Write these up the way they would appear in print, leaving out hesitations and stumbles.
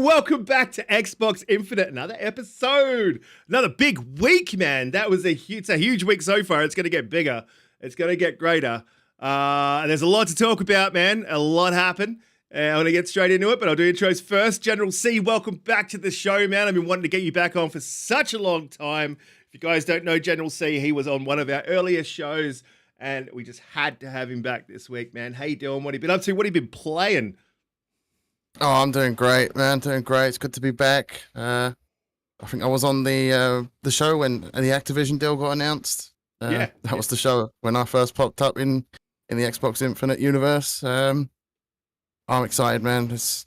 Welcome back to Xbox Infinite, another episode, another big week, man. It's a huge week so far. It's going to get bigger. It's going to get greater. There's a lot to talk about, man. A lot happened. I want to get straight into it, but I'll do intros first. General C, welcome back to the show, man. I've been wanting to get you back on for such a long time. If you guys don't know General C, he was on one of our earlier shows, and we just had to have him back this week, man. How you doing? What have you been up to? What have you been playing? Oh, I'm doing great, man. Doing great. It's good to be back. I think I was on the show when the Activision deal got announced. That was the show when I first popped up in the Xbox Infinite universe. I'm excited, man. It's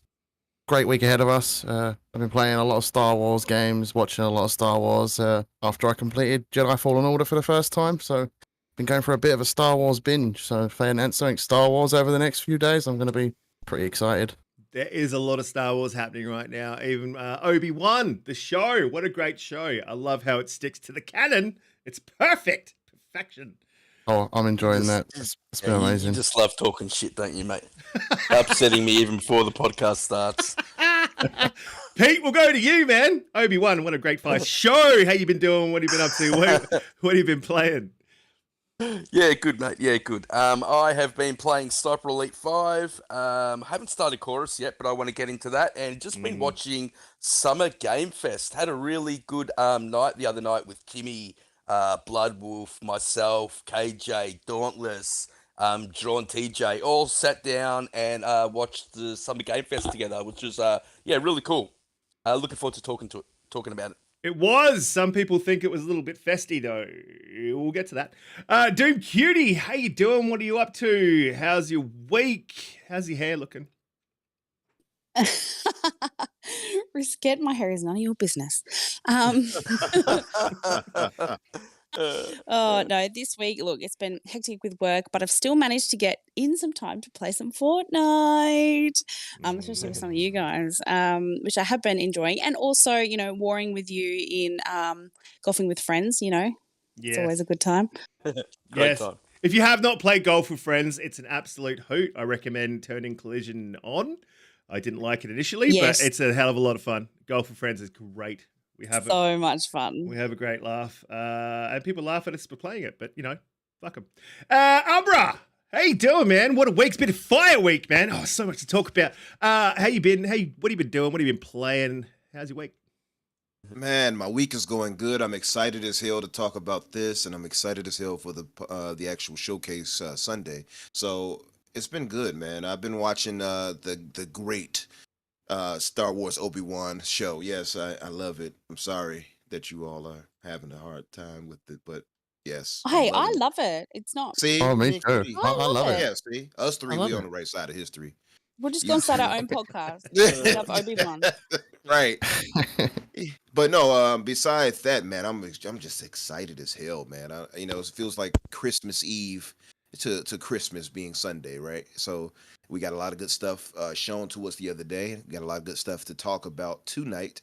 a great week ahead of us. I've been playing a lot of Star Wars games, watching a lot of Star Wars after I completed Jedi Fallen Order for the first time. So been going for a bit of a Star Wars binge. So if they announce something Star Wars over the next few days, I'm going to be pretty excited. There is a lot of Star Wars happening right now. Even Obi-Wan, the show. What a great show. I love how it sticks to the canon. It's perfect. Perfection. Oh, I'm enjoying that. It's been amazing. You just love talking shit, don't you, mate? Upsetting me even before the podcast starts. Pete, we'll go to you, man. Obi-Wan, what a great fight. Show how you been doing, what have you been up to, what have you been playing? Yeah, good, mate. Yeah, good. I have been playing Sniper Elite 5. Haven't started Chorus yet, but I want to get into that. And just been watching Summer Game Fest. Had a really good night the other night with Kimmy, Bloodwolf, myself, KJ, Dauntless, John TJ. All sat down and watched the Summer Game Fest together, which was really cool. Looking forward to talking about it. It was. Some people think it was a little bit festy, though. We'll get to that. Doom Cutie, how you doing? What are you up to? How's your week? How's your hair looking? Risket, my hair is none of your business. Oh, no, this week, look, it's been hectic with work, but I've still managed to get in some time to play some Fortnite, especially with some of you guys, which I have been enjoying. And also, warring with you in golfing with friends, It's always a good time. Great time. If you have not played golf with friends, it's an absolute hoot. I recommend turning Collision on. I didn't like it initially, but it's a hell of a lot of fun. Golf with friends is great. We have so much fun. We have a great laugh. And people laugh at us for playing it, but, fuck them. Umbra, how you doing, man? What a week. It's been a fire week, man. Oh, so much to talk about. How you been? Hey, what have you been doing? What have you been playing? How's your week? Man, my week is going good. I'm excited as hell to talk about this, and I'm excited as hell for the actual showcase Sunday. So it's been good, man. I've been watching the great Star Wars Obi-Wan show. Yes, I love it. I'm sorry that you all are having a hard time with it, but yes. Hey, I love it. It's not. See? Oh, me too. I love it. Yeah, see? Us three, we on the right side of history. We're just going to start our own podcast. We love Obi-Wan. Right. But no, besides that, man, I'm just excited as hell, man. It feels like Christmas Eve to Christmas being Sunday, right? So we got a lot of good stuff shown to us the other day. We got a lot of good stuff to talk about tonight,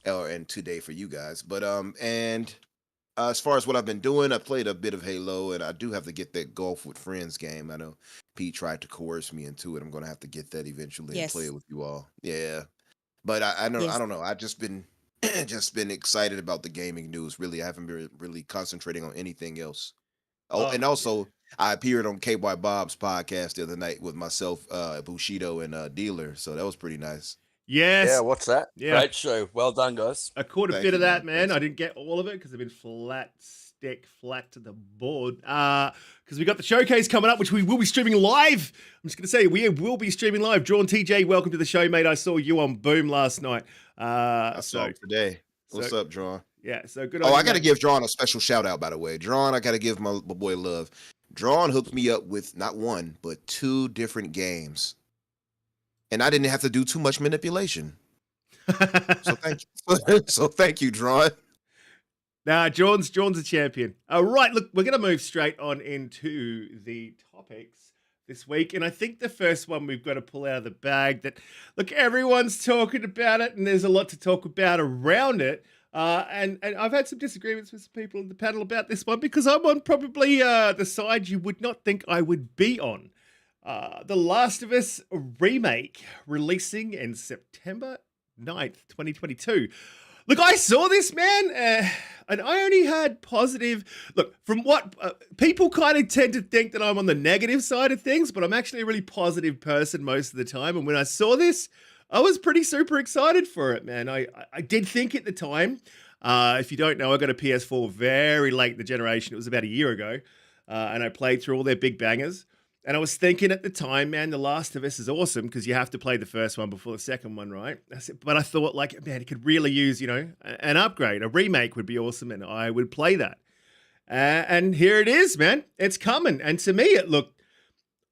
and today for you guys. But and as far as what I've been doing, I played a bit of Halo, and I do have to get that Golf with Friends game. I know Pete tried to coerce me into it. I'm going to have to get that eventually and play Yes. it with you all. Yeah, but I don't Yes. know. I've just been just been excited about the gaming news. Really, I haven't been really concentrating on anything else. Oh, and yeah. also I appeared on KY Bob's podcast the other night with myself, Bushido, and Dealer. So that was pretty nice. Yes. Yeah, what's that? Yeah. Great show. Well done, guys. I caught a Thank bit you, of that, man. man. Thanks. I didn't get all of it because I've been flat to the board. Because we got the showcase coming up, which we will be streaming live. I'm just going to say, we will be streaming live. Drawn TJ, welcome to the show, mate. I saw you on Boom last night. I saw it today. What's so- up, Drawn? Yeah, so good. Oh, on I you, got to mate. give Drawn a special shout out, by the way. Drawn, I got to give my boy love. Drawn hooked me up with not one, but 2 different games. And I didn't have to do too much manipulation. So thank you. So thank you, Drawn. Nah, John's a champion. All right, look, we're going to move straight on into the topics this week. And I think the first one we've got to pull out of the bag that, look, everyone's talking about it and there's a lot to talk about around it. And I've had some disagreements with some people on the panel about this one because I'm on probably the side you would not think I would be on. The Last of Us remake releasing in September 9th, 2022. Look, I saw this, man, and I only had positive... Look, from what... people kind of tend to think that I'm on the negative side of things, but I'm actually a really positive person most of the time. And when I saw this, I was pretty super excited for it, man. I did think at the time, if you don't know, I got a PS4 very late in the generation. It was about a year ago, and I played through all their big bangers. And I was thinking at the time, man, The Last of Us is awesome because you have to play the first one before the second one, right? But I thought, like, man, it could really use, an upgrade. A remake would be awesome, and I would play that. And here it is, man. It's coming. And to me,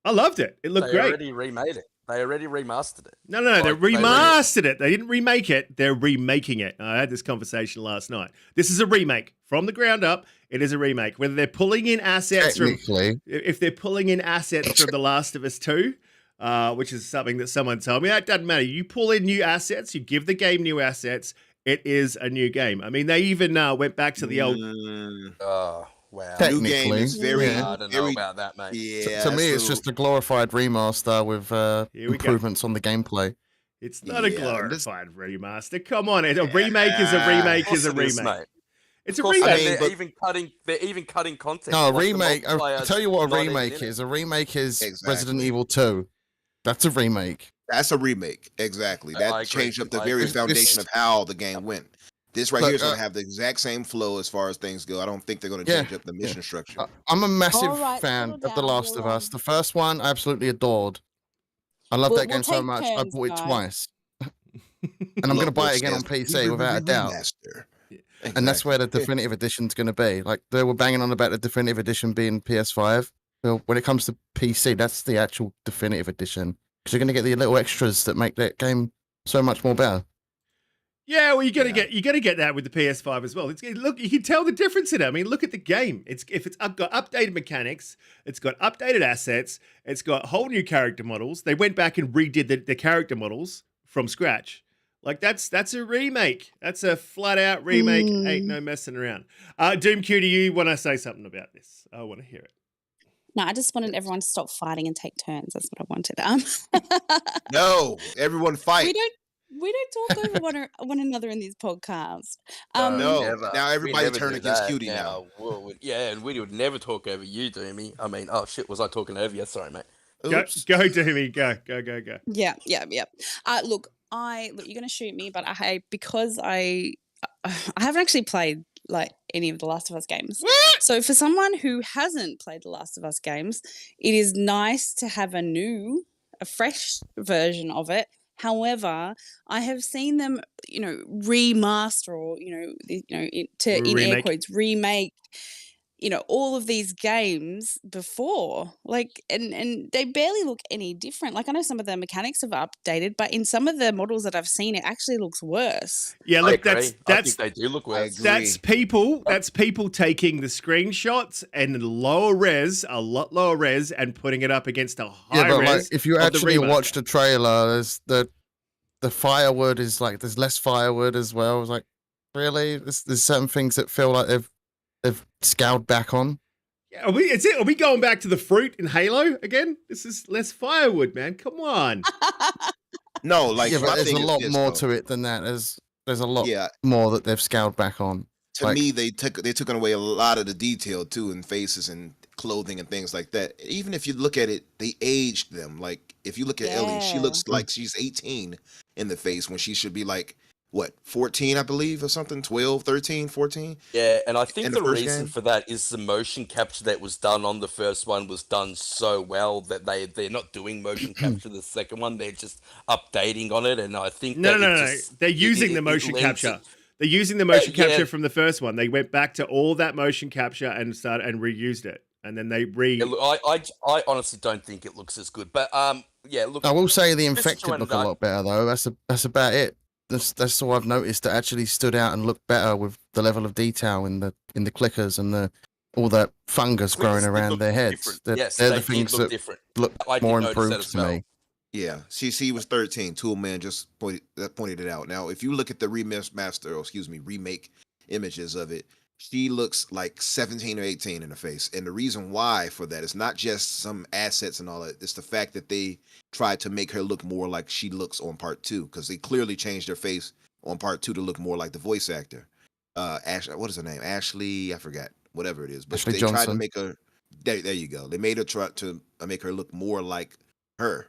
I loved it. It looked great. They already remade it. They already remastered it. No, they remastered it. They didn't remake it. They're remaking it. I had this conversation last night. This is a remake from the ground up. It is a remake. Whether they're pulling in assets if they're pulling in assets from The Last of Us 2, which is something that someone told me, that doesn't matter. You pull in new assets, you give the game new assets, it is a new game. I mean, they even went back to the old... Oh, wow. New game is very... I don't know about that, mate. Yeah, to me, it's just a glorified remaster with improvements on the gameplay. It's not a glorified remaster. Come on, a remake is a remake is a remake. Mate. It's a remake. They're even cutting content. No, a remake. I'll tell you what a remake is. A remake is Resident Evil 2. That's a remake. That's a remake. Exactly. That changed up the very foundation of how the game went. This right here is going to have the exact same flow as far as things go. I don't think they're going to change up the mission structure. I'm a massive fan of The Last of Us. The first one, I absolutely adored. I love that game so much. I bought it twice. And I'm going to buy it again on PC without a doubt. Exactly. And that's where the definitive edition's going to be. Like, they were banging on about the definitive edition being PS5. Well, when it comes to PC, that's the actual definitive edition. Because you're going to get the little extras that make that game so much more better. Yeah, well, you got to get that with the PS5 as well. Look, you can tell the difference in it. I mean, look at the game. It's got updated mechanics, it's got updated assets, it's got whole new character models. They went back and redid the character models from scratch. Like that's a remake. That's a flat out remake. Ain't no messing around. Doom Q, do you want to say something about this? I want to hear it. No, I just wanted everyone to stop fighting and take turns. That's what I wanted. No, everyone fight. We don't talk over one another in these podcasts. No, now everybody turn against Cutie now. Yeah, and we would never talk over you, Doomy. I mean, oh shit, was I talking over you? Sorry, mate. Go, Doomy. Go. Yeah. Look, you're gonna shoot me, but because I haven't actually played like any of the Last of Us games. So for someone who hasn't played the Last of Us games, it is nice to have a fresh version of it. However, I have seen them, remaster or in air quotes remake. all of these games before, like, and they barely look any different. Like, I know some of the mechanics have updated, but in some of the models that I've seen, it actually looks worse. Yeah, I look, agree. that's I think they do look I worse. agree. that's people taking the screenshots and lower res, a lot lower res, and putting it up against a high but res. like if you of the actually remaster. watch the trailer, there's the firewood is like there's less firewood as well. It's like, really? There's certain things that feel like they've scaled back on. Yeah, are we going back to the fruit in Halo again? This is less firewood, man. Come on. No, like Yeah, my but there's thing a is lot this, more though. to it than that. There's a lot Yeah, more that they've scaled back on. to Like- me, they took away a lot of the detail too in faces and clothing and things like that. Even if you look at it, they aged them. Like if you look at Ellie, she Yeah. looks like she's 18 in the face when she should be like what 14, I believe, or something, 12, 13, 14. Yeah, and I In think the the first reason game? for that is the motion capture that was done on the first one was done so well that they're not doing motion capture the second one. They're just updating on it, and I think No, that no, it no, no. just- They're it- using it- the it motion lends capture. it- They're using the motion yeah. capture from the first one. They went back to all that motion capture and started and reused it, and then they Yeah, look, I honestly don't think it looks as good, but yeah, look. I will say the Mr. infected Joanna look a Dark- lot better though. That's about it. That's all I've noticed that actually stood out and looked better with the level of detail in the clickers and all that fungus growing Clickers did around look their heads. different. They're, Yes, they're they the did things look that different. look I did more notice that improved as to well. me. Yeah, she was 13. Toolman just pointed it out. Now, if you look at the remake images of it, she looks like 17 or 18 in the face. And the reason why for that is not just some assets and all that. It's the fact that they tried to make her look more like she looks on part 2, because they clearly changed her face on part 2 to look more like the voice actor. What is her name? Ashley, I forgot. Whatever it is. But Ashley they tried to Johnson. make her there you go. They made her try to make her look more like her.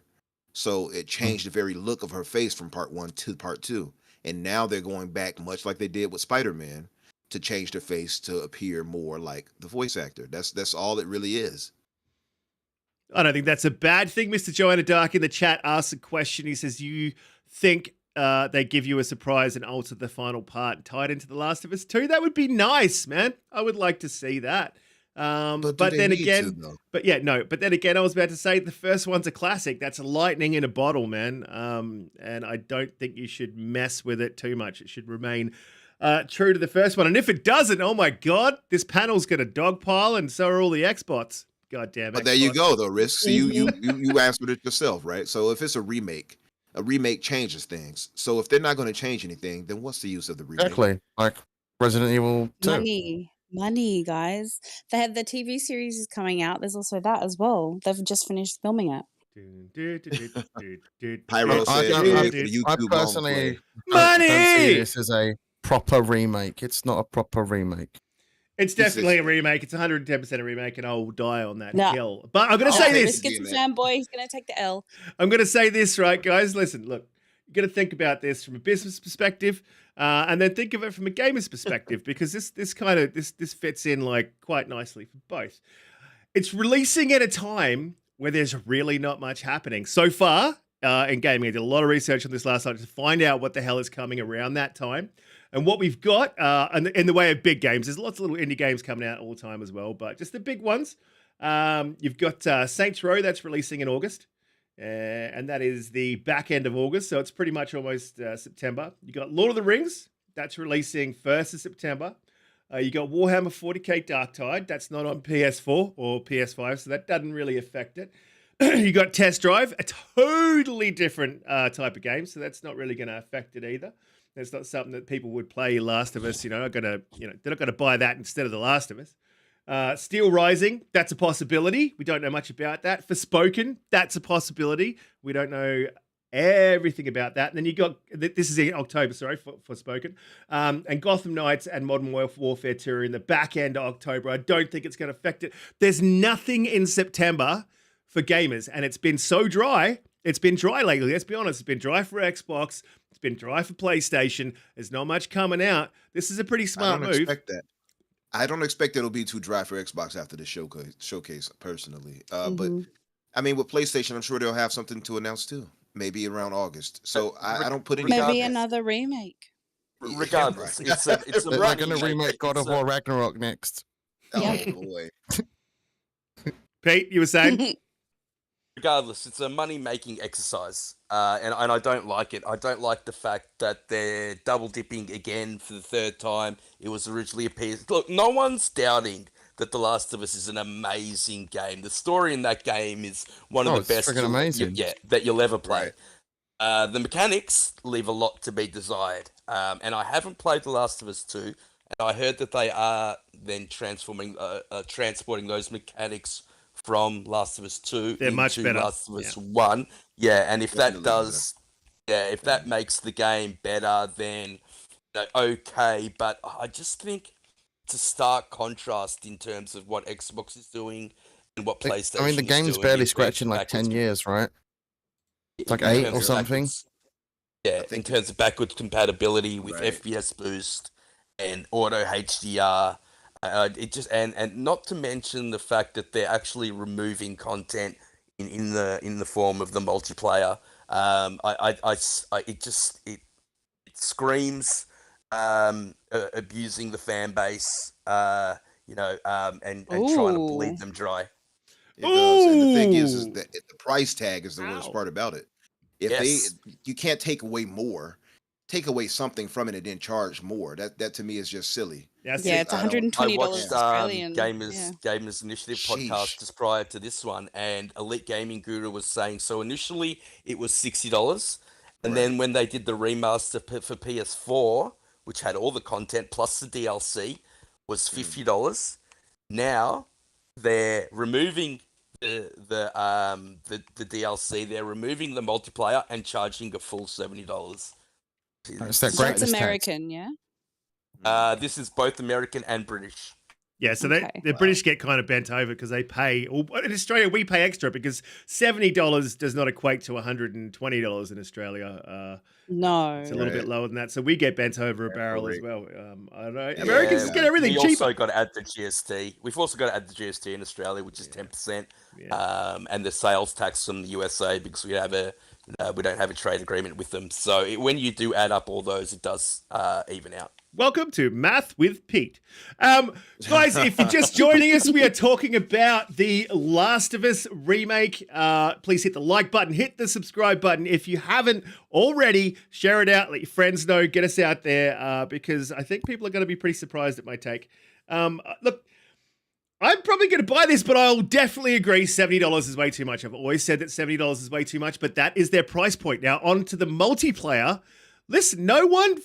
So it changed the very look of her face from part 1 to part 2. And now they're going back, much like they did with Spider-Man, to change their face to appear more like the voice actor. That's all it really is. I don't think that's a bad thing. Mr. Joanna Dark in the chat asks a question. He says, you think they give you a surprise and alter the final part tied into The Last of Us 2? That would be nice, man. I would like to see that. But do they then need again, to, though? but then again, I was about to say the first one's a classic. That's lightning in a bottle, man. And I don't think you should mess with it too much. It should remain true to the first one. And if it doesn't, oh my God, this panel's going to dogpile, and so are all the Xbots. God damn it. But there you go, though, Risk. So you answered it yourself, right? So if it's a remake changes things. So if they're not going to change anything, then what's the use of the remake? Exactly. Like Resident Evil 2. Money, guys. They had the TV series is coming out. There's also that as well. They've just finished filming it. Pyro I said, don't- "Hey, I- for the I YouTube personally long don't see Money! this as a proper remake. It's not a proper remake. It's This definitely is- a remake. It's 110% a remake, and I'll die on that No. hill. But I'm going to Oh, say okay. this. Biscuits a fanboy. He's going to take the L. I'm going to say this, right, guys? Listen, look, you got to think about this from a business perspective, and then think of it from a gamer's perspective, because this fits in like quite nicely for both. It's releasing at a time where there's really not much happening so far in gaming. I did a lot of research on this last night to find out what the hell is coming around that time. And what we've got in the way of big games, there's lots of little indie games coming out all the time as well, but just the big ones. You've got Saints Row that's releasing in August, and that is the back end of August, so it's pretty much almost September. You got Lord of the Rings, that's releasing 1st of September. You got Warhammer 40k Darktide, that's not on PS4 or PS5, so that doesn't really affect it. You got Test Drive, a totally different type of game, so that's not really going to affect it either. That's not something that people would play Last of Us, they're not going to buy that instead of The Last of Us. Steel Rising, that's a possibility. We don't know much about that. Forspoken, that's a possibility. We don't know everything about that. And then you got, this is in October, sorry, Forspoken. And Gotham Knights and Modern Warfare 2 are in the back end of October. I don't think it's going to affect it. There's nothing in September for gamers, and it's been so dry. It's been dry lately, let's be honest. It's been dry for Xbox. It's been dry for PlayStation. There's not much coming out. This is a pretty smart move. Expect that. I don't expect it'll be too dry for Xbox after the showcase personally. But I mean, with PlayStation, I'm sure they'll have something to announce too. Maybe around August. So I don't put any. Maybe another remake. Regardless, it's a They're running going to remake God of War Ragnarok next. Oh boy. Pete, you were saying? Regardless, it's a money-making exercise, and I don't like it. I don't like the fact that they're double dipping again for the third time. It was originally a PS. Look, no one's doubting that The Last of Us is an amazing game. The story in that game is one of Oh, the it's best freaking amazing. that you'll ever play. Right. The mechanics leave a lot to be desired, and I haven't played The Last of Us 2, and I heard that they are then transporting those mechanics from Last of Us 2 They're much into better. Last of Us 1. Yeah, and if that Definitely better. does, if that makes the game better, then okay, but I just think it's a stark contrast in terms of what Xbox is doing and what PlayStation I mean, the is game's doing barely in terms scratching of like backwards 10 years, right? It's like in 8 terms or of something. backwards- Yeah, I think in terms of backwards compatibility with Right. FPS boost and auto HDR, it just and not to mention the fact that they're actually removing content in the form of the multiplayer. It screams abusing the fan base, and trying to bleed Ooh. them dry. It does. And the thing is Ooh. that the price tag is the worst Ow. part about it. If Yes. you can't take away more, take away something from it and then charge more. That to me is just silly. That's Yeah, it. it's I don't. I $120 watched Australian. Gamers Initiative podcast Sheesh. just prior to this one, and Elite Gaming Guru was saying so. Initially, it was $60, and Right. then when they did the remaster for PS4, which had all the content plus the DLC, was $50. Now they're removing the DLC. They're removing the multiplayer and charging a full $70. It's that That's greatness tax. American, yeah? This is both American and British. Yeah, so Okay. the British get kind of bent over because they pay. In Australia, we pay extra because $70 does not equate to $120 in Australia. No. It's a little bit Right. lower than that, so we get bent over a barrel as correct. well. I don't know. Yeah, Americans just get everything we cheaper. also got to add the GST. We've also got to add the GST in Australia, which is 10%, and the sales tax from the USA because we don't have a trade agreement with them. So when you do add up all those, it does even out. Welcome to Math with Pete. Guys, if you're just joining us, we are talking about the Last of Us remake. Please hit the like button, hit the subscribe button. If you haven't already, share it out, let your friends know, get us out there, because I think people are going to be pretty surprised at my take. Look, I'm probably going to buy this, but I'll definitely agree $70 is way too much. I've always said that $70 is way too much, but that is their price point. Now, on to the multiplayer. Listen, no one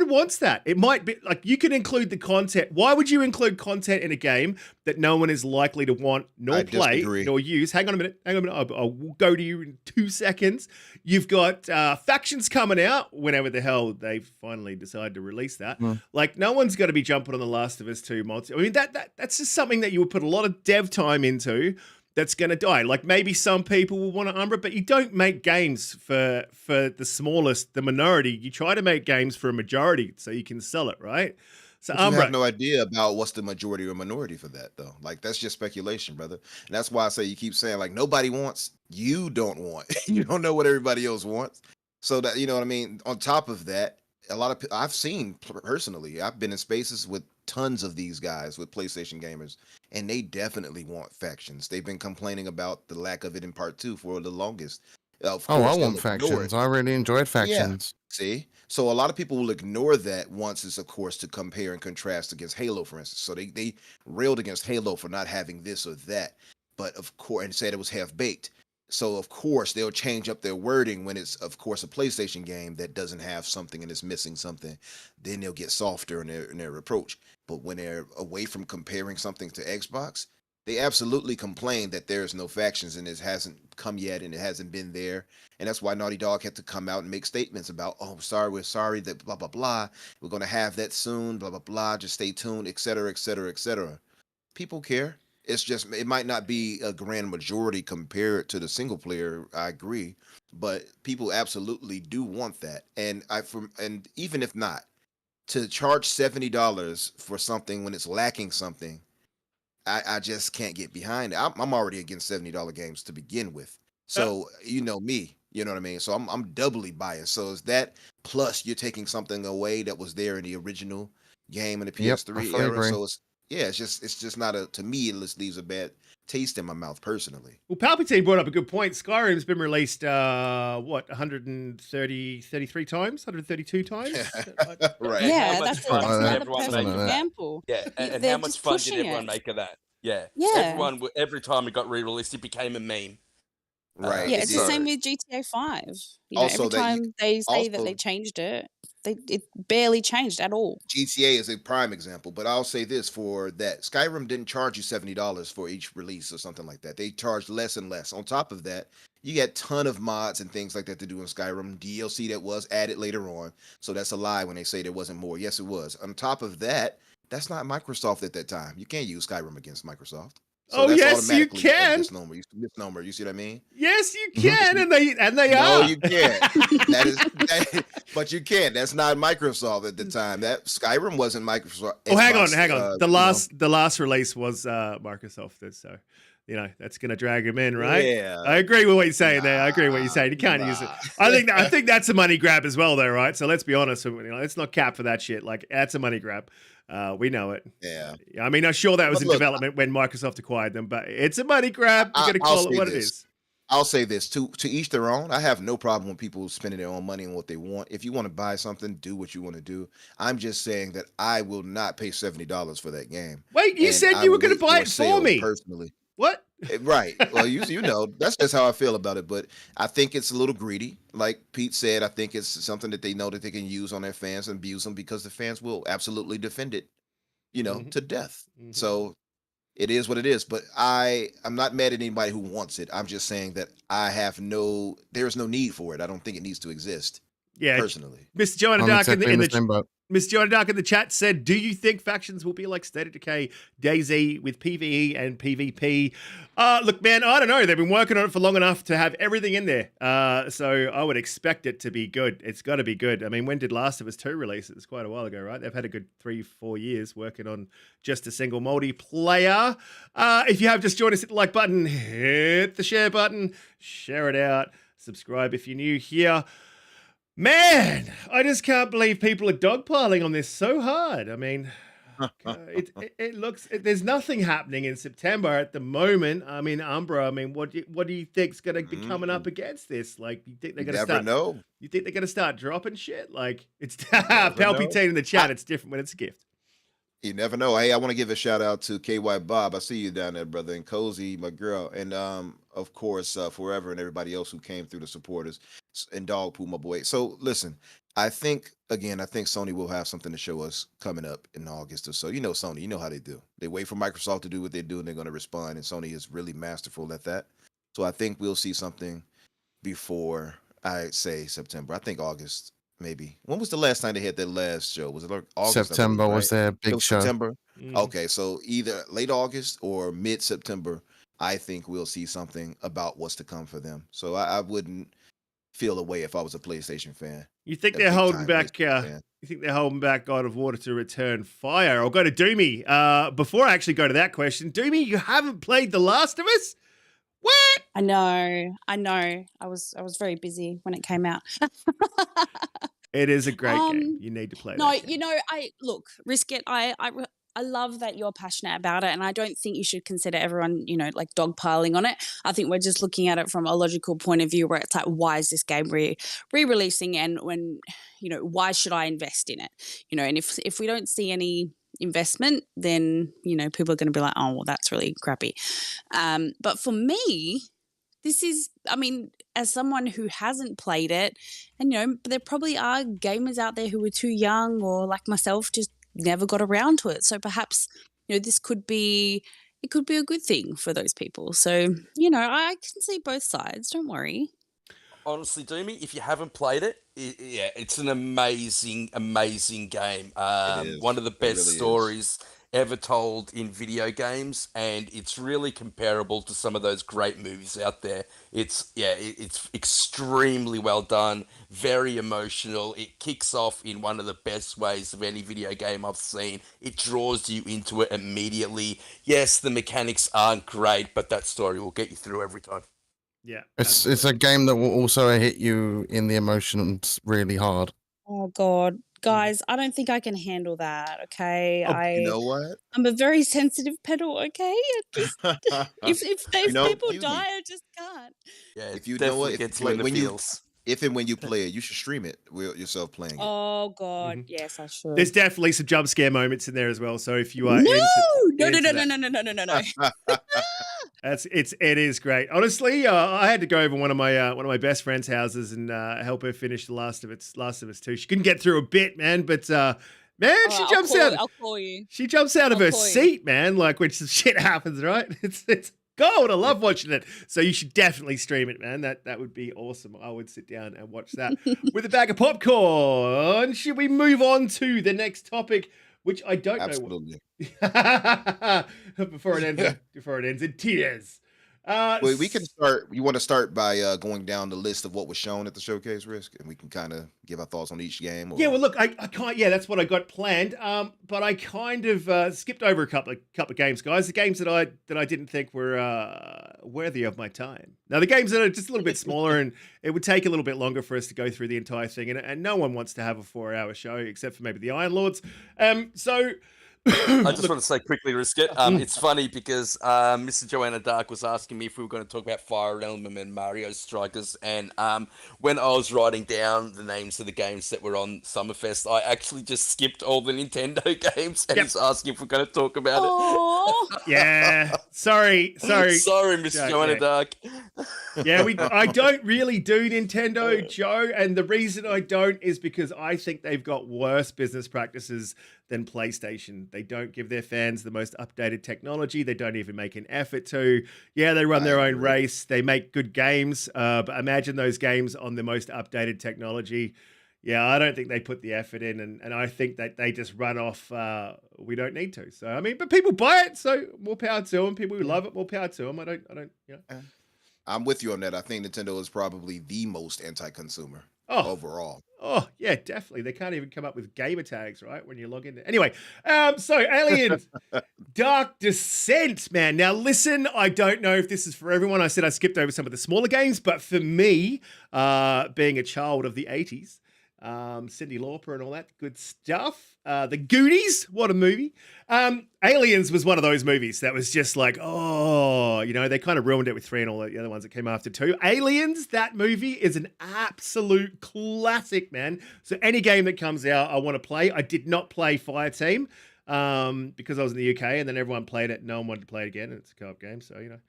wants that. It might be like you can include the content. Why would you include content in a game that no one is likely to want, nor play, disagree. nor use? Hang on a minute. I'll go to you in 2 seconds. You've got factions coming out whenever the hell they finally decide to release that. Like, no one's going to be jumping on the Last of Us 2 multi. I mean, that's just something that you would put a lot of dev time into. That's going to die. Like, maybe some people will want to Umbra, but you don't make games for the smallest, the minority. You try to make games for a majority so you can sell it, right? So But you Umbra, have no idea about what's the majority or minority for that, though. Like, that's just speculation, brother. And that's why I say you keep saying, like, nobody wants, you don't want. You don't know what everybody else wants. So that, you know what I mean? On top of that, a lot of I've seen personally, I've been in spaces with tons of these guys with PlayStation gamers, and they definitely want factions. They've been complaining about the lack of it in part 2 for the longest. Of Oh, course, I they'll want ignore it. factions. I really enjoyed factions. See, so a lot of people will ignore that once it's, of course, to compare and contrast against Halo, for instance. So they railed against Halo for not having this or that, but of course, and said it was half baked. So of course they'll change up their wording when it's, of course, a PlayStation game that doesn't have something and is missing something. Then they'll get softer in their approach. But when they're away from comparing something to Xbox, they absolutely complain that there's no factions and it hasn't come yet and it hasn't been there. And that's why Naughty Dog had to come out and make statements about, oh, we're sorry that blah, blah, blah. We're going to have that soon, blah, blah, blah. Just stay tuned, et cetera, et cetera, et cetera. People care. It's just, it might not be a grand majority compared to the single player. I agree. But people absolutely do want that. And and even if not, to charge $70 for something when it's lacking something, I just can't get behind it. I'm already against $70 games to begin with. So you know me, you know what I mean? So I'm doubly biased. So is that plus you're taking something away that was there in the original game in the Yep, I PS3 fully era? agree. So yeah, it's just not a, to me, it just leaves a bad taste in my mouth personally. Well, Palpatine brought up a good point. Skyrim's been released, 33 times, 132 times. Right. And how Yeah, much that's fun did another everyone perfect make of that? example. Yeah, and They're how much just fun did pushing everyone it. make of that? Yeah, Yeah. every time it got re-released, it became a meme. Right. Yeah, It it's the did. same with GTA 5. You know, Also, every that time they say that also they changed it, it barely changed at all. GTA is a prime example, but I'll say this for that Skyrim didn't charge you $70 for each release or something like that. They charged less and less. On top of that, you get ton of mods and things like that to do in Skyrim. DLC that was added later on, so that's a lie when they say there wasn't more. Yes, it was. On top of that, that's not Microsoft at that time. You can't use Skyrim against Microsoft. So Oh, that's yes, you automatically a can. misnomer. Misnomer. You see what I mean? Yes, you Mhm. can, and they No, are. you can't. But you can't. That's not Microsoft at the time. That Skyrim wasn't Microsoft. Oh, hang on. Xbox, The last release was Microsoft, so that's gonna drag him in, right? Yeah. I agree with what you're saying there. I agree with what you're saying. You can't use it. I think that's a money grab as well, though, right? So let's be honest. Let's not cap for that shit. Like that's a money grab. We know it. Yeah. I mean, I'm sure that was But in look, development when Microsoft acquired them, but it's a money grab. You got to I'll call it say what it this. is. I'll say this to each their own. I have no problem with people spending their own money on what they want. If you want to buy something, do what you want to do. I'm just saying that I will not pay $70 for that game. Wait, you And said I you were will going to wait buy for it for sales me. personally. What? Right. Well, you know, that's just how I feel about it. But I think it's a little greedy. Like Pete said, I think it's something that they know that they can use on their fans and abuse them because the fans will absolutely defend it, Mhm. to death. Mhm. So it is what it is. But I'm not mad at anybody who wants it. I'm just saying that there's no need for it. I don't think it needs to exist Yeah, personally. Mr. John I'm Dark exactly in the same boat. Miss John Dark in the chat said, "Do you think factions will be like State of Decay, DayZ with PvE and PvP?" Look, man, I don't know. They've been working on it for long enough to have everything in there, so I would expect it to be good. It's got to be good. I mean, when did Last of Us 2 release? It was quite a while ago, right? They've had a good 3-4 years working on just a single multiplayer. If you have just joined us, hit the like button, hit the share button, share it out, subscribe if you're new here. Man, I just can't believe people are dogpiling on this so hard. I mean, it looks there's nothing happening in September at the moment. I mean, Umbra. I mean, what do you think's going to be coming up against this? Like, you think they're going to Never start? know. You think they're going to start dropping shit? Like, it's Never know. Palpatine in the chat. It's different when it's a gift. You never know. Hey, I want to give a shout out to KY Bob. I see you down there, brother, and Cozy, my girl, and of course, Forever and everybody else who came through, the supporters, and Dog Poo, my boy. So listen, I think Sony will have something to show us coming up in August or so. You know Sony, you know how they do. They wait for Microsoft to do what they do, and they're going to respond. And Sony is really masterful at that. So I think we'll see something before I say September. I think August. Maybe. When was the last time they had their last show? Was it like August? I September believe, was right? their It big was show. September. Mhm. Okay, so either late August or mid-September, I think we'll see something about what's to come for them. So I wouldn't feel away if I was a PlayStation fan. You think A they're holding big-time back? PlayStation fan. You think they're holding back God of War to return fire? I'll go to Doomy. Before I actually go to that question, Doomy, you haven't played The Last of Us? What? I know. I was very busy when it came out. It is a great game. Um, You need to play No, that game. I look, risk it. I love that you're passionate about it, and I don't think you should consider everyone, like dogpiling on it. I think we're just looking at it from a logical point of view, where it's like, why is this game re-releasing, and why should I invest in it? And if we don't see any investment, then people are going to be like, oh, well, that's really crappy. But for me, this is, I mean, as someone who hasn't played it, and there probably are gamers out there who are too young, or like myself, just never got around to it. So perhaps, this could be a good thing for those people. So, I can see both sides. Don't worry. Honestly, Doomy, if you haven't played it, it's an amazing, amazing game. is. One of the It best really is. stories ever told in video games, and it's really comparable to some of those great movies out there. It's extremely well done, very emotional. It kicks off in one of the best ways of any video game I've seen. It draws you into it immediately. Yes, the mechanics aren't great, but that story will get you through every time. Yeah. It's a game that will also hit you in the emotions really hard. Oh God, guys, I don't think I can handle that. Okay, Oh, You know what? I'm a very sensitive pedal. Okay, if people Excuse me. die, I just can't. Yeah, it If you know what, definitely if you gets you play in the feels. if and when you play it, you should stream it with yourself playing it. Oh God, Mhm. yes, I should. There's definitely some jump scare moments in there as well. So if you are No, no, into no, no, that, no, no, no, no, no, no. it is great. Honestly, I had to go over one of my best friend's houses and help her finish the Last of Us 2. She couldn't get through a bit, man, but man, All she right, jumps out. I'll call you. She jumps out of I'll her call you. seat, man, like when some shit happens, right? It's gold. I love watching it. So you should definitely stream it, man. That would be awesome. I would sit down and watch that with a bag of popcorn. Should we move on to the next topic, which I don't Absolutely. know before it ends in tears. Well, we can start. You want to start by going down the list of what was shown at the showcase, Risk, and we can kind of give our thoughts on each game. Or... Yeah, well, look, I can't. Yeah, that's what I got planned. But I kind of skipped over a couple of games, guys. The games that I didn't think were worthy of my time. Now, the games that are just a little bit smaller, and it would take a little bit longer for us to go through the entire thing. And no one wants to have a 4-hour show except for maybe the Iron Lords. So. I just want to say quickly, Risket. It's funny because Mr. Joanna Dark was asking me if we were going to talk about Fire Emblem and Mario Strikers, and when I was writing down the names of the games that were on Summerfest, I actually just skipped all the Nintendo games, and he's asking if we're going to talk about it. Yeah, sorry, Mr. Joanna Dark. Yeah, I don't really do Nintendo, Joe, and the reason I don't is because I think they've got worse business practices than PlayStation. They don't give their fans the most updated technology. They don't even make an effort to. Yeah, they run their own race. They make good games, but imagine those games on the most updated technology. Yeah, I don't think they put the effort in, and I think that they just run off, we don't need to. So, I mean, but people buy it, so more power to them. People who love it, more power to them. I don't, you know. I'm with you on that. I think Nintendo is probably the most anti-consumer overall. Oh, yeah, definitely. They can't even come up with gamer tags, right, when you log in. Anyway, so Aliens Dark Descent, man. Now, listen, I don't know if this is for everyone. I said I skipped over some of the smaller games, but for me, being a child of the 80s, Cyndi Lauper and all that good stuff. The Goonies, what a movie. Aliens was one of those movies that was just like, oh, you know, they kind of ruined it with 3 and all the other ones that came after 2. Aliens, that movie is an absolute classic, man. So any game that comes out, I want to play. I did not play Fireteam because I was in the UK and then everyone played it. No one wanted to play it again. And it's a co-op game, so, you know,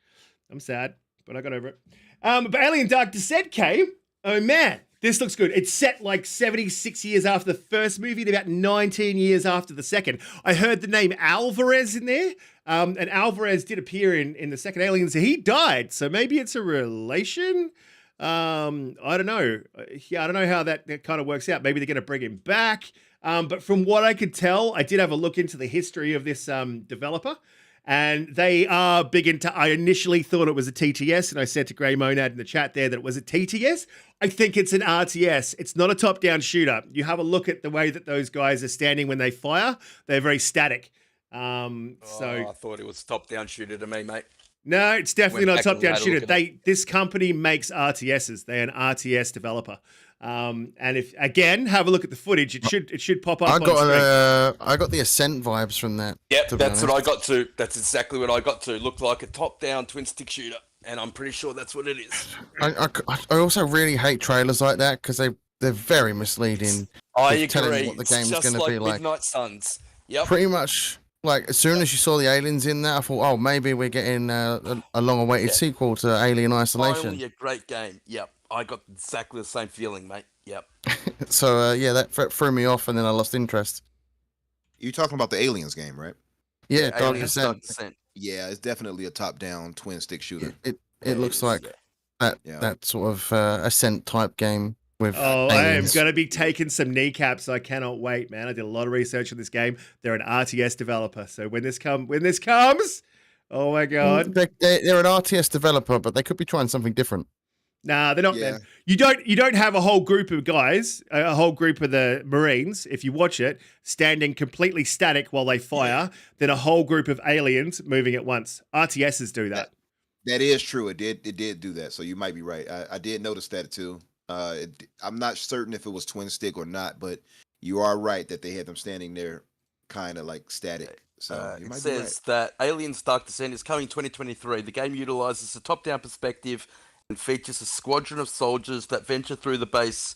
I'm sad, but I got over it. But Alien Dark Descent came. Oh, man. This looks good. It's set like 76 years after the first movie and about 19 years after the second. I heard the name Alvarez in there, and Alvarez did appear in the second Aliens. He died, so maybe it's a relation. I don't know. Yeah, I don't know how that kind of works out. Maybe they're going to bring him back. But from what I could tell, I did have a look into the history of this developer. And they are big into, I initially thought it was a TTS, and I said to Grey Monad in the chat there that it was a TTS. I think it's an RTS. It's not a top-down shooter. You have a look at the way that those guys are standing when they fire. They're very static. I thought it was top-down shooter to me, mate. No, it's definitely not a top-down shooter. This company makes RTSs. They're an RTS developer. And if again, have a look at the footage. It should pop up. I got the Ascent vibes from that. Yep, that's what I got to. That's exactly what I got to. Looked like a top-down twin-stick shooter, and I'm pretty sure that's what it is. I also really hate trailers like that because they're very misleading. I agree. Telling what the game's going to be like. Midnight Suns. Yep. Pretty much. Like, as soon as you saw the aliens in there, I thought, oh, maybe we're getting a long-awaited sequel to Alien Isolation. Finally a great game. Yep. I got exactly the same feeling, mate. Yep. So, that threw me off, and then I lost interest. You're talking about the Aliens game, right? Yeah, Dark Descent. Yeah, it's definitely a top-down twin-stick shooter. It looks like that sort of Ascent-type game. I am going to be taking some kneecaps. I cannot wait, man. I did a lot of research on this game. They're an RTS developer. So when this comes, oh my God. They're an RTS developer, but they could be trying something different. Nah, they're not. Yeah. You don't have a whole group of guys, a whole group of the Marines, if you watch it, standing completely static while they fire, then a whole group of aliens moving at once. RTSs do that. That is true. It did do that. So you might be right. I did notice that too. I'm not certain if it was twin stick or not, but you are right that they had them standing there kind of like static. So you It might be right. says that Aliens Dark Descent is coming 2023. The game utilizes a top-down perspective and features a squadron of soldiers that venture through the base.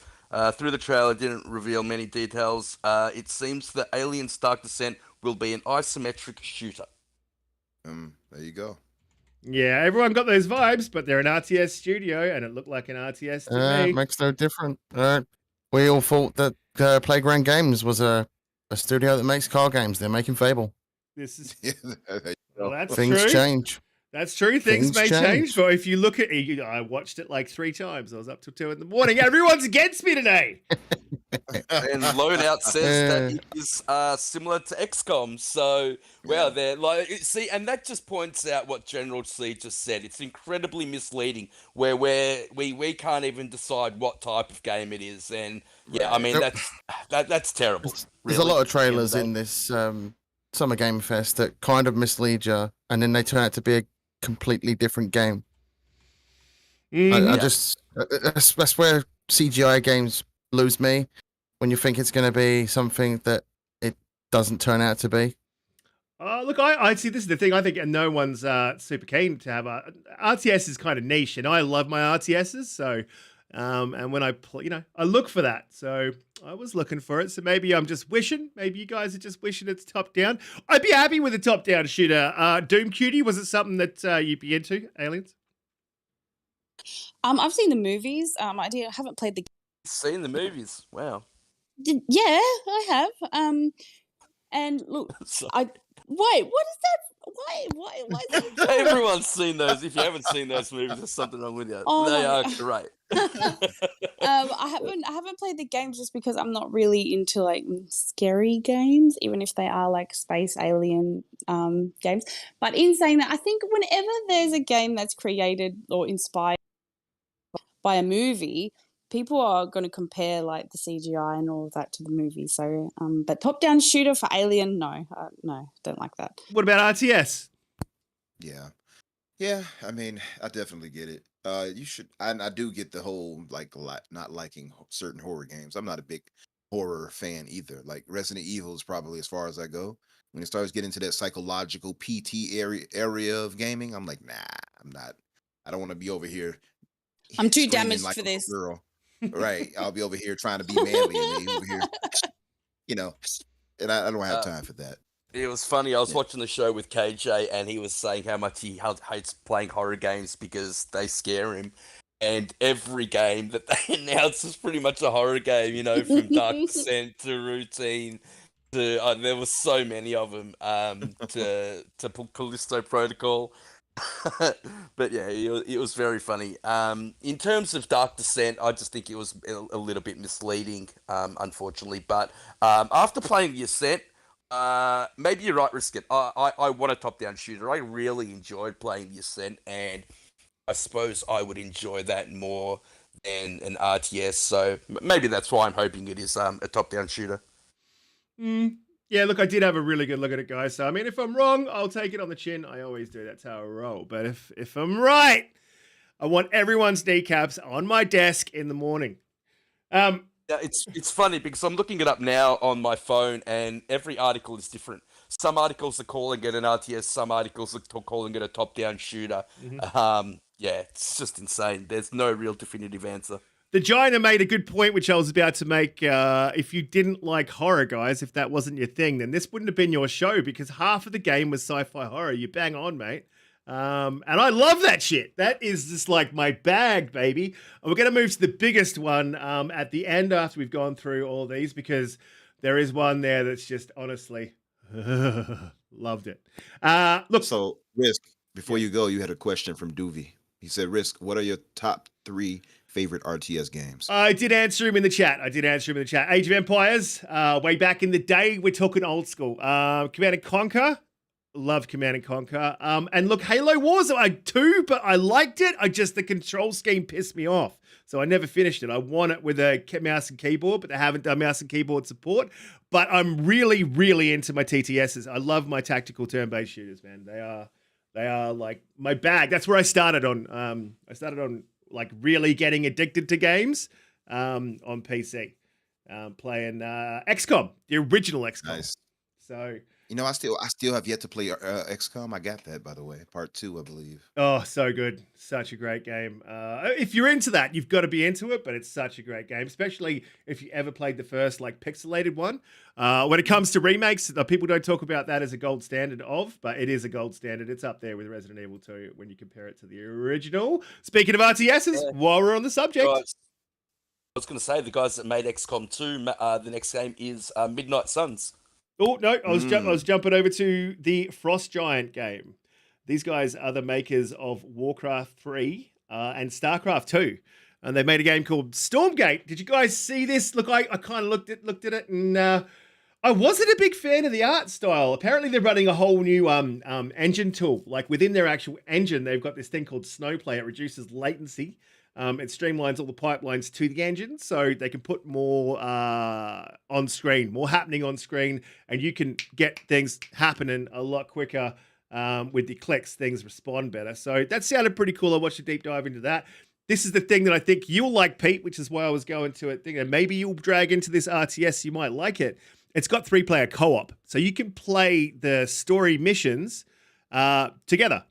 Through the trailer, didn't reveal many details. It seems that Aliens Dark Descent will be an isometric shooter. There you go. Yeah, everyone got those vibes, but they're an RTS studio, and it looked like an RTS to me. It makes no difference. We all thought that Playground Games was a studio that makes car games. They're making Fable. This is There well, that's Things true. change. That's true. Things may change. But if you look at it, I watched it like 3 times. I was up till 2 in the morning. Everyone's against me today. And Loadout says that it is similar to XCOM. So, wow, they're like, see, and that just points out what General C just said. It's incredibly misleading where we can't even decide what type of game it is. And yeah, I mean, that's terrible. There's a lot of trailers in this Summer Game Fest that kind of mislead you, and then they turn out to be a completely different game. That's where CGI games lose me, when you think it's going to be something that it doesn't turn out to be. Look, I see. This is the thing. I think no one's super keen to have RTS is kind of niche, and I love my RTSs. So, and when I play, I look for that. So I was looking for it. So maybe I'm just wishing. Maybe you guys are just wishing it's top down. I'd be happy with a top down shooter. Doom Cutie, was it something that you'd be into? Aliens? I've seen the movies. I haven't played the. Seen the movies? Wow. Yeah, I have. And look, wait. What is that? Why is that? Everyone's seen those. If you haven't seen those movies, there's something wrong with you. They are great. I haven't played the games just because I'm not really into like scary games, even if they are like space alien games. But in saying that, I think whenever there's a game that's created or inspired by a movie, people are going to compare like the CGI and all of that to the movie. So, but top-down shooter for Alien, no, don't like that. What about RTS? Yeah. I mean, I definitely get it. You should. I do get the whole not liking certain horror games. I'm not a big horror fan either. Like Resident Evil is probably as far as I go. When it starts getting to that psychological PT area of gaming, I'm like, nah, I'm not. I don't want to be over here. I'm too screaming damaged like for a this. girl. Right. I'll be over here trying to be manly and they over here, and I don't have time for that. It was funny. I was watching the show with KJ, and he was saying how much he hates playing horror games because they scare him. And every game that they announce is pretty much a horror game, from Dark Descent to Routine to there were so many of them. To Callisto Protocol. But yeah, it was very funny. In terms of Dark Descent, I just think it was a little bit misleading, unfortunately. But after playing the Ascent, maybe you're right, Risk It. I want a top-down shooter. I really enjoyed playing the Ascent, and I suppose I would enjoy that more than an RTS. So maybe that's why I'm hoping it is a top-down shooter. Yeah, look, I did have a really good look at it, guys. So, I mean, if I'm wrong, I'll take it on the chin. I always do. That's how I roll. But if I'm right, I want everyone's kneecaps on my desk in the morning. Yeah, it's funny because I'm looking it up now on my phone, and every article is different. Some articles are calling it an RTS. Some articles are calling it a top-down shooter. Yeah, it's just insane. There's no real definitive answer. The Gina made a good point, which I was about to make. If you didn't like horror, guys, if that wasn't your thing, then this wouldn't have been your show because half of the game was sci-fi horror. You bang on, mate. And I love that shit. That is just like my bag, baby. And we're going to move to the biggest one at the end after we've gone through all these because there is one there that's just honestly loved it. Look, So Risk, before you go, you had a question from Doovie. He said, Risk, what are your top 3 favorite RTS games? I did answer him in the chat. Age of Empires, way back in the day. We're talking old school. Command & Conquer. Love Command & Conquer. And look, Halo Wars, I too, but I liked it. The control scheme pissed me off. So I never finished it. I want it with a mouse and keyboard, but they haven't done mouse and keyboard support. But I'm really, really into my TTSs. I love my tactical turn-based shooters, man. They are like my bag. That's where I started on. Like really getting addicted to games on PC. playing XCOM, the original XCOM. Nice. So, You know, I still have yet to play XCOM. I got that, by the way, part 2, I believe. oh, so good. Such a great game. If you're into that, you've got to be into it, but it's such a great game, especially if you ever played the first like pixelated one. When it comes to remakes, people don't talk about that as a gold standard but it is a gold standard. It's up there with Resident Evil 2 when you compare it to the original. Speaking of RTSs, while we're on the subject. Guys, I was going to say, the guys that made XCOM 2, the next game is Midnight Suns. Oh, no, I was jumping over to the Frost Giant game. These guys are the makers of Warcraft 3 and StarCraft 2. And they made a game called Stormgate. Did you guys see this? Look, I kind of looked at it, and I wasn't a big fan of the art style. Apparently, they're running a whole new engine tool. Like within their actual engine, they've got this thing called Snowplay. It reduces latency. It streamlines all the pipelines to the engine so they can put more on screen, more happening on screen, and you can get things happening a lot quicker with the clicks. Things respond better. So that sounded pretty cool. I watched a deep dive into that. This is the thing that I think you'll like, Pete, which is why I was going to it. Thinking maybe you'll drag into this RTS. You might like it. It's got 3-player co-op. So you can play the story missions together.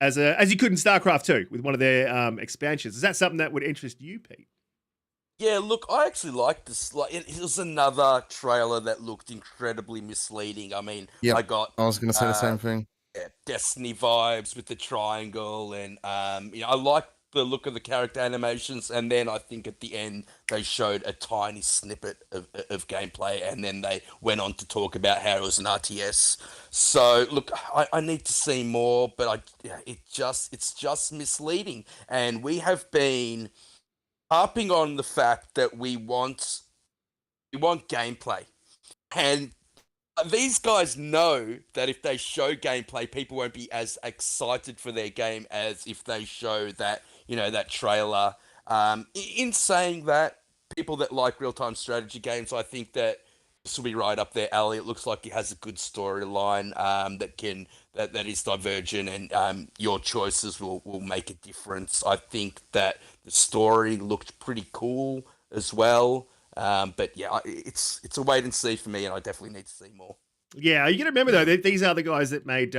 As you could in StarCraft 2 with one of their expansions. Is that something that would interest you, Pete? Yeah, look, I actually like this. Like, it was another trailer that looked incredibly misleading. I mean, Yep. I was going to say the same thing. Destiny vibes with the triangle, and I like the look of the character animations. And then I think at the end they showed a tiny snippet of gameplay, and then they went on to talk about how it was an RTS. So look, I need to see more, but it's just misleading, and we have been harping on the fact that we want gameplay, and these guys know that if they show gameplay, people won't be as excited for their game as if they show that, that trailer. In saying that, people that like real-time strategy games, I think that this will be right up their alley. It looks like it has a good storyline that is divergent, and your choices will make a difference. I think that the story looked pretty cool as well. But yeah, it's a wait and see for me, and I definitely need to see more. Yeah, you got to remember though, these are the guys that made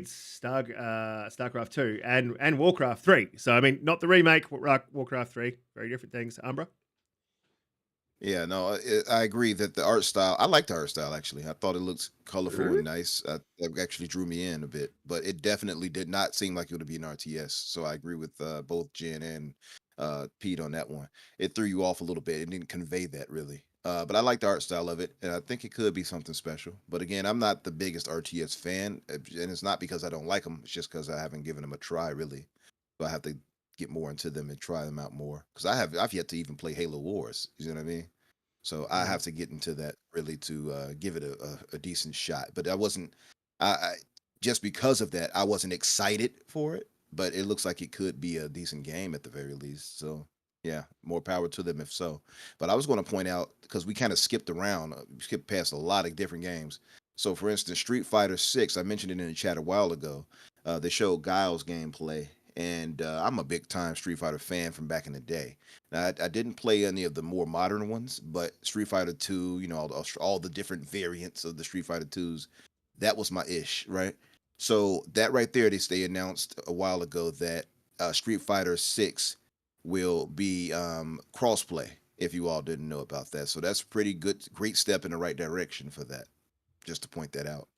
StarCraft 2 and Warcraft 3. So I mean, not the remake, Warcraft 3, very different things. Umbra. Yeah, no, I agree that the art style. I like the art style actually. I thought it looked colorful and nice. It actually drew me in a bit, but it definitely did not seem like it would be an RTS. So I agree with both Jen and Pete on that one. It threw you off a little bit. It didn't convey that really. But I like the art style of it, and I think it could be something special. But again, I'm not the biggest RTS fan, and it's not because I don't like them. It's just because I haven't given them a try really. So I have to get more into them and try them out more, because I've yet to even play Halo Wars. You know what I mean? So I have to get into that really to give it a decent shot. But I wasn't, I just because of that, I wasn't excited for it. But it looks like it could be a decent game at the very least. So yeah, more power to them if so. But I was going to point out, because we kind of skipped past a lot of different games. So for instance, Street Fighter 6, I mentioned it in the chat a while ago. They showed Guile's gameplay. And I'm a big time Street Fighter fan from back in the day. Now, I didn't play any of the more modern ones, but Street Fighter 2, all the different variants of the Street Fighter 2s, that was my ish, right? So that right there, they announced a while ago that Street Fighter 6 will be crossplay, if you all didn't know about that. So that's pretty good, great step in the right direction for that, just to point that out.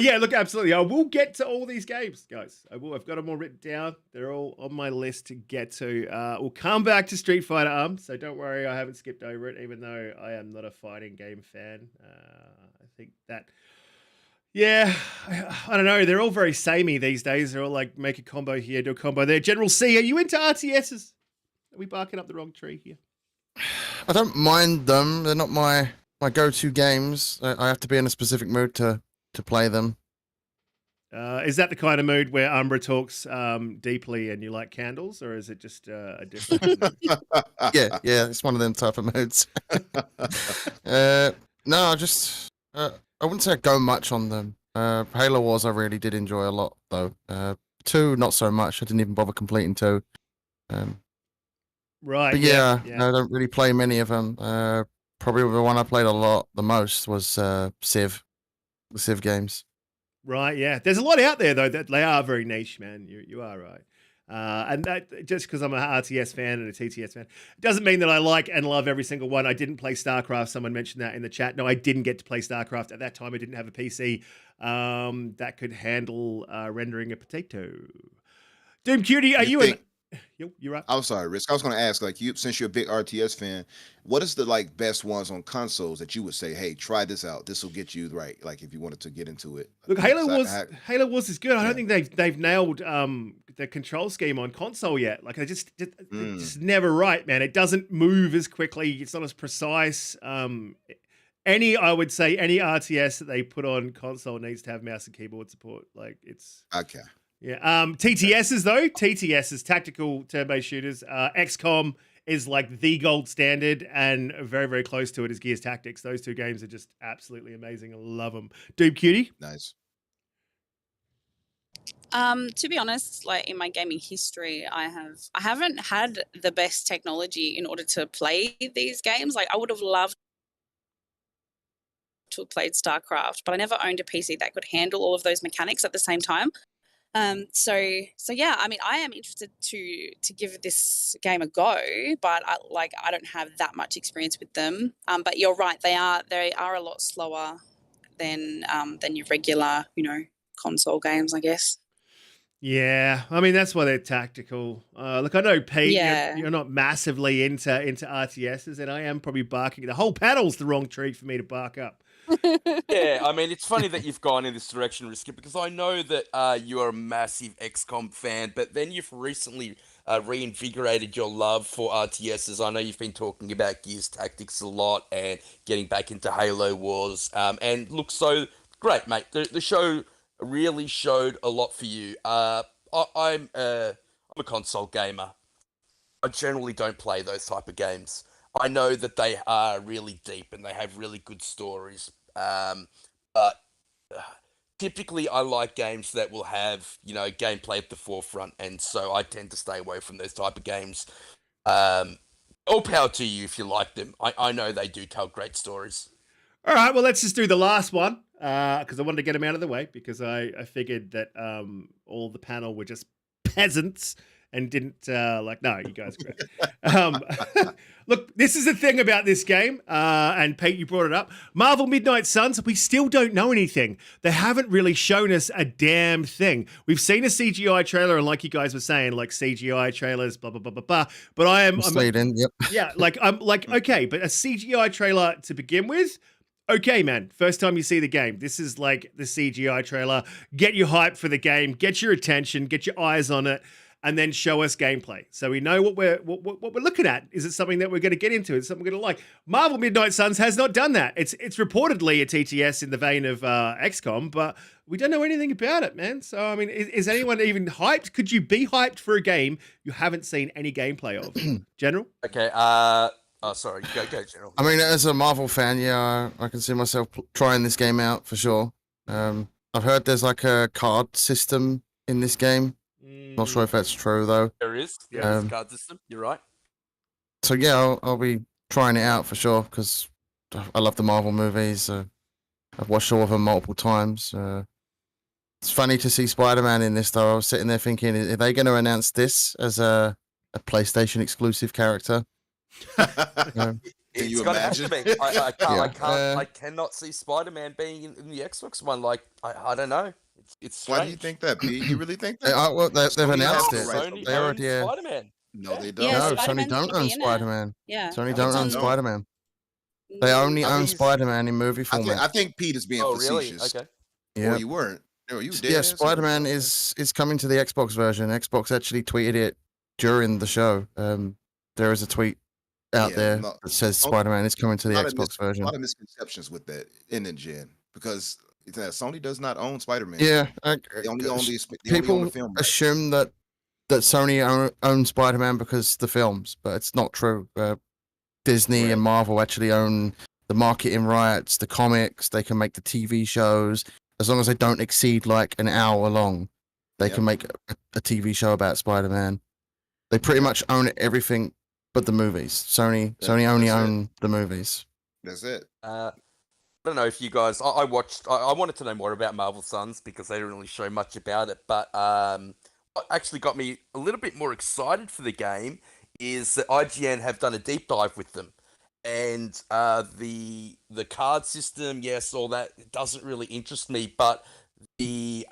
Yeah, look, absolutely. I will get to all these games, guys. I've got them all written down. They're all on my list to get to. We'll come back to Street Fighter, so don't worry, I haven't skipped over it, even though I am not a fighting game fan. I think that, yeah, I don't know. They're all very samey these days. They're all like, make a combo here, do a combo there. General C, are you into RTSs? Are we barking up the wrong tree here? I don't mind them. They're not my go-to games. I have to be in a specific mood to play them. Is that the kind of mood where Umbra talks deeply and you like candles, or is it just a different mood? Yeah, it's one of them type of moods. No, I wouldn't say I go much on them. Halo Wars I really did enjoy a lot, though. 2, not so much. I didn't even bother completing 2. Right. But yeah, I don't really play many of them. Probably the one I played the most was Civ, the Civ games. Right, yeah. There's a lot out there though that they are very niche, man. You are right. And that, just because I'm a RTS fan and a TTS fan, it doesn't mean that I like and love every single one. I didn't play StarCraft. Someone mentioned that in the chat. No, I didn't get to play StarCraft at that time. I didn't have a PC that could handle rendering a potato. Doom Cutie, are you you're right. I'm sorry, Risk. I was going to ask, like, since you're a big RTS fan, what is the like best ones on consoles that you would say, hey, try this out. This will get you right. Like, if you wanted to get into it. Look, Halo Wars is good. I don't think they've nailed the control scheme on console yet. Like, it's just never right, man. It doesn't move as quickly. It's not as precise. I would say any RTS that they put on console needs to have mouse and keyboard support. Like, it's okay. Yeah. TTSs though, TTSs, tactical turn-based shooters. XCOM is like the gold standard, and very, very close to it is Gears Tactics. Those two games are just absolutely amazing. I love them. Doom Cutie. Nice. To be honest, like in my gaming history, I haven't had the best technology in order to play these games. Like I would have loved to have played StarCraft, but I never owned a PC that could handle all of those mechanics at the same time. So yeah, I mean, I am interested to give this game a go, but I don't have that much experience with them. But you're right, they are a lot slower than your regular, console games, I guess. Yeah, I mean that's why they're tactical. Look, I know Pete, Yeah. you're not massively into RTSs, and I am probably barking. The whole panel's the wrong tree for me to bark up. Yeah, I mean, it's funny that you've gone in this direction, Risky, because I know that you are a massive XCOM fan, but then you've recently reinvigorated your love for RTSs. I know you've been talking about Gears Tactics a lot and getting back into Halo Wars, and looks so great, mate. The show really showed a lot for you. I'm a console gamer. I generally don't play those type of games. I know that they are really deep and they have really good stories, but typically I like games that will have, gameplay at the forefront, and so I tend to stay away from those type of games. All power to you if you like them. I know they do tell great stories. All right, well, let's just do the last one because I wanted to get them out of the way because I figured that all the panel were just peasants and didn't no, you guys are great. Look, this is the thing about this game, and Pete, you brought it up. Marvel Midnight Suns, we still don't know anything. They haven't really shown us a damn thing. We've seen a CGI trailer, and like you guys were saying, like CGI trailers, blah, blah, blah, blah, blah. But I'm yep. Yeah, I'm like, okay, but a CGI trailer to begin with, okay, man, first time you see the game, this is like the CGI trailer. Get you hyped for the game, get your attention, get your eyes on it, and then show us gameplay. So we know what we're looking at. Is it something that we're going to get into? Is it something we're going to like? Marvel Midnight Suns has not done that. It's reportedly a TTS in the vein of XCOM, but we don't know anything about it, man. So, I mean, is anyone even hyped? Could you be hyped for a game you haven't seen any gameplay of? General? Okay, sorry, go, General. I mean, as a Marvel fan, yeah, I can see myself trying this game out for sure. I've heard there's like a card system in this game. Not sure if that's true though. There is, there's a card system. You're right. So yeah, I'll be trying it out for sure because I love the Marvel movies. I've watched all of them multiple times. It's funny to see Spider-Man in this though. I was sitting there thinking, are they going to announce this as a PlayStation exclusive character? It's got to have to be. I cannot see Spider-Man being in the Xbox one. Like, I don't know. It's strange. Why do you think that, Pete? You really think that? Well, they've announced it. Sony They already owns Spider-Man. No, they don't. Yeah, No, Spider-Man's Sony don't gonna own be in it. Spider-Man. Yeah. Sony don't own on- Spider-Man. They only own Spider-Man in movie format. I think Pete is being Oh, really? facetious. Okay. Yeah. Or you weren't. No, you did. Yeah, Spider-Man is coming to the Xbox version. Xbox actually tweeted it during the show. There is a tweet out there that says Spider-Man is coming to the Xbox version. A lot of misconceptions with that in the gen because Sony does not own Spider-Man. Yeah, They only own people the film. assume that Sony owns Spider-Man because the films, but it's not true. Disney and Marvel actually own the marketing rights, the comics. They can make the TV shows as long as they don't exceed like an hour long. They can make a TV show about Spider-Man. They pretty much own everything but the movies. Sony only own the movies. That's it. I don't know if you guys. I watched. I wanted to know more about Marvel Sons because they didn't really show much about it. But what actually got me a little bit more excited for the game is that IGN have done a deep dive with them, and the card system, yes, all that doesn't really interest me. But they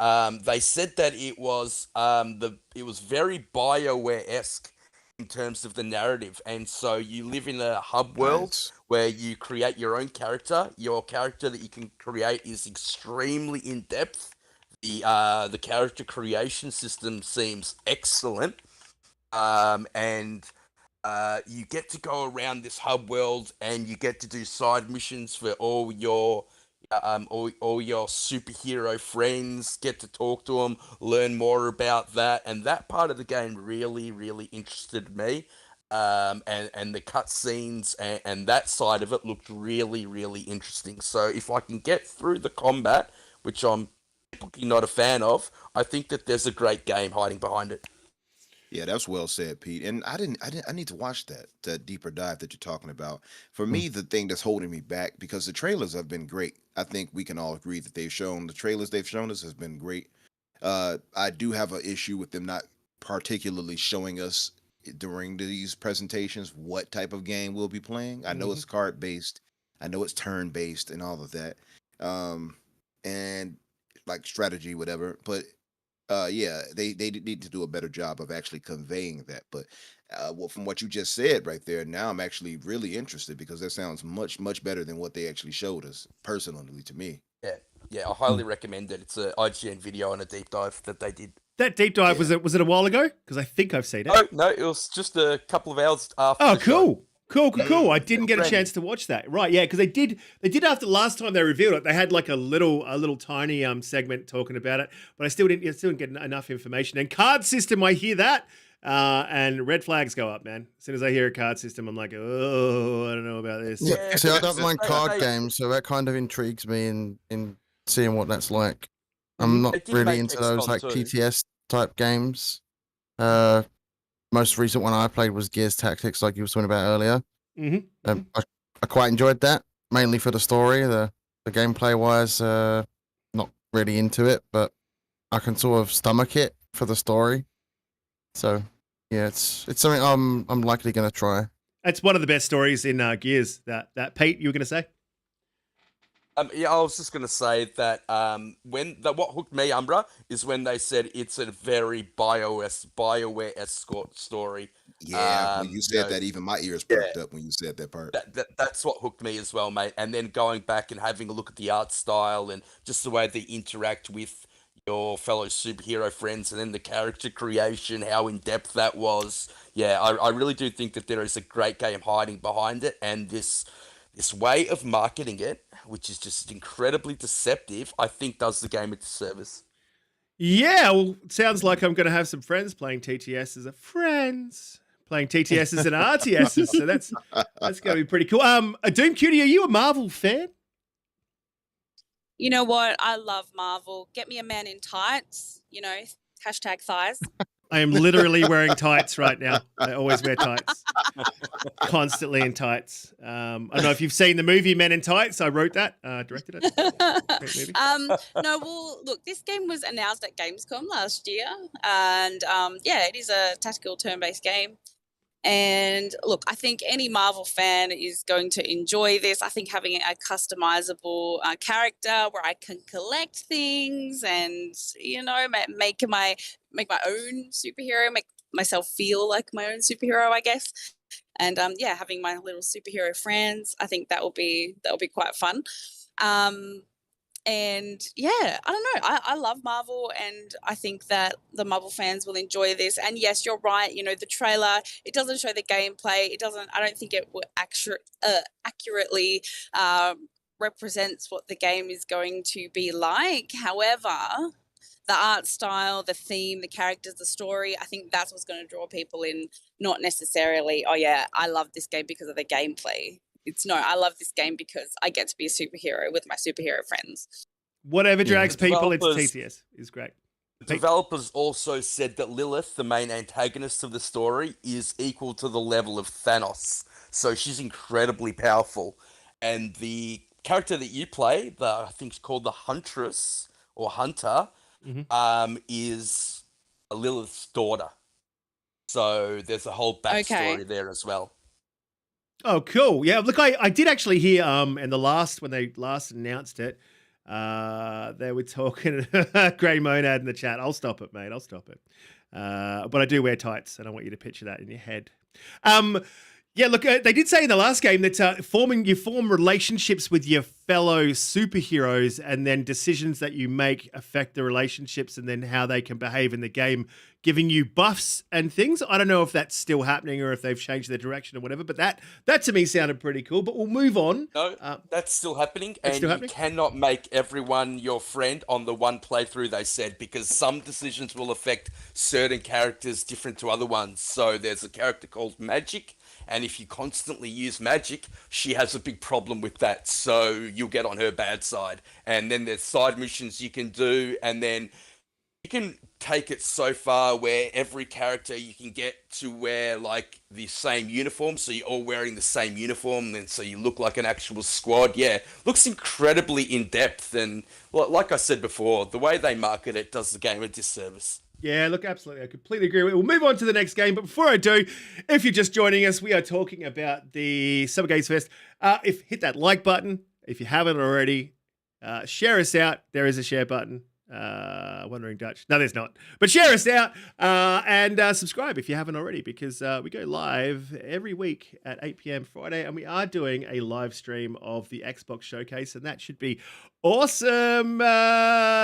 said that it was very BioWare-esque in terms of the narrative, and so you live in a hub world Nice. where you create your own character. Your character that you can create is extremely in depth. The character creation system seems excellent, and you get to go around this hub world and you get to do side missions for all your superhero friends. Get to talk to them, learn more about that, and that part of the game really, really interested me. And the cutscenes and that side of it looked really, really interesting. So if I can get through the combat, which I'm typically not a fan of, I think that there's a great game hiding behind it. Yeah, that's well said, Pete. And I need to watch that deeper dive that you're talking about. For me, the thing that's holding me back, because the trailers have been great. I think we can all agree that the trailers they've shown us has been great. I do have an issue with them not particularly showing us during these presentations what type of game we'll be playing. I know it's card based, I know it's turn based and all of that. And like strategy, whatever. But yeah, they need to do a better job of actually conveying that. But well, from what you just said right there, now I'm actually really interested because that sounds much better than what they actually showed us personally to me. Yeah, I highly recommend it. It's an IGN video and a deep dive that they did. That deep dive, Yeah. was it a while ago? Because I think I've seen it. Oh no, it was just a couple of hours after. Oh, the show. cool. I didn't get a Brand chance to watch that. Right, yeah, because they did after the last time they revealed it. They had like a little tiny segment talking about it, but I still didn't get enough information. And card system, I hear that, and red flags go up, man. As soon as I hear a card system, I'm like, oh, I don't know about this. Yeah. See, I don't mind They- card they- games, so that kind of intrigues me in seeing what that's like. I'm not They did really make into those XCOM like too. TTS type games. Most recent one I played was Gears Tactics, like you were talking about earlier. I quite enjoyed that, mainly for the story. The gameplay wise, not really into it, but I can sort of stomach it for the story. So yeah, it's something I'm likely going to try. It's one of the best stories in Gears. That Pete, you were going to say? Yeah, I was just gonna say that what hooked me, Umbra, is when they said it's a very BioWare-esque story. Yeah, when you said know, that, even my ears perked up when you said that part. That's what hooked me as well, mate. And then going back and having a look at the art style and just the way they interact with your fellow superhero friends, and then the character creation, how in depth that was. Yeah, I really do think that there is a great game hiding behind it, and this way of marketing it, which is just incredibly deceptive, I think does the game a disservice. Yeah, well, it sounds like I'm going to have some friends playing TTS as playing TTSs and RTSs, so that's going to be pretty cool. Doom Cutie, are you a Marvel fan? You know what? I love Marvel. Get me a man in tights, hashtag thighs. I am literally wearing tights right now. I always wear tights. Constantly in tights. I don't know if you've seen the movie Men in Tights. I wrote that, directed it. Great movie. No, well, look, this game was announced at GamesCom last year. And yeah, it is a tactical turn-based game. And look, I think any Marvel fan is going to enjoy this. I think having a customizable character where I can collect things and, make my own superhero, make myself feel like my own superhero, I guess. And yeah, having my little superhero friends, I think that will be quite fun. And yeah, I don't know. I love Marvel, and I think that the Marvel fans will enjoy this. And yes, you're right. The trailer, it doesn't show the gameplay. I don't think it will accurately represents what the game is going to be like. However, the art style, the theme, the characters, the story, I think that's what's going to draw people in, not necessarily, oh yeah, I love this game because of the gameplay. I love this game because I get to be a superhero with my superhero friends. Whatever drags people into developers- TTS is great. Developers also said that Lilith, the main antagonist of the story, is equal to the level of Thanos. So she's incredibly powerful. And the character that you play, I think it's called the Huntress or Hunter, is a Lilith's daughter. So there's a whole backstory there as well. Oh, cool. Yeah, look, I did actually hear in the last, when they last announced it, they were talking Grey Monad in the chat. I'll stop it, mate. I'll stop it. But I do wear tights, and I want you to picture that in your head. Yeah, look, they did say in the last game that you form relationships with your fellow superheroes, and then decisions that you make affect the relationships and then how they can behave in the game, giving you buffs and things. I don't know if that's still happening or if they've changed their direction or whatever, but that to me sounded pretty cool. But we'll move on. No, that's still happening, and you cannot make everyone your friend on the one playthrough, they said, because some decisions will affect certain characters different to other ones. So there's a character called Magic, and if you constantly use magic, she has a big problem with that. So you'll get on her bad side. And then there's side missions you can do. And then you can take it so far where every character you can get to wear like the same uniform. So you're all wearing the same uniform. And so you look like an actual squad. Yeah, looks incredibly in depth. And like I said before, the way they market it does the game a disservice. Yeah, look, absolutely. I completely agree with it. We'll move on to the next game. But before I do, if you're just joining us, we are talking about the Summer Games Fest. Hit that like button if you haven't already. Share us out. There is a share button. Wandering Dutch. No, there's not. But share us out and subscribe if you haven't already, because we go live every week at 8 p.m. Friday, and we are doing a live stream of the Xbox Showcase, and that should be awesome.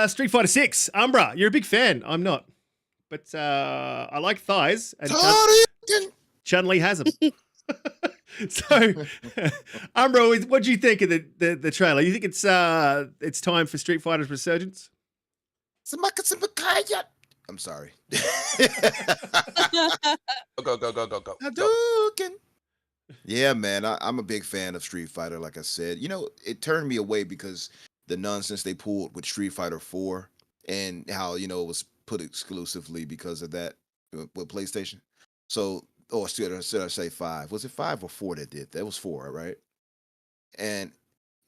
Street Fighter 6, Umbra. You're a big fan. I'm not. But I like thighs, and Chun-Li has them. So, Umbra, what do you think of the trailer? You think it's time for Street Fighter's resurgence? I'm sorry. Go. Yeah, man, I'm a big fan of Street Fighter. Like I said, it turned me away because the nonsense they pulled with Street Fighter 4 and how it was put exclusively because of that with PlayStation. So, should I say 5? Was it 5 or 4 that did that? Was 4, right? And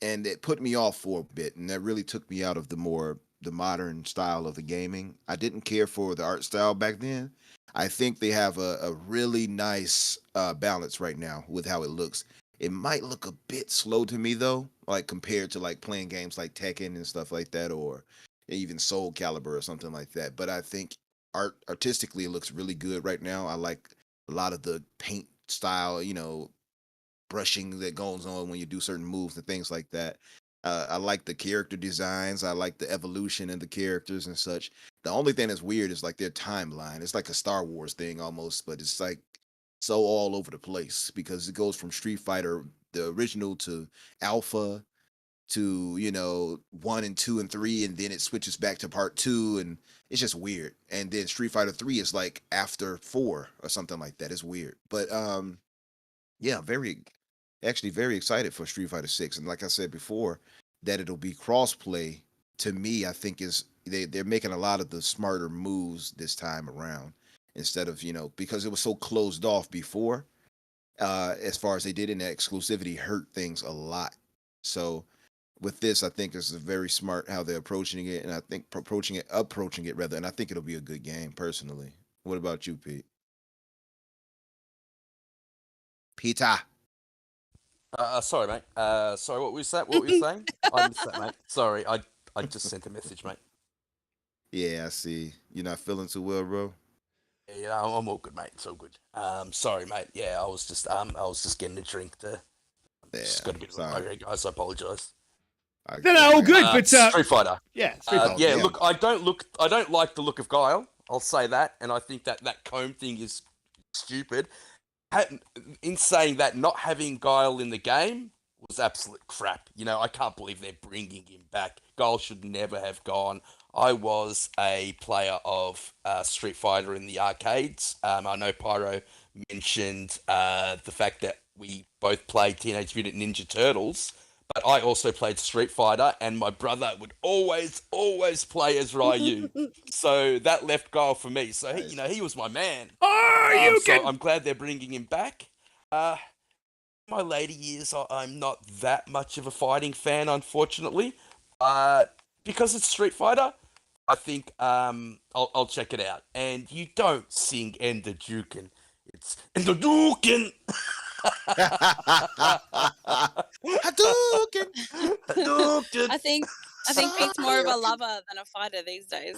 it put me off for a bit, and that really took me out of the modern style of the gaming. I didn't care for the art style back then. I think they have a really nice balance right now with how it looks. It might look a bit slow to me though, like compared to like playing games like Tekken and stuff like that, or even Soul Calibur or something like that. But I think artistically it looks really good right now. I like a lot of the paint style, brushing that goes on when you do certain moves and things like that. I like the character designs. I like the evolution in the characters and such. The only thing that's weird is like their timeline. It's like a Star Wars thing almost, but it's like so all over the place because it goes from Street Fighter, the original, to Alpha, to 1 and 2 and 3, and then it switches back to part 2, and it's just weird. And then Street Fighter 3 is like after 4 or something like that. It's weird. But yeah, very excited for Street Fighter 6. And like I said before, that it'll be crossplay, to me, I think is they're making a lot of the smarter moves this time around, instead of, because it was so closed off before, as far as they did in that exclusivity hurt things a lot. So with this, I think it's very smart how they're approaching it, and I think approaching it rather, and I think it'll be a good game personally. What about you, Pete? Peter. Sorry, mate. Sorry, what was that? What were you saying? I missed that, mate. Sorry, I just sent a message, mate. Yeah, I see. You're not feeling too well, bro? Yeah, I'm all good, mate. It's all good. Sorry, mate. Yeah, I was just getting a drink there. Just got a bit of a migraine, guys. I apologise. No, all good. But Street Fighter. Yeah, Street Fighter. Yeah, look, I don't like the look of Guile. I'll say that, and I think that comb thing is stupid. In saying that, not having Guile in the game was absolute crap. I can't believe they're bringing him back. Guile should never have gone. I was a player of Street Fighter in the arcades. I know Pyro mentioned the fact that we both played Teenage Mutant Ninja Turtles, but I also played Street Fighter, and my brother would always play as Ryu. So that left goal for me. So he, Nice. he was my man. Oh, you So can. I'm glad they're bringing him back. My later years, I'm not that much of a fighting fan, unfortunately. Because it's Street Fighter, I think I'll check it out. And you don't sing Ender Duken. It's Ender Duken. Hadouken! Hadouken. I think Pete's more of a lover than a fighter these days.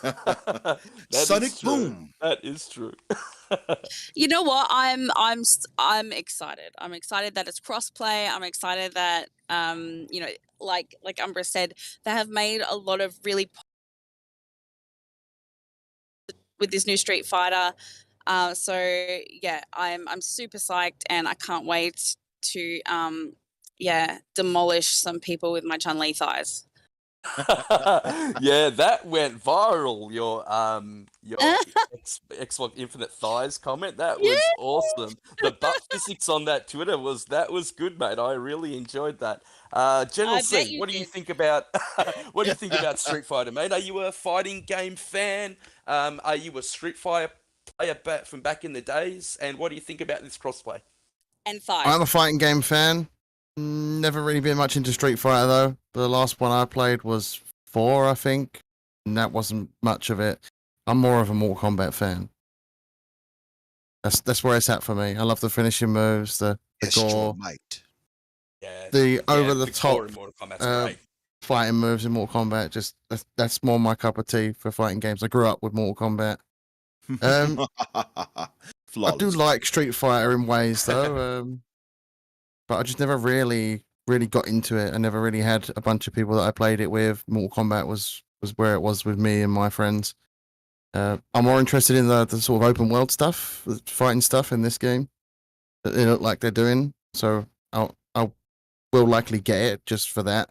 That Sonic is true. Boom. That is true. You know what? I'm excited. I'm excited that it's crossplay. I'm excited that like Umbra said, they have made a lot of really with this new Street Fighter. So yeah, I'm super psyched, and I can't wait to demolish some people with my Chun-Li thighs. Yeah, that went viral. Your Xbox Infinite Thighs comment, that was awesome. The butt physics on that Twitter was good, mate. I really enjoyed that. General I bet C, you what do you did. think about what do you think about Street Fighter, mate? Are you a fighting game fan? Are you a Street Fighter player from back in the days? And what do you think about this crossplay? And thighs. I'm a fighting game fan. Never really been much into Street Fighter though. The last one I played was 4, I think, and that wasn't much of it. I'm more of a Mortal Kombat fan. That's where it's at for me. I love the finishing moves, the gore, Might. Yeah, the over the Victoria top in Mortal Kombat's great. fighting moves in Mortal Kombat. Just that's more my cup of tea for fighting games. I grew up with Mortal Kombat. I do like Street Fighter in ways though, but I just never really got into it. I never really had a bunch of people that I played it with. Mortal Kombat was where it was with me and my friends. I'm more interested in the sort of open world stuff, the fighting stuff in this game that they look like they're doing. So I will likely get it just for that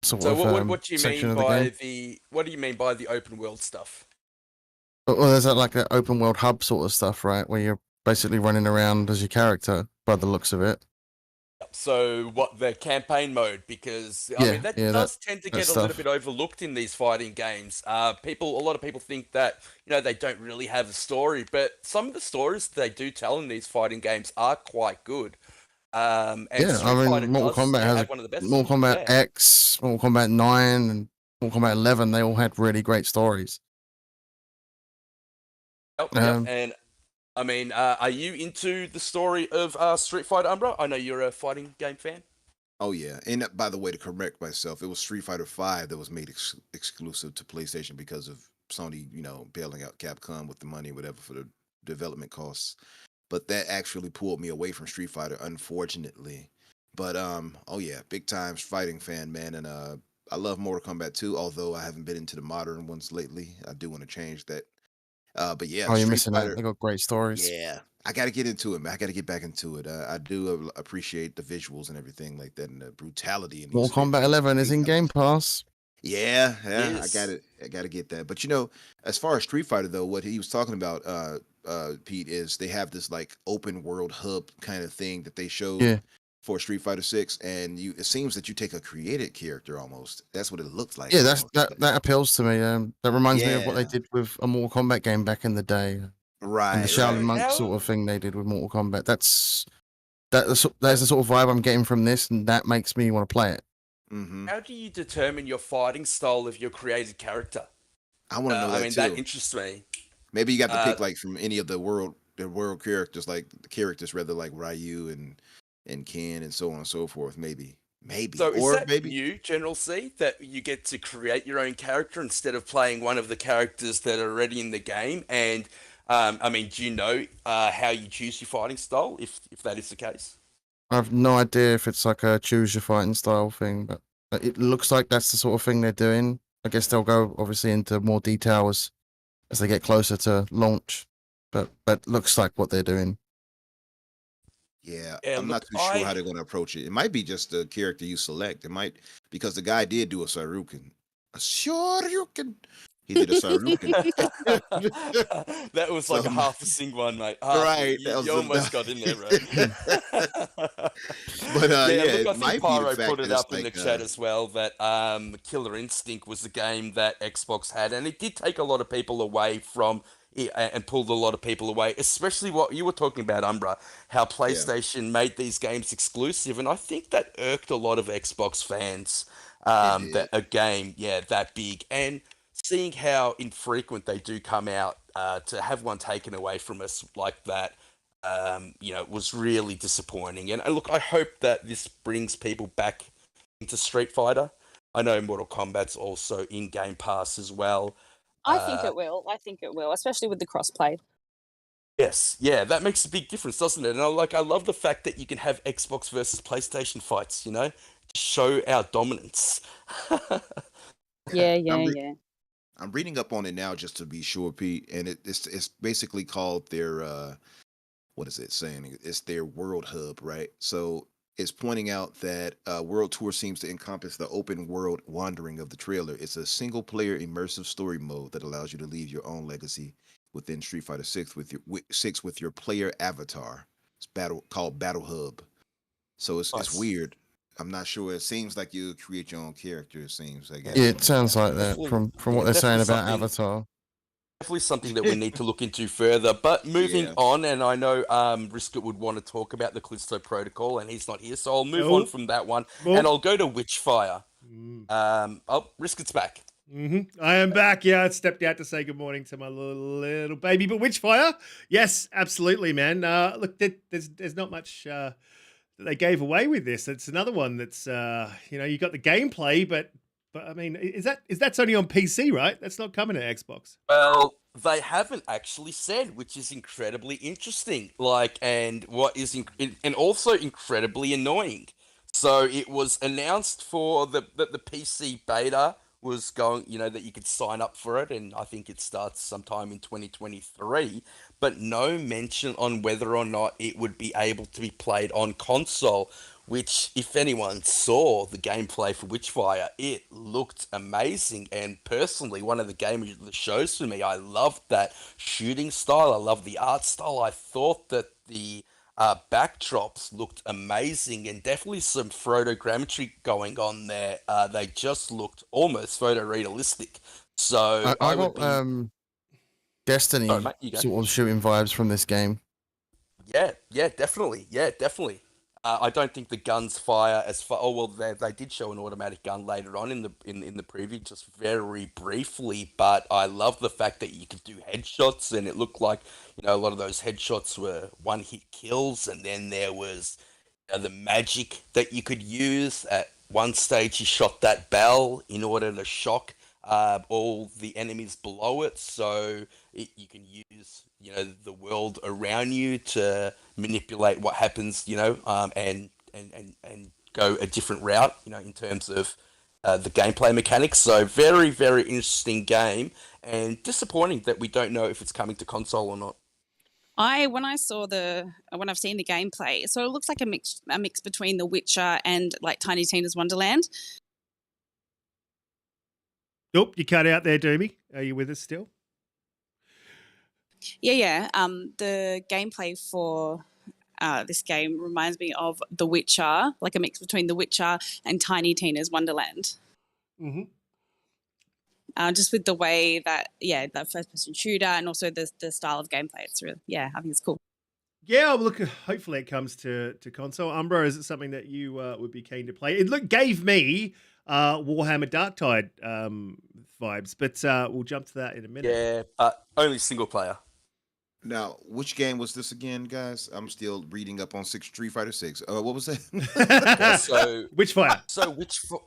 sort of what do you section mean of the by game. what do you mean by the open world stuff? Well, there's like an open world hub sort of stuff, right, where you're basically running around as your character by the looks of it. So what, the campaign mode? Because I mean that does tend to get a little bit overlooked in these fighting games. A lot of people think that they don't really have a story, but some of the stories they do tell in these fighting games are quite good. And Street Fighter Mortal Kombat has one of the best. Mortal Kombat X, Mortal Kombat 9, and Mortal Kombat 11. They all had really great stories. Yep. And I mean, are you into the story of Street Fighter, Umbra? I know you're a fighting game fan. Oh yeah, and by the way, to correct myself, it was Street Fighter 5 that was made exclusive to PlayStation because of Sony, bailing out Capcom with the money, whatever, for the development costs. But that actually pulled me away from Street Fighter, unfortunately. But oh yeah, big time fighting fan, man, and I love Mortal Kombat 2, although I haven't been into the modern ones lately. I do want to change that. But yeah, you're Street missing Fighter. out. They got great stories. Yeah, I got to get into it, man. I got to get back into it. I do appreciate the visuals and everything like that, and the brutality. In Mortal Kombat 11 is in Game Pass. Yeah, I got it. I got to get that. But as far as Street Fighter though, what he was talking about, Pete, is they have this like open world hub kind of thing that they showed for Street Fighter 6, and it seems that you take a created character almost. That's what it looks like. Yeah, that appeals to me. That reminds me of what they did with a Mortal Kombat game back in the day. Right. And the Shaolin Monk sort of thing they did with Mortal Kombat. That's the sort of vibe I'm getting from this, and that makes me want to play it. Mm-hmm. How do you determine your fighting style of your created character? I want to know that too. That interests me. Maybe you got to pick like from any of the world characters, like the characters rather like Ryu and Ken and so on and so forth. Maybe. So or is that maybe you, General C, that you get to create your own character instead of playing one of the characters that are already in the game? And I mean, do you know how you choose your fighting style, if that is the case? I have no idea if it's like a choose your fighting style thing, but it looks like that's the sort of thing they're doing. I guess they'll go obviously into more detail as they get closer to launch, but looks like what they're doing. Yeah, I'm not too sure how they're going to approach it. It might be just the character you select. It might, because the guy did do a Shoryuken. He did a Saruken. That was like a So, half a sing one, mate. right, that You, was you almost got in there, bro. but Yeah, yeah, look, I it think might be the Pyro fact put that it it's up in the like chat as well that Killer Instinct was the game that Xbox had, and it did take a lot of people away from it and pulled a lot of people away, especially what you were talking about, Umbra, how yeah, PlayStation made these games exclusive, and I think that irked a lot of Xbox fans, it that did. a game, yeah, that big, and seeing how infrequent they do come out, to have one taken away from us like that, was really disappointing. And look, I hope that this brings people back into Street Fighter. I know Mortal Kombat's also in Game Pass as well. I think Uh, it will. I think it will, especially with the crossplay. yes, yeah, that makes a big difference, doesn't it? And I love the fact that you can have Xbox versus PlayStation fights. To show our dominance. Yeah, I'm yeah, re- yeah. I'm reading up on it now just to be sure, Pete, and it's basically called their what is it saying? It's their World Hub, right? So it's pointing out that World Tour seems to encompass the open world wandering of the trailer. It's a single player immersive story mode that allows you to leave your own legacy within Street Fighter 6 with your player avatar. It's called Battle Hub. So it's Nice. weird. I'm not sure. It seems like you create your own character. It seems, I guess. Yeah, it sounds like that Definitely, from yeah, what they're saying definitely about something. Avatar. Definitely something that we need to look into further. But moving Yeah. on, and I know Risket would want to talk about the Callisto Protocol, and he's not here, so I'll move on Oh, from that one, oh. and I'll go to Witchfire. Mm. Risket's back. I am back. Yeah, I stepped out to say good morning to my little baby. But Witchfire, yes, absolutely, man. Look, there's not much that they gave away with this. It's another one that's you got the gameplay, but I mean, that's only on PC, right? That's not coming to Xbox. Well, they haven't actually said, which is incredibly interesting. And what is and also incredibly annoying. So it was announced for that the PC beta was going, that you could sign up for it, and I think it starts sometime in 2023. But no mention on whether or not it would be able to be played on console. Which, if anyone saw the gameplay for Witchfire, it looked amazing. And personally, one of the game that shows for me, I loved that shooting style. I love the art style. I thought that the backdrops looked amazing, and definitely some photogrammetry going on there. They just looked almost photorealistic. So I I would got be. Destiny Sorry, mate, you go. sort of shooting vibes from this game. Yeah, definitely. Yeah, definitely. I don't think the guns fire as far. Oh well, they did show an automatic gun later on in the preview, just very briefly. But I love the fact that you could do headshots, and it looked like a lot of those headshots were one hit kills, and then there was the magic that you could use. At one stage, you shot that bell in order to shock all the enemies below it, so you can use the world around you to manipulate what happens, and go a different route, in terms of the gameplay mechanics. So very, very interesting game, and disappointing that we don't know if it's coming to console or not. When I've seen the gameplay, so it looks like a mix between The Witcher and like Tiny Tina's Wonderland. Nope, you cut out there, Doomy. Are you with us still? Yeah. The gameplay for this game reminds me of The Witcher, like a mix between The Witcher and Tiny Tina's Wonderland. Mm-hmm. Just with the way that first-person shooter, and also the style of gameplay. It's really, I think it's cool. Yeah, look, hopefully it comes to console. Umbra, is it something that you would be keen to play? It gave me Warhammer Darktide vibes, but we'll jump to that in a minute. Yeah, but only single player. Now, which game was this again, guys? I'm still reading up on Street Fighter 6. What was that? Yeah, so Witchfire. So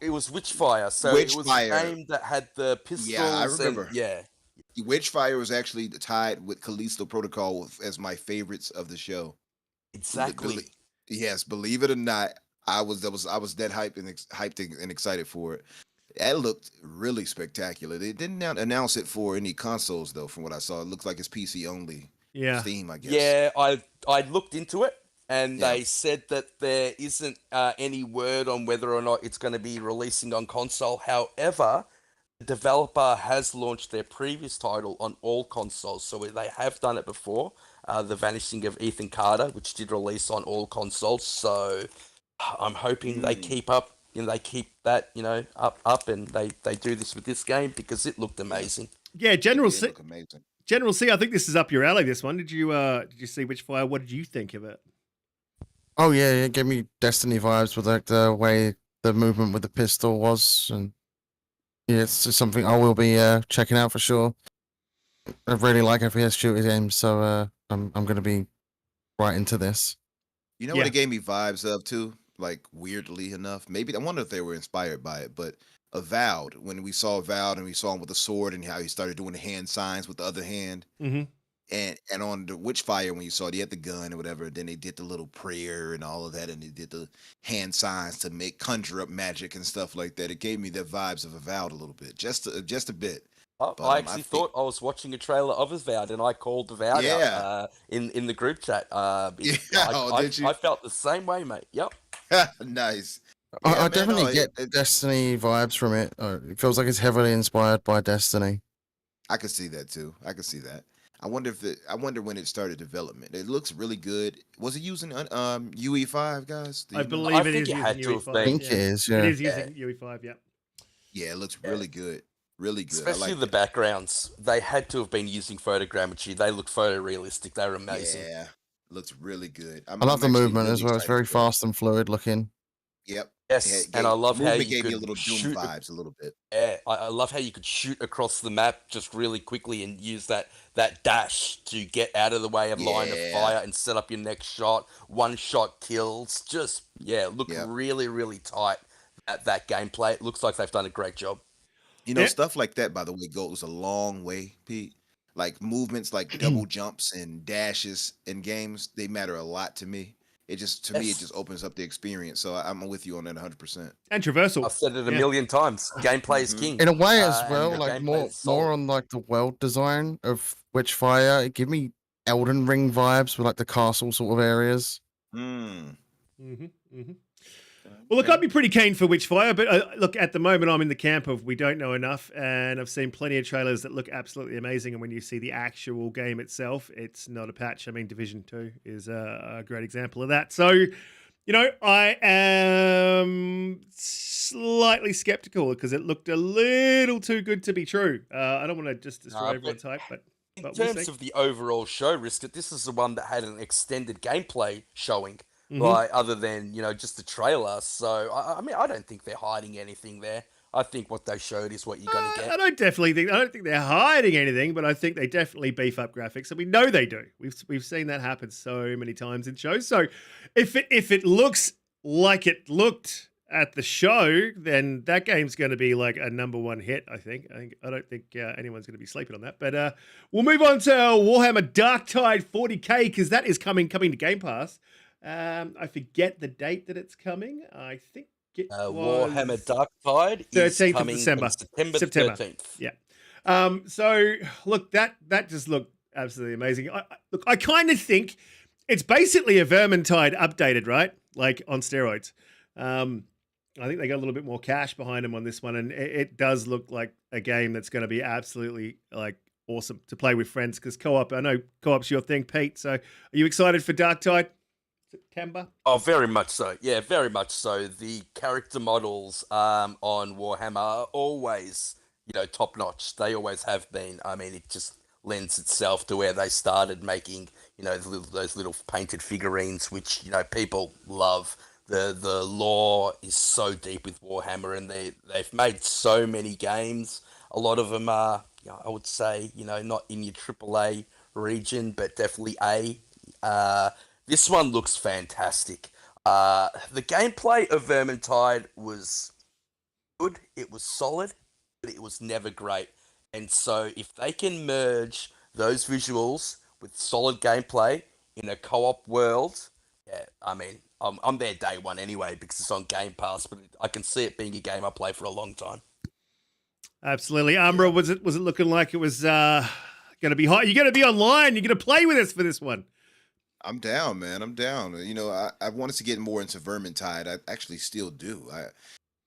it was Witchfire. So it was a Witchfire. game that had the pistols. Yeah, I remember. Yeah. Witchfire was actually tied with Callisto Protocol as my favorites of the show. Exactly. Yes, believe it or not, I was that hyped and excited for it. That looked really spectacular. They didn't announce it for any consoles though. From what I saw, it looked like it's PC only. Yeah. Steam, I guess. Yeah, I looked into it, and Yeah. they said that there isn't any word on whether or not it's going to be releasing on console. However, developer has launched their previous title on all consoles, so they have done it before. The Vanishing of Ethan Carter, which did release on all consoles. So I'm hoping they keep up. They keep that up, and they do this with this game because it looked amazing. Yeah, General C. Look amazing. General C, I think this is up your alley. This one. Did you see Witchfire? What did you think of it? Oh yeah, it gave me Destiny vibes with like the way the movement with the pistol was, and yeah, it's just something I will be checking out for sure. I really like FPS shooter games, so I'm going to be right into this. You know what it gave me vibes of too? Like weirdly enough, maybe I wonder if they were inspired by it, but Avowed, when we saw Avowed and we saw him with the sword and how he started doing the hand signs with the other hand. Mm-hmm. And on the Witchfire, when you saw it, he had the gun or whatever, then they did the little prayer and all of that, and they did the hand signs to conjure up magic and stuff like that. It gave me the vibes of Avowed a little bit, just a bit. I actually thought I was watching a trailer of Avowed, and I called Avowed out in the group chat. I felt the same way, mate. Yep. Nice. I definitely get Destiny vibes from it. It feels like it's heavily inspired by Destiny. I could see that too. I could see that. I wonder when it started development. It looks really good. Was it using UE5, guys? I believe it is using UE5. I think it is. Yeah. It is using UE5. Yeah. Yeah, it looks really good. Really good. Especially the backgrounds. They had to have been using photogrammetry. They look photorealistic. They're amazing. Yeah, looks really good. I love the movement as well. It's very fast and fluid looking. Yep. Yes, and I love how you gave me a could little Doom vibes a little bit. Yeah, I love how you could shoot across the map just really quickly and use that dash to get out of the way of line of fire and set up your next shot. One shot kills. Just look really, really tight at that gameplay. It looks like they've done a great job. You know, stuff like that, by the way, goes a long way, Pete. Like movements like double jumps and dashes in games, they matter a lot to me. It just, to me, it just opens up the experience. So I'm with you on that 100%. And traversal. I've said it a million times. Gameplay is king. In a way as well, like more on like the world design of Witchfire. It give me Elden Ring vibes with like the castle sort of areas. Well, look, I'd be pretty keen for Witchfire, but look, at the moment, I'm in the camp of we don't know enough, and I've seen plenty of trailers that look absolutely amazing, and when you see the actual game itself, it's not a patch. I mean, Division 2 is a great example of that. So, you know, I am slightly skeptical because it looked a little too good to be true. I don't want to just destroy everyone's hype, but in terms of the overall show, Risk It, this is the one that had an extended gameplay showing. Like other than just the trailer, so I mean I don't think they're hiding anything there. I think what they showed is what you're going to get. I don't think they're hiding anything, but I think they definitely beef up graphics, and we know they do. We've seen that happen so many times in shows. So if it looks like it looked at the show, then that game's going to be like a #1 hit. I don't think anyone's going to be sleeping on that. But we'll move on to Warhammer Darktide 40K because that is coming to Game Pass. I forget the date that it's coming. I think it was Warhammer Darktide is 13th coming of December. September 13th. Yeah. So look, that just looked absolutely amazing. I kind of think it's basically a Vermintide updated, right? Like on steroids. I think they got a little bit more cash behind them on this one, and it does look like a game that's going to be absolutely like awesome to play with friends because co-op. I know co-op's your thing, Pete. So are you excited for Darktide? September? Oh, very much so. Yeah, very much so. The character models on Warhammer are always, top notch. They always have been. I mean, it just lends itself to where they started making, those little painted figurines, which people love. The lore is so deep with Warhammer, and they've made so many games. A lot of them are, I would say, not in your AAA region, but definitely A. This one looks fantastic. The gameplay of Vermintide was good. It was solid, but it was never great. And so if they can merge those visuals with solid gameplay in a co-op world, I mean, I'm there day one anyway because it's on Game Pass, but I can see it being a game I play for a long time. Absolutely. Umbra, was it looking like it was going to be hot? You're going to be online. You're going to play with us for this one. I'm down, man. I'm down. I wanted to get more into Vermintide. I actually still do.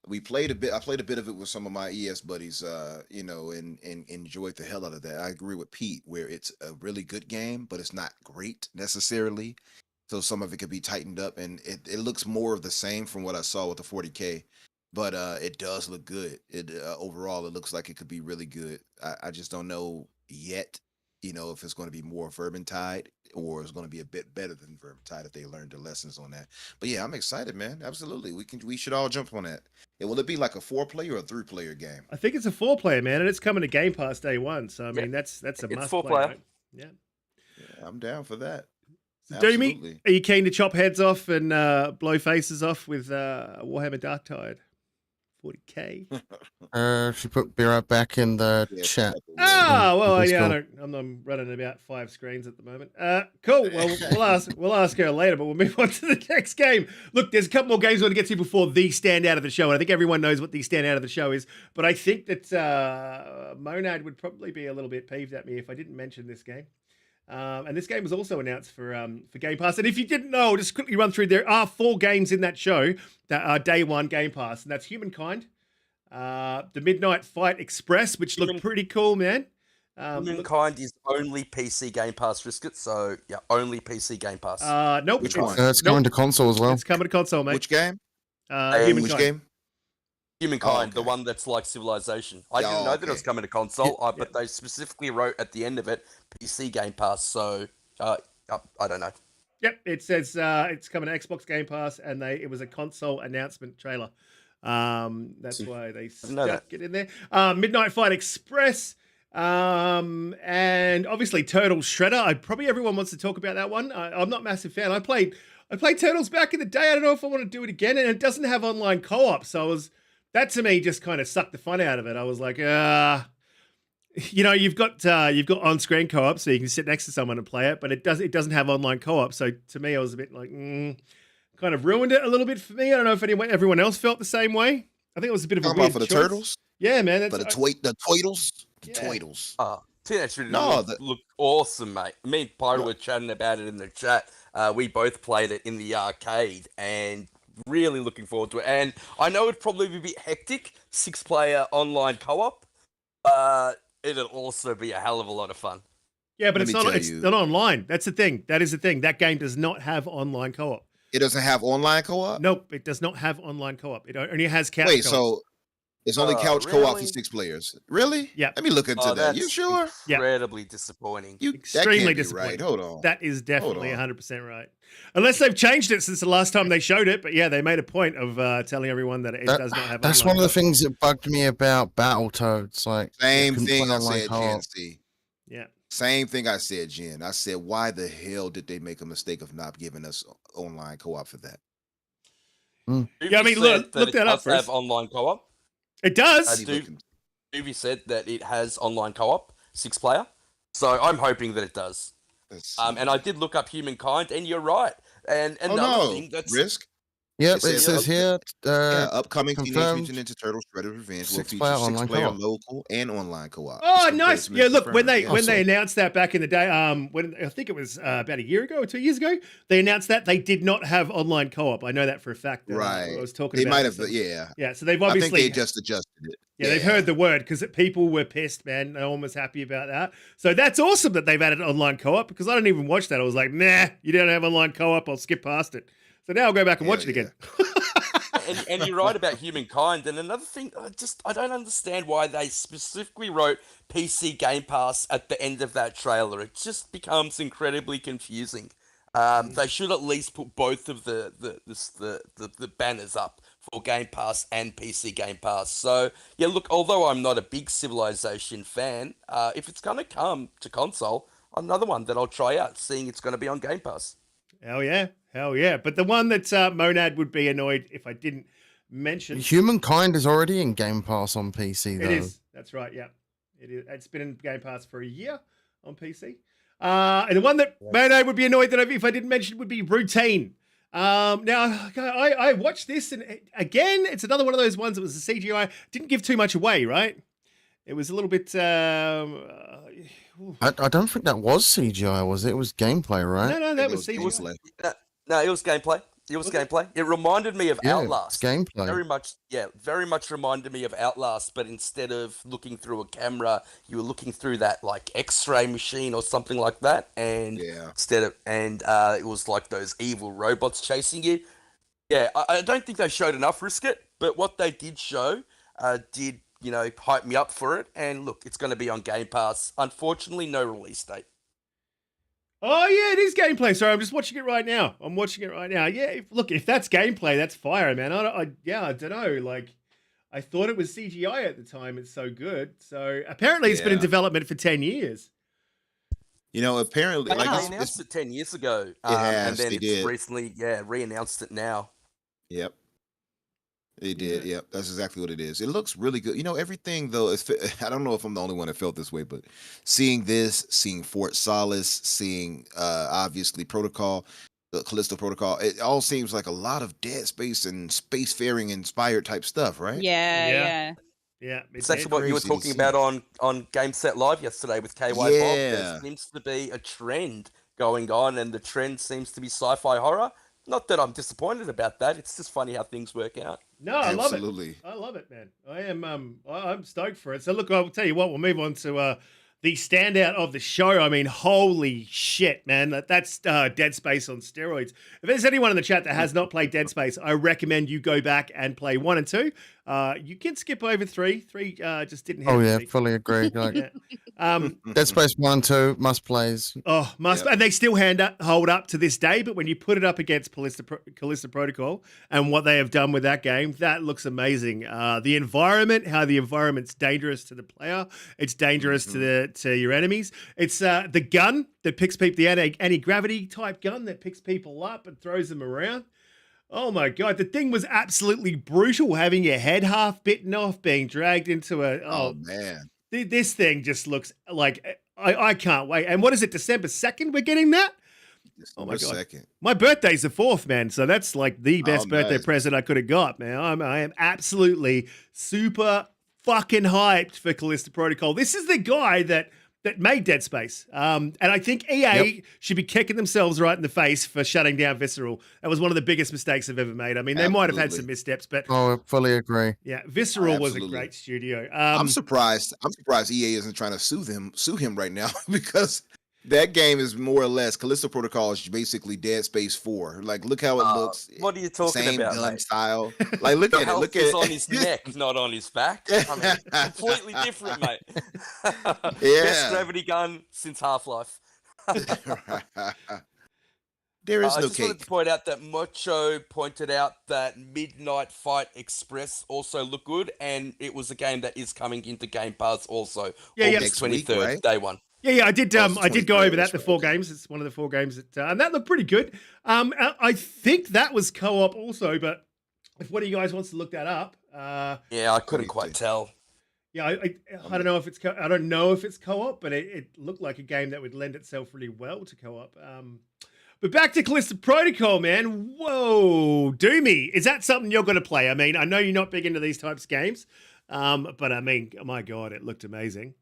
we played a bit. I played a bit of it with some of my ES buddies, you know, and enjoyed the hell out of that. I agree with Pete, where it's a really good game, but it's not great necessarily. So some of it could be tightened up, and it looks more of the same from what I saw with the 40K. But it does look good. It overall, it looks like it could be really good. I just don't know yet, you know, if it's going to be more Vermintide or it's going to be a bit better than Vermintide if they learned their lessons on that. But yeah, I'm excited, man. Absolutely, we should all jump on that. Will it be like a 4-player or a 3-player game? I think it's a 4-player, man, and it's coming to Game Pass day one. So I mean, that's a It's must 4 play. player. Right? Yeah. Yeah, I'm down for that. So Doomy, Absolutely. are you keen to chop heads off and blow faces off with Warhammer Darktide? 40K. She be right back in the Yeah, chat. Oh, well, Let's yeah, go. I'm running about 5 screens at the moment. Cool. Well, we'll ask her later, but we'll move on to the next game. Look, there's a couple more games we want to get to before the standout of the show, and I think everyone knows what the standout of the show is. But I think that Monad would probably be a little bit peeved at me if I didn't mention this game. And this game was also announced for Game Pass. And if you didn't know, just quickly run through. There are 4 games in that show that are day one Game Pass, and that's Humankind, the Midnight Fight Express, which looked pretty cool, man. Humankind is only PC Game Pass, Risket. So yeah, only PC Game Pass. Nope. Which one? It's coming to console as well. It's coming to console, mate. Which game? Humankind. Which game? Humankind, the okay. one that's like Civilization. I didn't know that it was coming to console, but they specifically wrote at the end of it PC Game Pass. So I don't know. Yep, it says it's coming to Xbox Game Pass, and it was a console announcement trailer. That's why they stuck it in there. Midnight Fight Express, and obviously Turtle Shredder. Probably everyone wants to talk about that one. I'm not a massive fan. I played Turtles back in the day. I don't know if I want to do it again, and it doesn't have online co-op, so that to me just kind of sucked the fun out of it. I was like, you know, you've got on-screen co-op, so you can sit next to someone and play it, but it doesn't have online co-op. So to me, I was a bit like, kind of ruined it a little bit for me. I don't know if everyone else felt the same way. I think it was a bit of a weird for the choice. Turtles? Yeah, man. For the Twiddles? The Yeah. Twiddles. Teenage Mutant looked awesome, mate. Me and Pyro were chatting about it in the chat. We both played it in the arcade and really looking forward to it. And I know it'd probably be a bit hectic, 6-player online co-op, but it'll also be a hell of a lot of fun. Yeah, but it's not online. That's the thing. That is the thing. That game does not have online co-op. It doesn't have online co-op? Nope, it does not have online co-op. It only has couch Wait, co-op. so it's only couch co-op for 6 players? Really? Yeah. Let me look into that. You sure? Incredibly disappointing. Extremely disappointing. Right. Hold on. That is definitely 100% right. Unless they've changed it since the last time they showed it. But yeah, they made a point of telling everyone that it does not have That's online one of the co-op. things that bugged me about Battletoads. Like, Same couldn't thing play I online said, co-op. Gen C. Yeah. Same thing I said, Jen. I said, why the hell did they make a mistake of not giving us online co-op for that? Yeah, I mean, look that up It does first. have online co-op. It does. Doovie said that it has online co-op, 6-player. So I'm hoping that it does. And I did look up Humankind, and you're right. And another thing that's Risk. Yep, it says here. Upcoming Teenage confirmed Mutant Ninja Turtles: Shredder's Revenge will feature 6-player online 6-player co-op. local and online co-op. Oh, This nice. replacement Yeah, look, when confirmed. they announced that back in the day, when I think it was about a year ago or 2 years ago, they announced that they did not have online co-op. I know that for a fact. Right. I was talking They about might it, have, so- yeah. Yeah, so they've I obviously think they just adjusted it. Yeah, they've heard the word because people were pissed, man. No one was happy about that. So that's awesome that they've added online co-op because I didn't even watch that. I was like, nah, you don't have online co-op. I'll skip past it. So now I'll go back and watch it again. and you're right about Humankind. And another thing, I don't understand why they specifically wrote PC Game Pass at the end of that trailer. It just becomes incredibly confusing. They should at least put both of the banners up for Game Pass and PC Game Pass. So yeah, look, although I'm not a big Civilization fan, if it's gonna come to console, another one that I'll try out, seeing it's gonna be on Game Pass. Hell yeah. But the one that Monad would be annoyed if I didn't mention. Humankind is already in Game Pass on PC, though. It is. That's right. Yeah. It is. It's been in Game Pass for a year on PC. And the one that Monad would be annoyed that if I didn't mention would be Routine. Now, I watched this, and again, it's another one of those ones that was a CGI. Didn't give too much away, right? It was a little bit... I don't think that was CGI, was it? It was gameplay, right? No, that was CGI. No, it was gameplay. It was Was it? gameplay. It reminded me of Yeah, it's Outlast. gameplay. Very much reminded me of Outlast, but instead of looking through a camera, you were looking through that like X-ray machine or something like that, and Yeah. it was like those evil robots chasing you. Yeah, I don't think they showed enough risk it, but what they did show did hype me up for it. And look, it's going to be on Game Pass. Unfortunately, no release date. Oh yeah, it is gameplay. Sorry, I'm just watching it right now. Yeah, if that's gameplay, that's fire, man. I don't know. Like, I thought it was CGI at the time. It's so good. So apparently, it's been in Yeah. development for 10 years. Apparently, They like announced it 10 years ago, has, and then they it's did. recently, re-announced it now. Yep. They did. Yep. That's exactly what it is. It looks really good. Everything though, I don't know if I'm the only one that felt this way, but seeing Fort Solace, seeing obviously Protocol, the Callisto Protocol, it all seems like a lot of Dead Space and spacefaring inspired type stuff, right? Yeah. Yeah, It's actually what you were Crazy to talking see. about on Game Set Live yesterday with KY Bob. Yeah. There seems to be a trend going on, and the trend seems to be sci-fi horror. Not that I'm disappointed about that. It's just funny how things work out. No, I love it. Absolutely. I love it, man. I'm stoked for it. So look, I'll tell you what, we'll move on to the standout of the show. I mean, holy shit, man. That's Dead Space on steroids. If there's anyone in the chat that has not played Dead Space, I recommend you go back and play 1 and 2. You can skip over 3. 3 just didn't hit. Oh yeah, me. fully agree. Like, Yeah. Dead Space 1 and 2 must plays. Oh, Yep. and they still hold up to this day. But when you put it up against Callisto Protocol and what they have done with that game, that looks amazing. The environment, how the environment's dangerous to the player, it's dangerous to your enemies. It's the gun that picks people, the anti-gravity type gun that picks people up and throws them around. Oh my god, the thing was absolutely brutal. Having your head half bitten off, being dragged into Oh man. This thing just looks like I can't wait. And what is it? December 2nd? We're getting that. Oh my god! Second. My birthday's the 4th, man. So that's like the best birthday nice. present I could have got, man. I am absolutely super fucking hyped for Callisto Protocol. This is the guy that made Dead Space. And I think EA should be kicking themselves right in the face for shutting down Visceral. That was one of the biggest mistakes they've ever made. I mean, they might have had some missteps, but Oh, I fully agree. yeah, Visceral was a Absolutely. great studio. I'm surprised EA isn't trying to sue him right now because that game is more or less Callisto Protocol is basically Dead Space 4. Like, look how it looks. What are you talking Same about, gun mate? style. Like, look The at it. health Look is at on his neck, not on his back. I mean, completely different, mate. Best Yeah. gravity gun since Half-Life. There is I no just wanted cake. to point out that Mocho pointed out that Midnight Fight Express also looked good, and it was a game that is coming into Game Pass also. Yeah, yeah. August Next week, 23rd, right? day one. Yeah, I did. Oh, it's I did go 23rd, over that. that's The right, 4 okay. games. It's one of the 4 games and that looked pretty good. I think that was co-op also. But if one of you guys wants to look that up, Yeah, I couldn't me quite see. tell. yeah, I don't know if it's I don't know if it's co-op, but it looked like a game that would lend itself really well to co-op. But back to Callisto Protocol, man. Whoa, Doomy, is that something you're going to play? I mean, I know you're not big into these types of games, but I mean, oh my god, it looked amazing.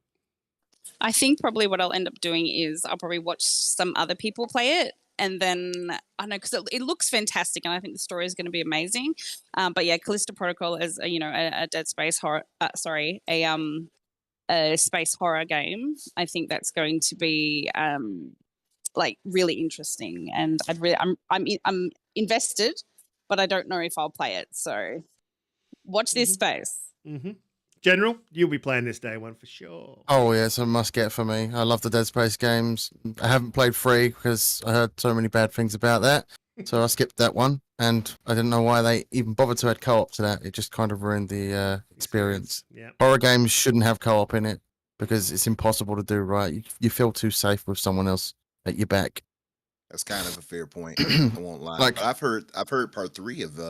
I think probably what I'll end up doing is I'll probably watch some other people play it. And then, I know, because it looks fantastic and I think the story is going to be amazing. But yeah, Callisto Protocol is, a Dead Space horror, a space horror game. I think that's going to be like really interesting. And I'm invested, but I don't know if I'll play it. So watch this space. Mm-hmm. General, you'll be playing this day one for sure. Oh yeah, it's a must get for me. I love the Dead Space games. I haven't played 3 because I heard so many bad things about that. So I skipped that one, and I didn't know why they even bothered to add co-op to that. It just kind of ruined the experience. Yeah. Horror games shouldn't have co-op in it because it's impossible to do right. You feel too safe with someone else at your back. That's kind of a fair point. I won't lie. Like- But I've heard part 3 of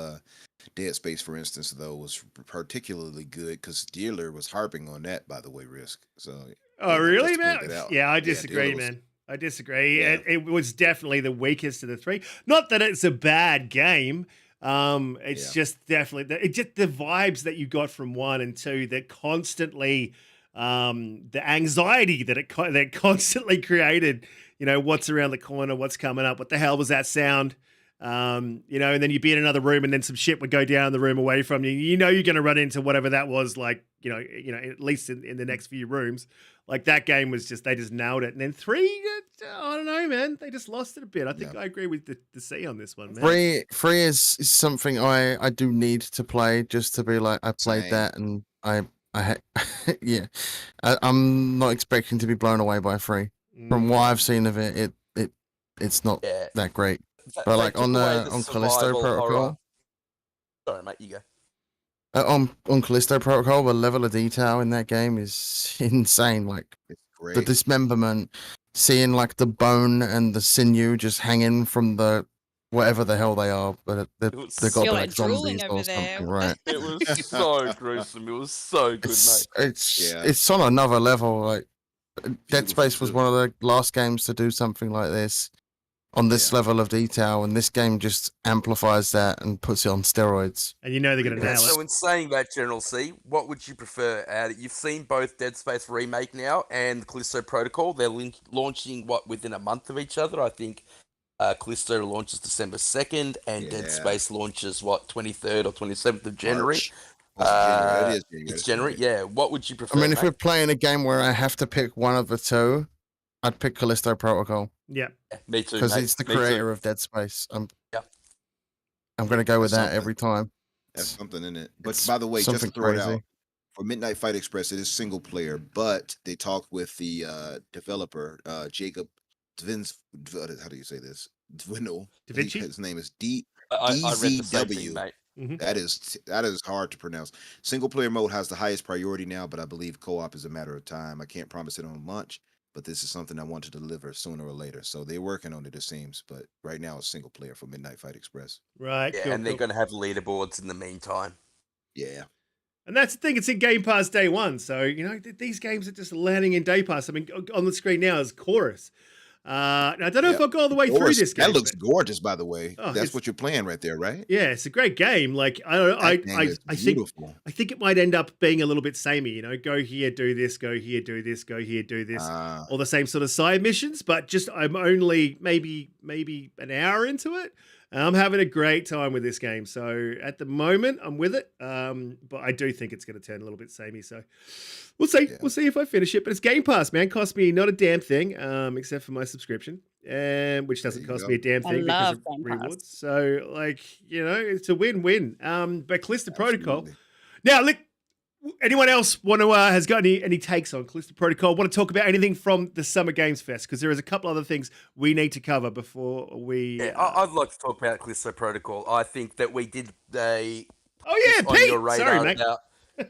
Dead Space, for instance, though, was particularly good because Dealer was harping on that, by the way, Risk. So Oh, really, just to man? point that out. Yeah, I Yeah, disagree, Dealer was- man. I disagree. Yeah. It was definitely the weakest of the 3. Not that it's a bad game. It's just definitely the vibes that you got from 1 and 2 that constantly, the anxiety that constantly created. You know, what's around the corner, what's coming up, what the hell was that sound? You know, and then you'd be in another room and then some shit would go down the room away from you. You know, you're going to run into whatever that was, like, you know, at least in the next few rooms. Like that game was just, they just nailed it. And then 3, I don't know, man. They just lost it a bit. I think I agree with the C on this one, man. 3 is something I do need to play just to be like, I played that and yeah. I'm not expecting to be blown away by 3. From what I've seen of it, it's not that great. But like on Callisto Protocol. Sorry, mate, you go. On Callisto Protocol, the level of detail in that game is insane. Like the dismemberment, seeing like the bone and the sinew just hanging from the whatever the hell they are, but they got like zombies or something, right? It was so gruesome. It was so good, mate. It's on another level. Like Dead Space was one of the last games to do something like this on this level of detail, and this game just amplifies that and puts it on steroids. And you know they're going to nail it. So in saying that, General C, what would you prefer? You've seen both Dead Space Remake now and Callisto Protocol. They're launching, within a month of each other? I think Callisto launches December 2nd, and Dead Space launches, 23rd or 27th of January? It is It's January, yeah. What would you prefer, I mean, if we're playing a game where I have to pick one of the two, I'd pick Callisto Protocol. Yeah, me too. Because it's the creator of Dead Space. I'm going to go with that every time. That's something in it. But by the way, just to throw it out, for Midnight Fight Express, it is single player, but they talked with the developer, Jacob Dvins. How do you say this? Dwindle. His name is DZW. That is hard to pronounce. Single player mode has the highest priority now, but I believe co-op is a matter of time. I can't promise it on launch, but this is something I want to deliver sooner or later. So they're working on it seems. But right now it's single player for Midnight Fight Express. Right. Yeah, and they're going to have leaderboards in the meantime. Yeah. And that's the thing, it's in Game Pass day one. So, you know, these games are just landing in Day Pass. I mean, on the screen now is Chorus. Now, I don't know if I'll go all the way through this game. That looks gorgeous, by the way. That's what you're playing right there, right? Yeah, it's a great game. Like I think it might end up being a little bit samey. You know, go here, do this, go here, do this, go here, do this, all the same sort of side missions. But I'm only maybe an hour into it. I'm having a great time with this game. So at the moment, I'm with it. But I do think it's going to turn a little bit samey. So we'll see. Yeah. We'll see if I finish it. But it's Game Pass, man. Cost me not a damn thing, except for my subscription, which doesn't cost me a damn thing because of rewards. So, like, you know, it's a win-win. But Callisto Protocol. Now, look. Anyone else has got any takes on Callisto Protocol? Want to talk about anything from the Summer Games Fest? Because there is a couple other things we need to cover before we. Yeah, I'd like to talk about Callisto Protocol. I think that we did Pete. Sorry, mate.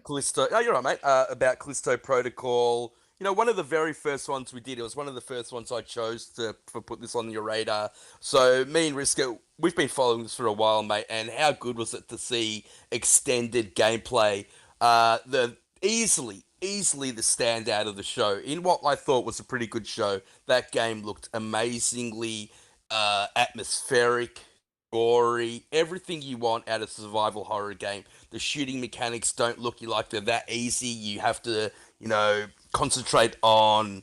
Callisto. Oh, you're right, mate. About Callisto Protocol. You know, one of the very first ones we did. It was one of the first ones I chose to put this on your radar. So me and Riska, we've been following this for a while, mate. And how good was it to see extended gameplay? The easily the standout of the show in what I thought was a pretty good show. That game looked amazingly atmospheric, gory, everything you want out of a survival horror game. The shooting mechanics don't look like they're that easy. You have to, you know, concentrate on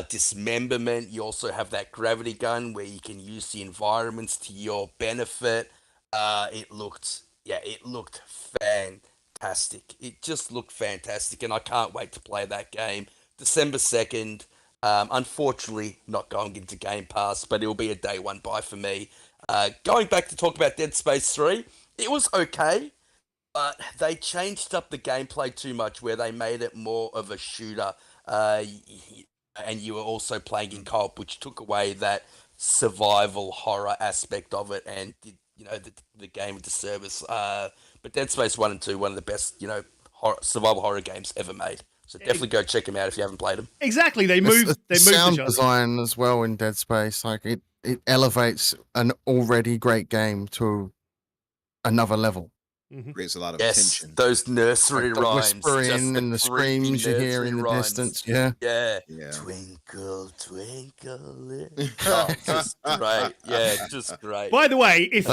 dismemberment. You also have that gravity gun where you can use the environments to your benefit. It looked fantastic. It just looked fantastic, and I can't wait to play that game. December 2nd. Unfortunately, not going into Game Pass, but it'll be a day one buy for me. Going back to talk about Dead Space 3, it was okay, but they changed up the gameplay too much, where they made it more of a shooter, and you were also playing in co-op, which took away that survival horror aspect of it, and did, you know, the game a disservice. But Dead Space 1 and 2, one of the best, you know, survival horror games ever made. So definitely go check them out if you haven't played them. Exactly, they moved sound design as well in Dead Space. Like it elevates an already great game to another level. Creates a lot of tension. Those nursery like rhymes, whispering and the screams you hear in the distance. Yeah. Twinkle, twinkle. Oh, just great. Yeah, just great. By the way, if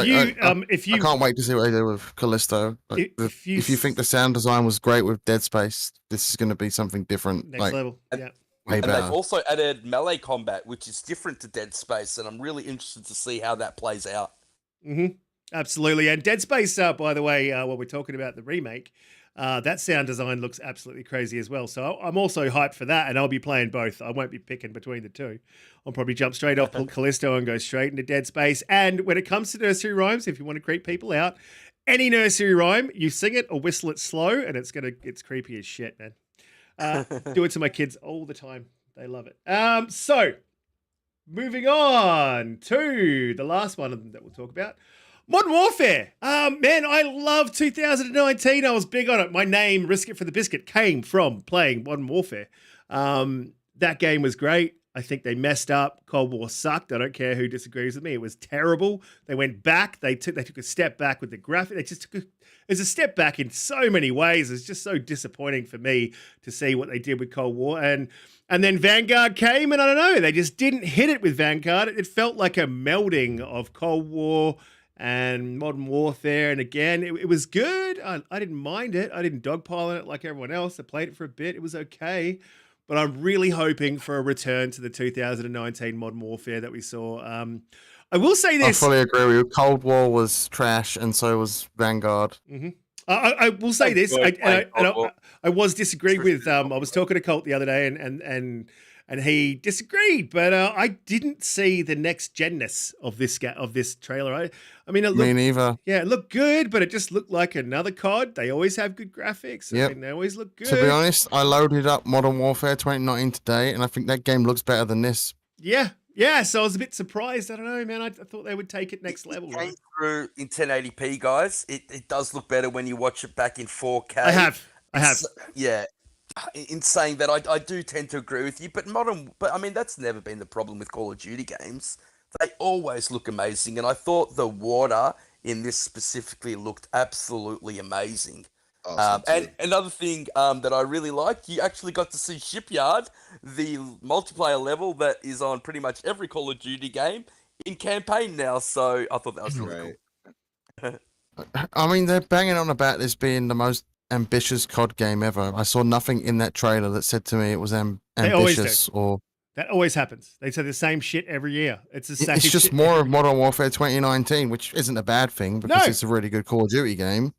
you I can't wait to see what they do with Callisto. Like, if you think the sound design was great with Dead Space, this is going to be something different. Next level. Yeah. Way and better. they've also added melee combat, which is different to Dead Space, and I'm really interested to see how that plays out. Absolutely. And Dead Space, by the way, while we're talking about the remake, that sound design looks absolutely crazy as well. So I'm also hyped for that, and I'll be playing both. I won't be picking between the two. I'll probably jump straight off Callisto and go straight into Dead Space. And when it comes to nursery rhymes, if you want to creep people out, any nursery rhyme, you sing it or whistle it slow, and it's creepy as shit, man. Do it to my kids all the time. They love it. So moving on to the last one that we'll talk about. Modern Warfare. Man, I love 2019. I was big on it. My name, Risk It for the Biscuit, came from playing Modern Warfare. That game was great. I think they messed up. Cold War sucked. I don't care who disagrees with me. It was terrible. They went back. They took a step back with the graphic. They just took it's a step back in so many ways. It's just so disappointing for me to see what they did with Cold War. And then Vanguard came, and I don't know. They just didn't hit it with Vanguard. It felt like a melding of Cold War and Modern Warfare, and again, it was good. I didn't mind it. I didn't dogpile on it like everyone else. I played it for a bit. It was okay, but I'm really hoping for a return to the 2019 Modern Warfare that we saw. I will say this. I fully agree with you. Cold War was trash, and so was Vanguard. Mm-hmm. I will say this. I was disagreeing with. I was talking to Colt the other day, and he disagreed, but I didn't see the next genness of this trailer. I mean, Me neither. Yeah, it looked good, but it just looked like another COD. They always have good graphics. Yep. I mean, they always look good. To be honest, I loaded up Modern Warfare 2019 today, and I think that game looks better than this. Yeah. So I was a bit surprised. I don't know, man. I thought they would take it next level. It came through in 1080p, guys. It does look better when you watch it back in 4K. I have. Yeah. In saying that, I do tend to agree with you, but I mean, that's never been the problem with Call of Duty games. They always look amazing, and I thought the water in this specifically looked absolutely amazing. Awesome, and another thing that I really liked, you actually got to see Shipyard, the multiplayer level that is on pretty much every Call of Duty game, in campaign now, so I thought that was really cool. I mean, they're banging on about this being the most ambitious COD game ever. I saw nothing in that trailer that said to me it was ambitious or... That always happens. They say the same shit every year. It's the same. It's just shit more of Modern Warfare 2019, which isn't a bad thing because it's a really good Call of Duty game.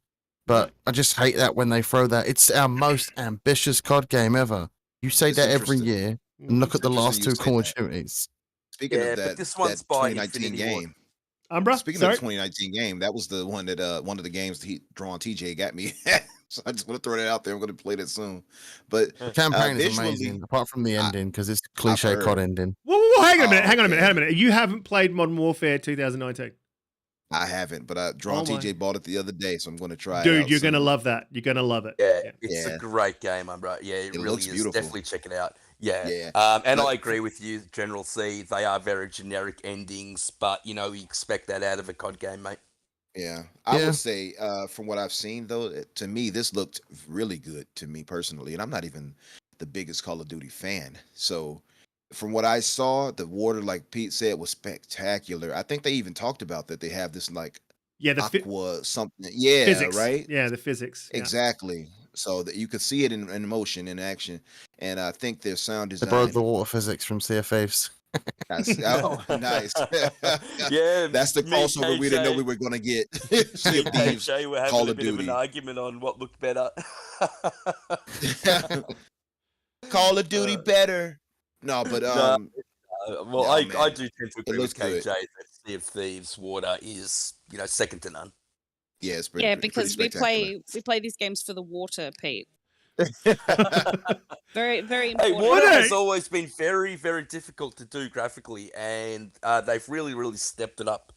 But I just hate that when they throw that. It's our most ambitious COD game ever. You say that every year, and look at the last two Call of Duties. Speaking of that, this one's that by 2019 game. Umbra? Speaking of the 2019 game, that was the one that one of the games that Drawn TJ got me. So I just want to throw that out there. I'm going to play that soon. But the campaign is amazing, apart from the ending, because it's cliche COD ending. Whoa, hang on a minute. You haven't played Modern Warfare 2019? I haven't, but Drawn TJ bought it the other day, so I'm going to try it. Dude, you're going to love that. You're going to love it. Yeah, it's a great game, Umbra. Yeah, it really looks is. beautiful. Definitely check it out. Yeah. And I agree with you, General C. They are very generic endings, but, you expect that out of a COD game, mate. Yeah, I would say from what I've seen, though, to me, this looked really good to me personally. And I'm not even the biggest Call of Duty fan. So from what I saw, the water, like Pete said, was spectacular. I think they even talked about that. They have this like aqua something. Yeah, physics. right? Yeah, the physics. Yeah. Exactly. So that you could see it in motion, in action. And I think their sound design. They borrowed the water physics from CFAs. Oh, nice. Yeah, that's the crossover we didn't know we were going to get. KJ, we're having a bit of an argument on what looked better. Call of Duty better. No, but I do tend to agree with KJ good. that Sea of Thieves Water is second to none. Yeah, it's pretty, because we play these games for the water, Pete. Very, very important. Hey, water has always been very, very difficult to do graphically, and they've really, really stepped it up,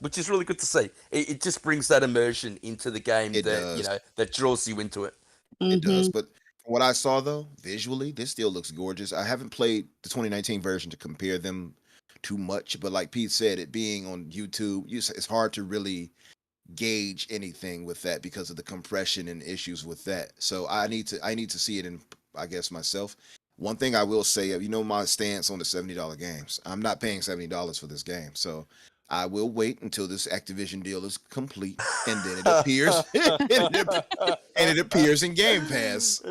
which is really good to see. It just brings that immersion into the game that draws you into it. It does, but from what I saw, though, visually, this still looks gorgeous. I haven't played the 2019 version to compare them too much, but like Pete said, it being on YouTube, it's hard to really gauge anything with that because of the compression and issues with that. So I need to see it in, I guess, myself. One thing I will say, my stance on the $70 games. I'm not paying $70 for this game, so I will wait until this Activision deal is complete, and then it appears, and it appears in Game Pass.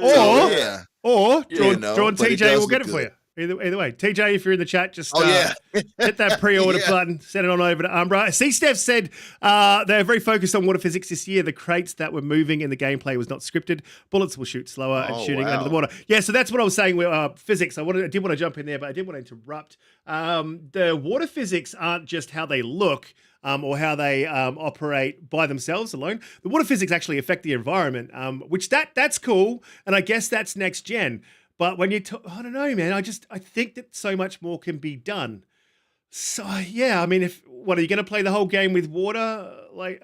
Or Drawn TJ will get it for you. Either way, TJ, if you're in the chat, just yeah. hit that pre-order Yeah. button, send it on over to Umbra. C. Steph said they're very focused on water physics this year. The crates that were moving in the gameplay was not scripted. Bullets will shoot slower and shooting under the water. Yeah, so that's what I was saying with physics. I did want to jump in there, but I did want to interrupt. The water physics aren't just how they look. Or how they operate by themselves alone. The water physics actually affect the environment, which that's cool, and I guess that's next gen. But when you I don't know, man. I think that so much more can be done. So yeah, I mean, what are you going to play the whole game with water? Like,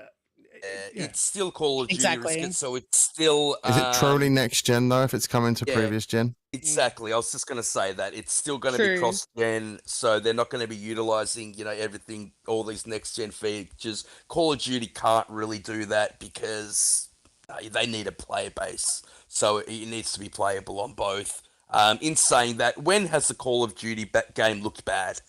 it's still Call of Duty, Exactly. so it's still. Is it truly next gen though? If it's coming to previous gen? Exactly. I was just going to say that it's still going to be True. cross-gen, so they're not going to be utilizing, everything, all these next-gen features. Call of Duty can't really do that because they need a player base, so it needs to be playable on both. In saying that, when has the Call of Duty game looked bad?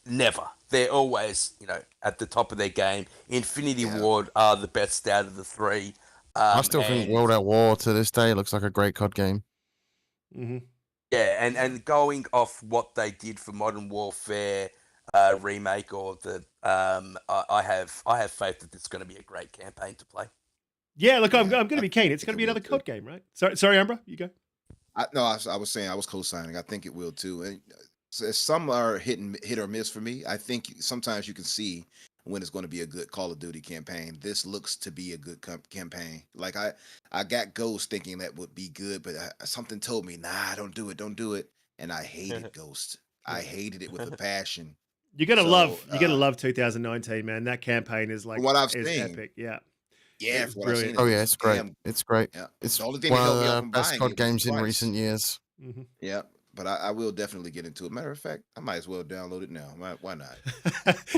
Never. They're always, at the top of their game. Infinity Ward are the best out of the three. I still think World at War to this day looks like a great COD game. Mm-hmm. Yeah, and going off what they did for Modern Warfare remake or the I have faith that it's going to be a great campaign to play. Yeah, look, I'm going to be keen. It's going to be another COD game, right? Sorry, Umbra, you go. I was saying I was co-signing. I think it will too. And some are hit or miss for me. I think sometimes you can see when it's going to be a good Call of Duty campaign. This looks to be a good campaign. Like I got Ghost thinking that would be good, but something told me, nah, don't do it. And I hated Ghost. I hated it with a passion. You're gonna love 2019, man. That campaign is like what I've is seen. epic. Yeah. Yeah, it's brilliant. Oh yeah, it's great. It's great. Yeah. It's the only thing one that of helped me out the from best buying COD it games in price. recent years. Mm-hmm. Yeah, but I will definitely get into it. Matter of fact, I might as well download it now. Why not?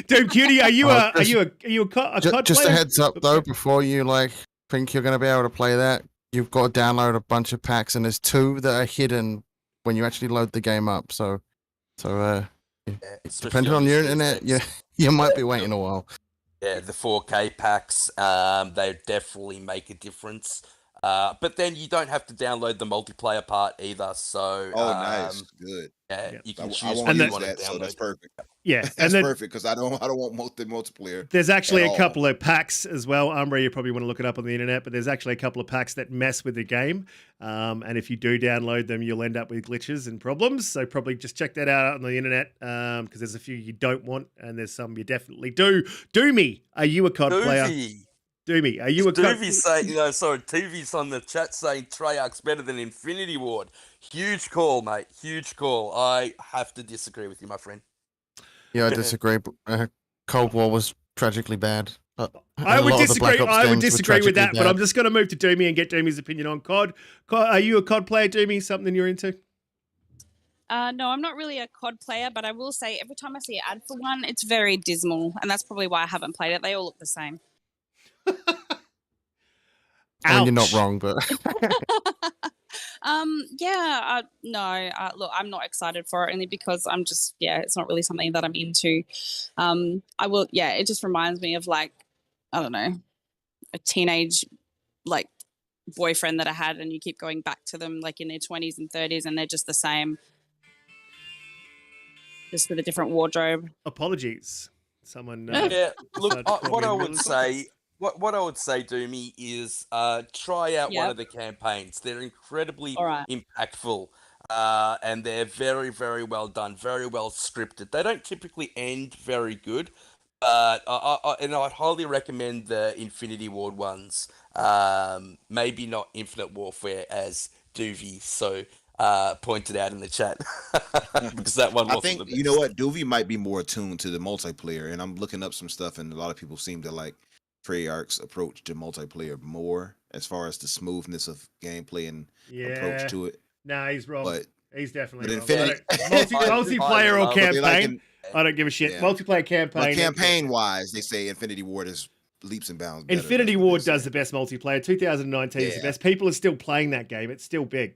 Dude, Cutie, are you a COD Just player? a heads up though, before you think you're going to be able to play that, you've got to download a bunch of packs, and there's 2 that are hidden when you actually load the game up. So depending on your internet, you might be waiting a while. Yeah, the 4K packs, they definitely make a difference. But then you don't have to download the multiplayer part either. So, nice, good. Yeah, you can I choose won't what you use want to that, download. so that's perfect. Yeah, That's and then, perfect because I don't want multiplayer. There's actually at a all. couple of packs as well. Umbra, you probably want to look it up on the internet, but there's actually a couple of packs that mess with the game. And if you do download them, you'll end up with glitches and problems. So probably just check that out on the internet because there's a few you don't want and there's some you definitely do. Doomy, are you a COD player? Doomy, are you a COD? Tuvi's on the chat saying Treyarch's better than Infinity Ward. Huge call, mate. Huge call. I have to disagree with you, my friend. Yeah, I disagree. Cold War was tragically bad. I would disagree with that, bad. but I'm just going to move to Doomy and get Doomy's opinion on COD. Are you a COD player, Doomy? Something you're into? No, I'm not really a COD player, but I will say every time I see an ad for one, it's very dismal, and that's probably why I haven't played it. They all look the same. I mean, you're not wrong, but look, I'm not excited for it only because I'm just, it's not really something that I'm into. It just reminds me of I don't know, a teenage boyfriend that I had, and you keep going back to them in their 20s and 30s, and they're just the same, just with a different wardrobe. Apologies. Someone. Look, what I would say, Doomy, is try out one of the campaigns. They're incredibly impactful, and they're very, very well done, very well scripted. They don't typically end very good, but I'd highly recommend the Infinity Ward ones. Maybe not Infinite Warfare, as Doovy pointed out in the chat, because that one wasn't the best. You know what, Doovy might be more attuned to the multiplayer, and I'm looking up some stuff, and a lot of people seem to like Treyarch's approach to multiplayer more as far as the smoothness of gameplay and approach to it. Nah, he's wrong. But he's definitely wrong. Infinity, multiplayer or campaign. I don't give a shit. Yeah. Multiplayer campaign. But campaign-wise, they say Infinity Ward is leaps and bounds better. Infinity Ward does the best multiplayer. 2019 is the best. People are still playing that game. It's still big.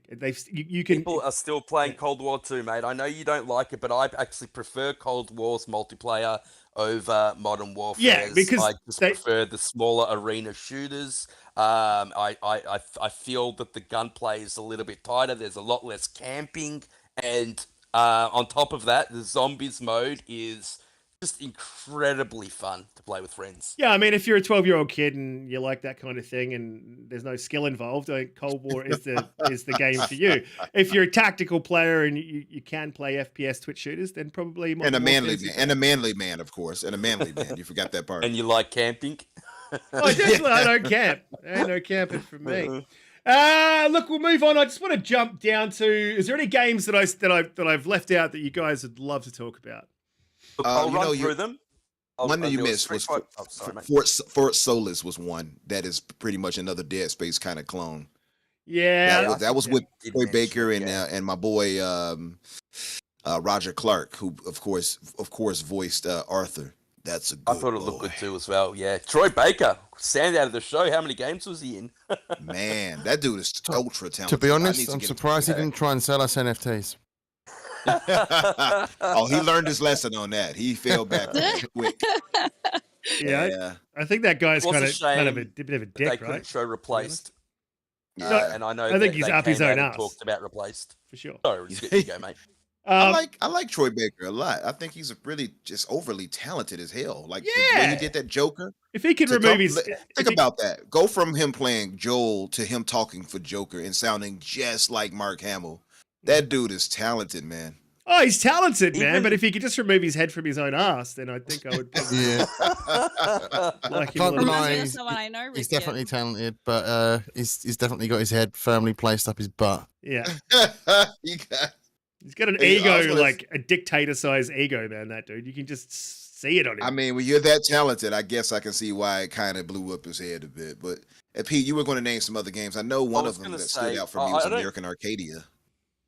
People are still playing Cold War 2, mate. I know you don't like it, but I actually prefer Cold War's multiplayer over Modern Warfare. Yeah, because I just prefer the smaller arena shooters. I feel that the gunplay is a little bit tighter. There's a lot less camping, and On top of that, the zombies mode is just incredibly fun to play with friends. Yeah, I mean, if you're a 12-year-old kid and you like that kind of thing, and there's no skill involved, I think Cold War is the game for you. If you're a tactical player and you can play FPS Twitch shooters, then probably and a manly man, of course, and a manly man. You forgot that part. And you like camping? Oh, definitely, I don't camp. Ain't no camping for me. Look, we'll move on. I just want to jump down to. Is there any games that I've left out that you guys would love to talk about? Look, I'll run through them. One that you missed was Fort Solis was one that is pretty much another Dead Space kind of clone. Yeah, that was with Troy Baker and my boy Roger Clark, who of course voiced Arthur. That's a good I thought it looked good too as well. Yeah, Troy Baker, stand out of the show. How many games was he in? Man, that dude is ultra talented. To be honest, I'm surprised he didn't try and sell us NFTs. Oh, he learned his lesson on that. He fell back quick. Yeah. I think that guy's kind of a bit of a dick, they couldn't show replaced. And I know. I think he's up his own ass. Talked about replaced for sure. Sorry, just you go, mate. I like Troy Baker a lot. I think he's really just overly talented as hell. Like when he did that Joker. If he could remove his think about that. Go from him playing Joel to him talking for Joker and sounding just like Mark Hamill. That dude is talented, man. Oh, he's talented, man. But if he could just remove his head from his own ass, then I think I would like him. Can't deny he's definitely talented, but he's definitely got his head firmly placed up his butt. Yeah. He's got an ego, like a dictator-sized ego, man, that dude. You can just see it on him. I mean, when you're that talented, I guess I can see why it kind of blew up his head a bit. But, Pete, you were going to name some other games. I know one of them that stood out for me was American Arcadia.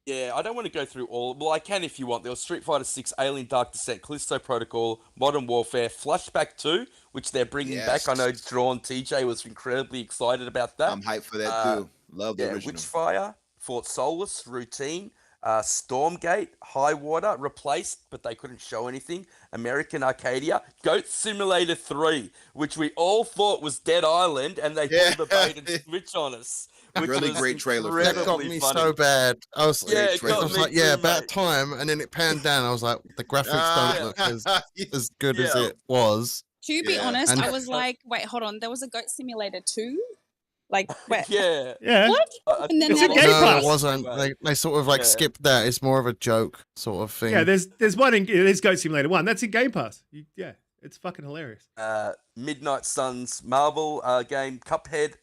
Yeah, I don't want to go through all. Well, I can if you want. There was Street Fighter 6, Alien Dark Descent, Callisto Protocol, Modern Warfare, Flashback 2, which they're bringing back. I know Drawn TJ was incredibly excited about that. I'm hyped for that too. Love the original. Witchfire, Fort Solis, Routine, Stormgate, High Water, replaced, but they couldn't show anything. American Arcadia, Goat Simulator 3, which we all thought was Dead Island, and they pulled the bait and switch on us. Really great trailer. That got me so bad. I was like, about time, and then it panned down. I was like, the graphics don't look as good as it was. To be honest, I was like, wait, hold on. There was a Goat Simulator 2? Like, where? Yeah. What? And then it wasn't. They sort of skipped that. It's more of a joke sort of thing. Yeah, there's one in there's Goat Simulator 1. That's in Game Pass. It's fucking hilarious. Midnight Suns Marvel game, Cuphead,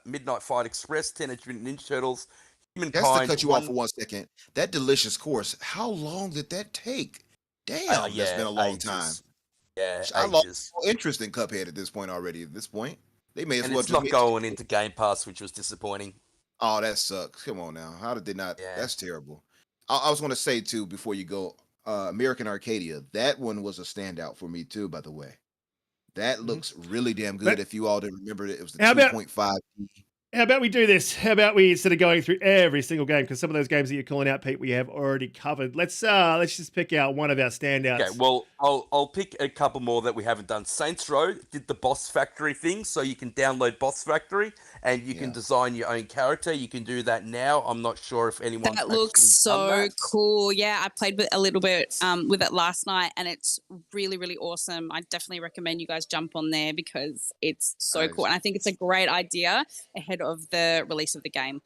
Midnight Fight Express, Teenage Mutant Ninja Turtles, Humankind. That's to cut you off for 1 second. That Delicious Course, how long did that take? Damn, that's been a long time. Yeah, I lost interest in Cuphead at this point already. At this point, they may as well. It's not going into Game Pass, which was disappointing. Oh, that sucks. Come on now, how did they not? Yeah. That's terrible. I was going to say too before you go, American Arcadia. That one was a standout for me too. By the way. That looks really damn good. If you all didn't remember it was the 2.5D. How about we do this? How about we, instead of going through every single game, because some of those games that you're calling out, Pete, we have already covered. Let's just pick out one of our standouts. Okay, well, I'll pick a couple more that we haven't done. Saints Row did the Boss Factory thing, so you can download Boss Factory and you can design your own character. You can do that now. I'm not sure if anyone. That looks so cool. Yeah, I played with a little bit with it last night, and it's really, really awesome. I definitely recommend you guys jump on there because it's so cool, and I think it's a great idea ahead of the release of the game.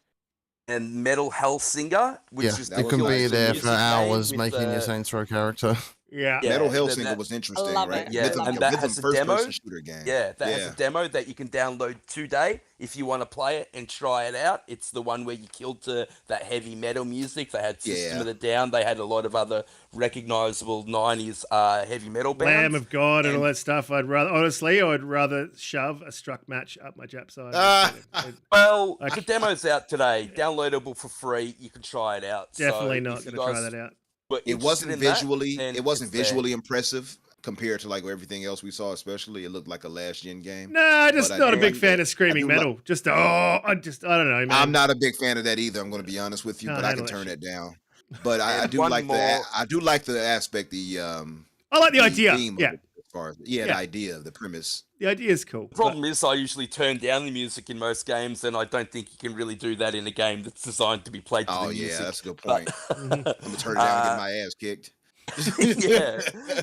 And Metal Hellsinger, which is you can be there for hours making your Saints Row character. Yeah, Metal Hellsinger was interesting, right? Yeah, and that has a demo. Game. Yeah, that has a demo that you can download today if you want to play it and try it out. It's the one where you killed to that heavy metal music. They had System of the Down. They had a lot of other recognizable 90s heavy metal bands. Lamb of God and all that stuff. I'd rather shove a struck match up my Jap side. Well, the demo's out today, downloadable for free. You can try it out. Definitely not going to try that out. It wasn't visually impressive compared to like everything else we saw. Especially, it looked like a last gen game. No, just not a big fan of screaming metal. I don't know, man. I'm not a big fan of that either. I'm going to be honest with you, but I can turn it down. But I do like the aspect. I like the idea. far as the Yeah. idea, the premise. The idea is cool. The problem is I usually turn down the music in most games, and I don't think you can really do that in a game that's designed to be played to Oh the yeah, music. that's a good But point. Mhm. I'm gonna turn it down and get my ass kicked. yeah,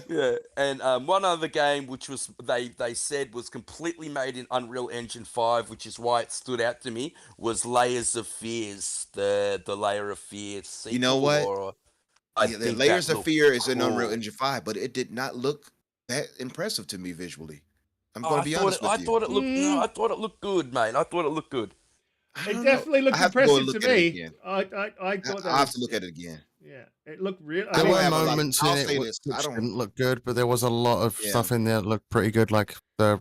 yeah. And one other game which was they said was completely made in Unreal Engine 5, which is why it stood out to me, was Layers of Fears, the Layer of Fear sequel. You know what? Or I Yeah, the think Layers that of looked Fear is in Unreal cool. Engine 5, but it did not look that impressive to me visually. I'm Oh, going to be honest with I you. thought it looked. No, Mm. I thought it looked good, mate. I thought it looked good. I It don't know. definitely looked I have to go and impressive look to at it me. again. I thought that I have was, to look at it again. yeah, it looked real. There don't were have a lot of- moments in I'll it say which this, I don't- didn't look good, but there was a lot of Yeah. stuff in there that looked pretty good. Like the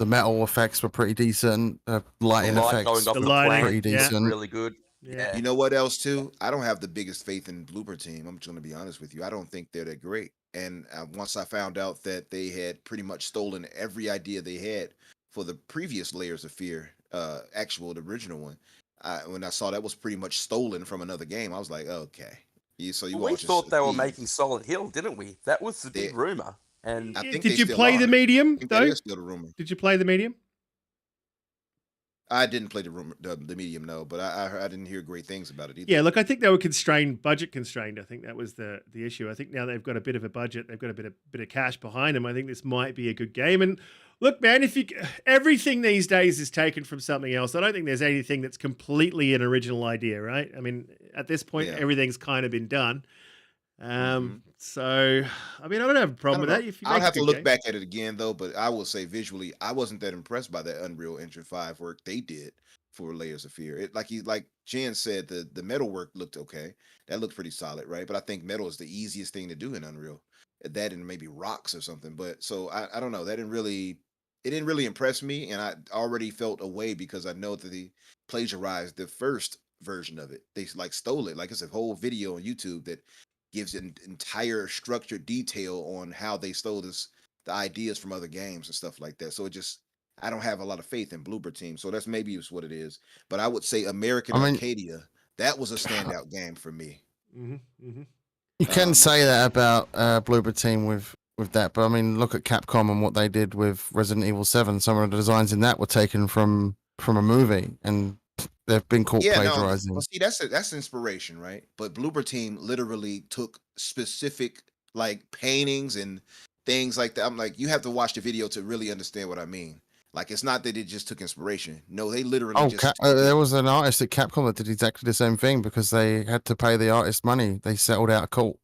metal effects were pretty decent. Lighting The light effects going off The the lighting, planet pretty yeah. was decent. really good. Yeah. You know what else too? I don't have the biggest faith in Bloober Team. I'm just going to be honest with you. I don't think they're that great. And once I found out that they had pretty much stolen every idea they had for the previous Layers of Fear, the original one, when I saw that was pretty much stolen from another game, I was like, okay. So you We all just thought they were thieves. making Silent Hill, didn't we? That was the big rumor. And I think Did they you still play are. the medium I think that though? is still the rumor. Did you play the medium? I didn't play the medium, no, but I didn't hear great things about it either. Yeah, look, I think they were budget constrained. I think that was the issue. I think now they've got a bit of a budget, they've got a bit of cash behind them. I think this might be a good game. And look, man, everything these days is taken from something else. I don't think there's anything that's completely an original idea, right? I mean, at this point, Yeah. everything's kind of been done. So, I mean, I don't have a problem with that. If you I'll make a have to good look game. back at it again though, but I will say visually, I wasn't that impressed by that Unreal Engine 5 work they did for Layers of Fear. It like Jen said, the metal work looked okay. That looked pretty solid, right? But I think metal is the easiest thing to do in Unreal. That and maybe rocks or something. But so I don't know. It didn't really impress me, and I already felt away because I know that they plagiarized the first version of it. They like stole it. Like it's a whole video on YouTube that gives an entire structured detail on how they stole the ideas from other games and stuff like that. So I don't have a lot of faith in Bloober Team. So that's maybe what it is. But I would say American Arcadia, that was a standout game for me. You can say that about Bloober Team with that, but I mean, look at Capcom and what they did with Resident Evil 7. Some of the designs in that were taken from a movie, and they've been caught plagiarizing. Well, see, that's inspiration, right? But Bloober Team literally took specific like paintings and things like that. I'm like, you have to watch the video to really understand what I mean. Like, it's not that it just took inspiration. No, they literally there was an artist at Capcom that did exactly the same thing because they had to pay the artist money. They settled out of court.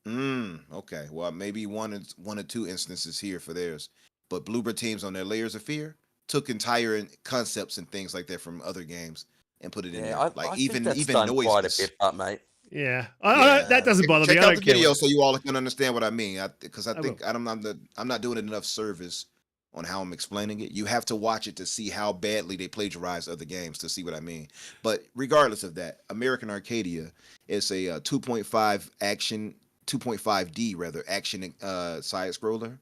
Okay. Well, maybe one or two instances here for theirs. But Bloober Teams on their Layers of Fear took entire concepts and things like that from other games and put it in there. Like I even think that's even done noises. quite a bit, up, mate. Yeah. That doesn't bother me. Check I out don't the care. video so you all can understand what I mean. Because I think will. I'm not doing it enough service on how I'm explaining it. You have to watch it to see how badly they plagiarize other games to see what I mean. But regardless of that, American Arcadia is a 2.5D rather action side scroller.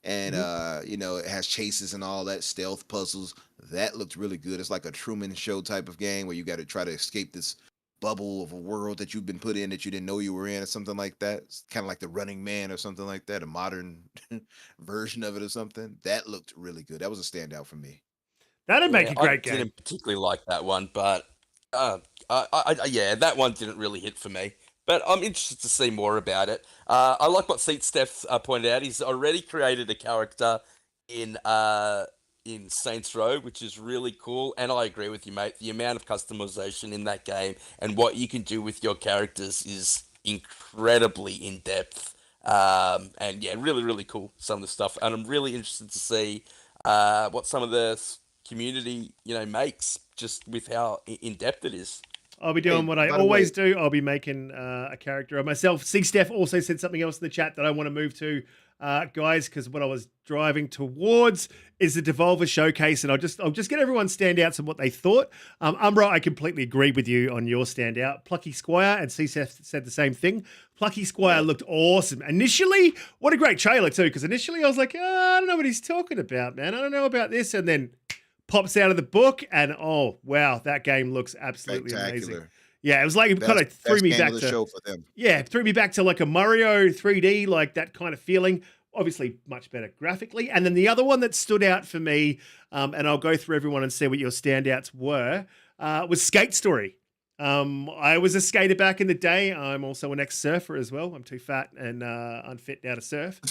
And it has chases and all that, stealth puzzles. That looked really good. It's like a Truman Show type of game where you got to try to escape this bubble of a world that you've been put in that you didn't know you were in, or something like that. It's kind of like the Running Man or something like that, a modern version of it or something. That looked really good. That was a standout for me. That'd make a great I game. didn't particularly like that one, but that one didn't really hit for me. But I'm interested to see more about it. I like what Seat Steph pointed out. He's already created a character in Saints Row, which is really cool. And I agree with you, mate. The amount of customization in that game and what you can do with your characters is incredibly in depth. And yeah, really, really cool, some of the stuff. And I'm really interested to see what some of the community, makes just with how in depth it is. I'll be doing what I always do. I'll be making a character of myself. C. Steph also said something else in the chat that I want to move to, guys, because what I was driving towards is the Devolver Showcase, and I'll just get everyone's standouts and what they thought. Umbra, I completely agree with you on your standout. Plucky Squire, and C. Steph said the same thing. Plucky Squire looked awesome. Initially, what a great trailer too, because initially I was like, I don't know what he's talking about, man. I don't know about this, and then pops out of the book, and oh wow, that game looks absolutely amazing. Yeah, it was like it kind of threw me back to show for them. Yeah, it threw me back to like a Mario 3D, like that kind of feeling. obviously much better graphically. And then the other one that stood out for me, and I'll go through everyone and see what your standouts were, was Skate Story. I was a skater back in the day. I'm also an ex-surfer as well. I'm too fat and unfit now to surf.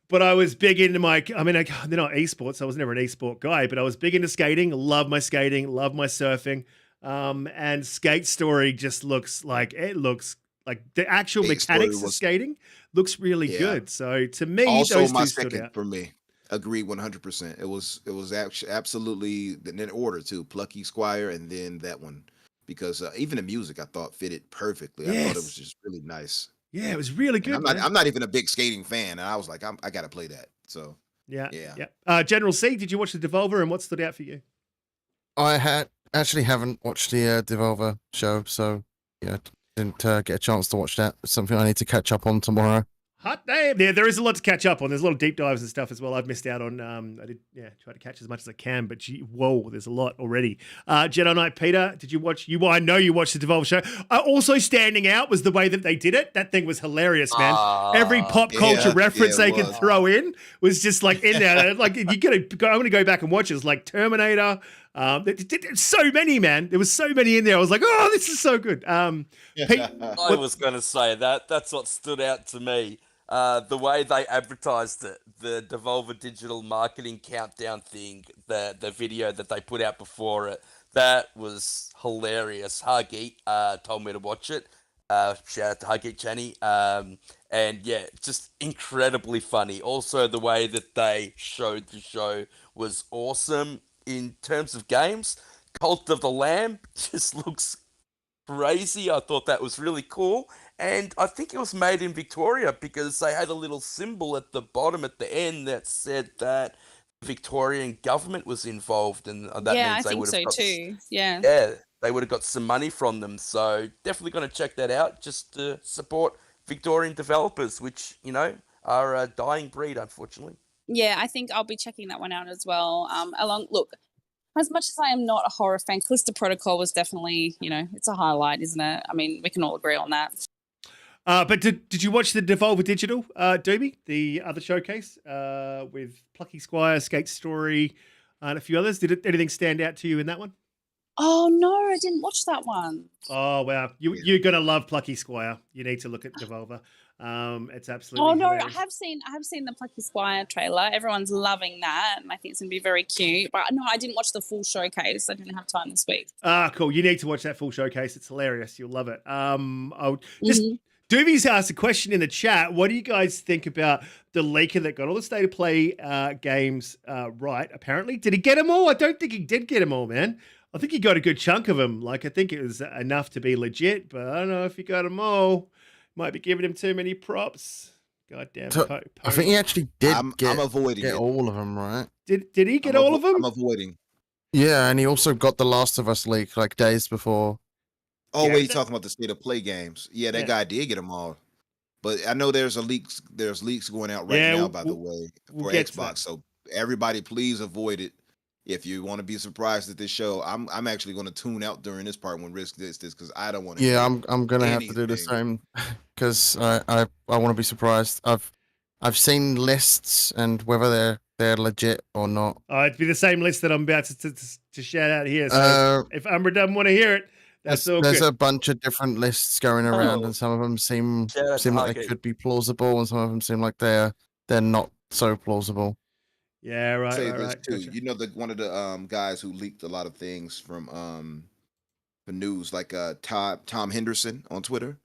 But I was big into they're not esports. I was never an esport guy, but I was big into skating. Love my skating, love my surfing. And Skate Story just looks like the actual mechanics of skating looks really good. So to me, also those my two stood second out. for me. Agree 100%. It was actually absolutely in order too. Plucky Squire and then that one, because even the music I thought fitted perfectly. I thought it was just really nice. Yeah, it was really good. And I'm not even a big skating fan, and I was like, I got to play that. So yeah. General C, did you watch the Devolver, and what stood out for you? I haven't watched the Devolver show, so yeah, didn't get a chance to watch that. It's something I need to catch up on tomorrow. Hot damn. Yeah, there is a lot to catch up on. There's a lot of deep dives and stuff as well. I've missed out on. I did try to catch as much as I can, but whoa, there's a lot already. JediKnightPete, did you watch? I know you watched the Devolver show. Also standing out was the way that they did it. That thing was hilarious, man. Every pop culture reference they could throw in was just like in there. Like I'm gonna go back and watch it. It's like Terminator. So many, man. There was so many in there. I was like, oh, this is so good. Pete, I was going to say that. That's what stood out to me. The way they advertised it, the Devolver Digital Marketing Countdown thing, the video that they put out before it, that was hilarious. Huggy told me to watch it. Shout out to Huggy Channy. And yeah, just incredibly funny. Also, the way that they showed the show was awesome. In terms of games, Cult of the Lamb just looks crazy. I thought that was really cool. And I think it was made in Victoria because they had a little symbol at the bottom at the end that said that the Victorian government was involved, and that means they would have got too. Yeah. Yeah, they would have got some money from them. So definitely going to check that out just to support Victorian developers, which, are a dying breed, unfortunately. Yeah, I think I'll be checking that one out as well. Look, as much as I am not a horror fan, Callisto Protocol was definitely, it's a highlight, isn't it? I mean, we can all agree on that. But did you watch the Devolver Digital, Doobie, the other showcase with Plucky Squire, Skate Story, and a few others? Did anything stand out to you in that one? Oh no, I didn't watch that one. Oh wow, you're gonna love Plucky Squire. You need to look at Devolver. It's absolutely. Oh no, hilarious. I have seen the Plucky Squire trailer. Everyone's loving that, and I think it's gonna be very cute. But no, I didn't watch the full showcase. I didn't have time this week. Cool. You need to watch that full showcase. It's hilarious. You'll love it. Doobie's asked a question in the chat. What do you guys think about the leaker that got all the state of play games right? Apparently, did he get them all? I don't think he did get them all, man. I think he got a good chunk of them. Like, I think it was enough to be legit, but I don't know if he got them all. Might be giving him too many props. Goddamn. So, I think he actually did I'm avoiding get it. all of them, right? Did he get all of them? I'm avoiding. Yeah, and he also got The Last of Us leak like days before. Oh, wait, you're talking about the state of play games. Yeah, that guy did get them all. But I know there's leaks going out right now, by the way, for Xbox. So everybody, please avoid it. If you want to be surprised at this show, I'm actually going to tune out during this part when Risk does this because I don't want to. Yeah, I'm going to have to do the same because I want to be surprised. I've seen lists and whether they're legit or not. It'd be the same list that I'm about to shout out here. So if Umbra doesn't want to hear it, there's a bunch of different lists going around, and some of them seem like they could be plausible, and some of them seem like they're not so plausible. Yeah, right. Say right, this right. too. Gotcha. You know, one of the guys who leaked a lot of things from the news, like Tom Henderson on Twitter.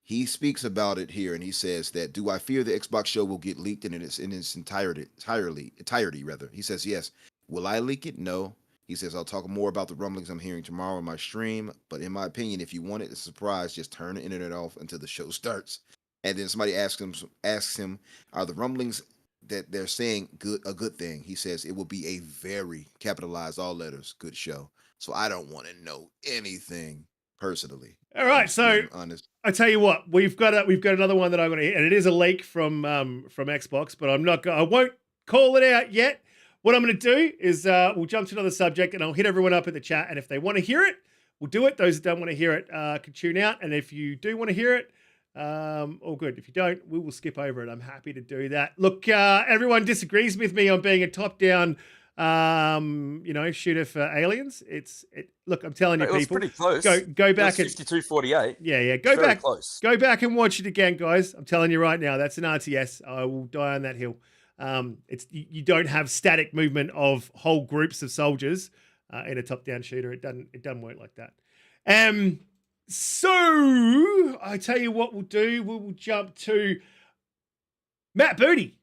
He speaks about it here, and he says that, "Do I fear the Xbox show will get leaked in its entirety? Rather." He says, "Yes. Will I leak it? No." He says, "I'll talk more about the rumblings I'm hearing tomorrow in my stream. But in my opinion, if you want it a surprise, just turn the internet off until the show starts." And then somebody asks him, "Are the rumblings that they're saying a good thing?" He says, "It will be a very capitalized all letters good show. So I don't want to know anything personally." All right, so honest. I tell you what, we've got another one that I'm going to hit, and it is a leak from Xbox, but I won't call it out yet. What I'm going to do is we'll jump to another subject, and I'll hit everyone up in the chat, and if they want to hear it, we'll do it. Those that don't want to hear it can tune out, and if you do want to hear it, All good. If you don't, we will skip over it. I'm happy to do that. Look, everyone disagrees with me on being a top-down, shooter for Aliens. Look, I'm telling you, It was people, pretty close. go back and 52-48. Yeah, Very close. Go back and watch it again, guys. I'm telling you right now, that's an RTS. I will die on that hill. You don't have static movement of whole groups of soldiers in a top-down shooter. It doesn't work like that. So I tell you what we'll do. We will jump to Matt Booty.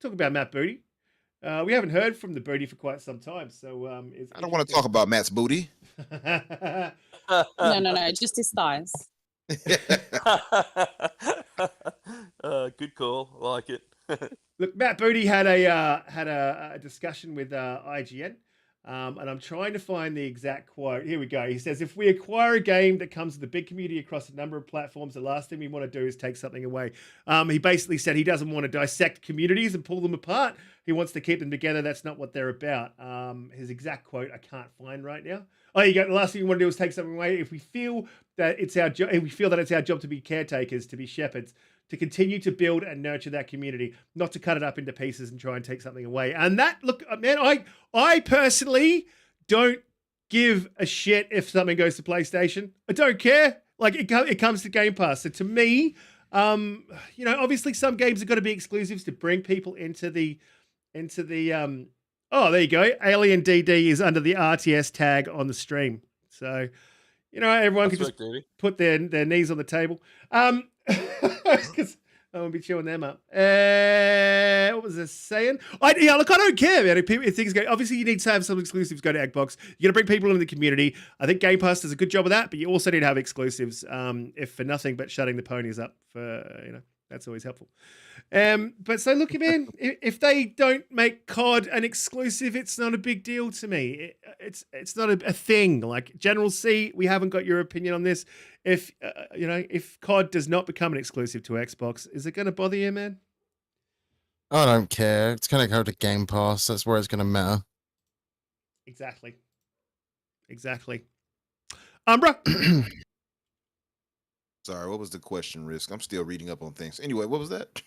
Talk about Matt Booty. We haven't heard from the Booty for quite some time, so I don't want to talk about Matt's booty. No, just his thighs. Good call. I like it. Look, Matt Booty had a discussion with IGN. And I'm trying to find the exact quote. Here we go. He says, if we acquire a game that comes with a big community across a number of platforms, the last thing we want to do is take something away. He basically said he doesn't want to dissect communities and pull them apart. He wants to keep them together. That's not what they're about. His exact quote I can't find right now. Oh, you go. The last thing we want to do is take something away. If we feel that it's our job, to be caretakers, to be shepherds, to continue to build and nurture that community, not to cut it up into pieces and try and take something away. And that, look, man, I personally don't give a shit if something goes to PlayStation. I don't care. Like, it comes to Game Pass. So to me, obviously some games have got to be exclusives to bring people into the oh, there you go. Alien DD is under the RTS tag on the stream. So, everyone can just put their knees on the table. Because I won't be chewing them up. What was I saying? I don't care, man. If things go, obviously you need to have some exclusives go to Xbox. You got to bring people into the community. I think Game Pass does a good job of that, but you also need to have exclusives. If for nothing but shutting the ponies up for that's always helpful. But so look, man, if they don't make COD an exclusive, it's not a big deal to me. It's not a thing. Like General C, we haven't got your opinion on this. If COD does not become an exclusive to Xbox, is it going to bother you, man? I don't care. It's going to go to Game Pass. That's where it's going to matter. Exactly. Umbra? Sorry, what was the question, Risk? I'm still reading up on things. Anyway, what was that?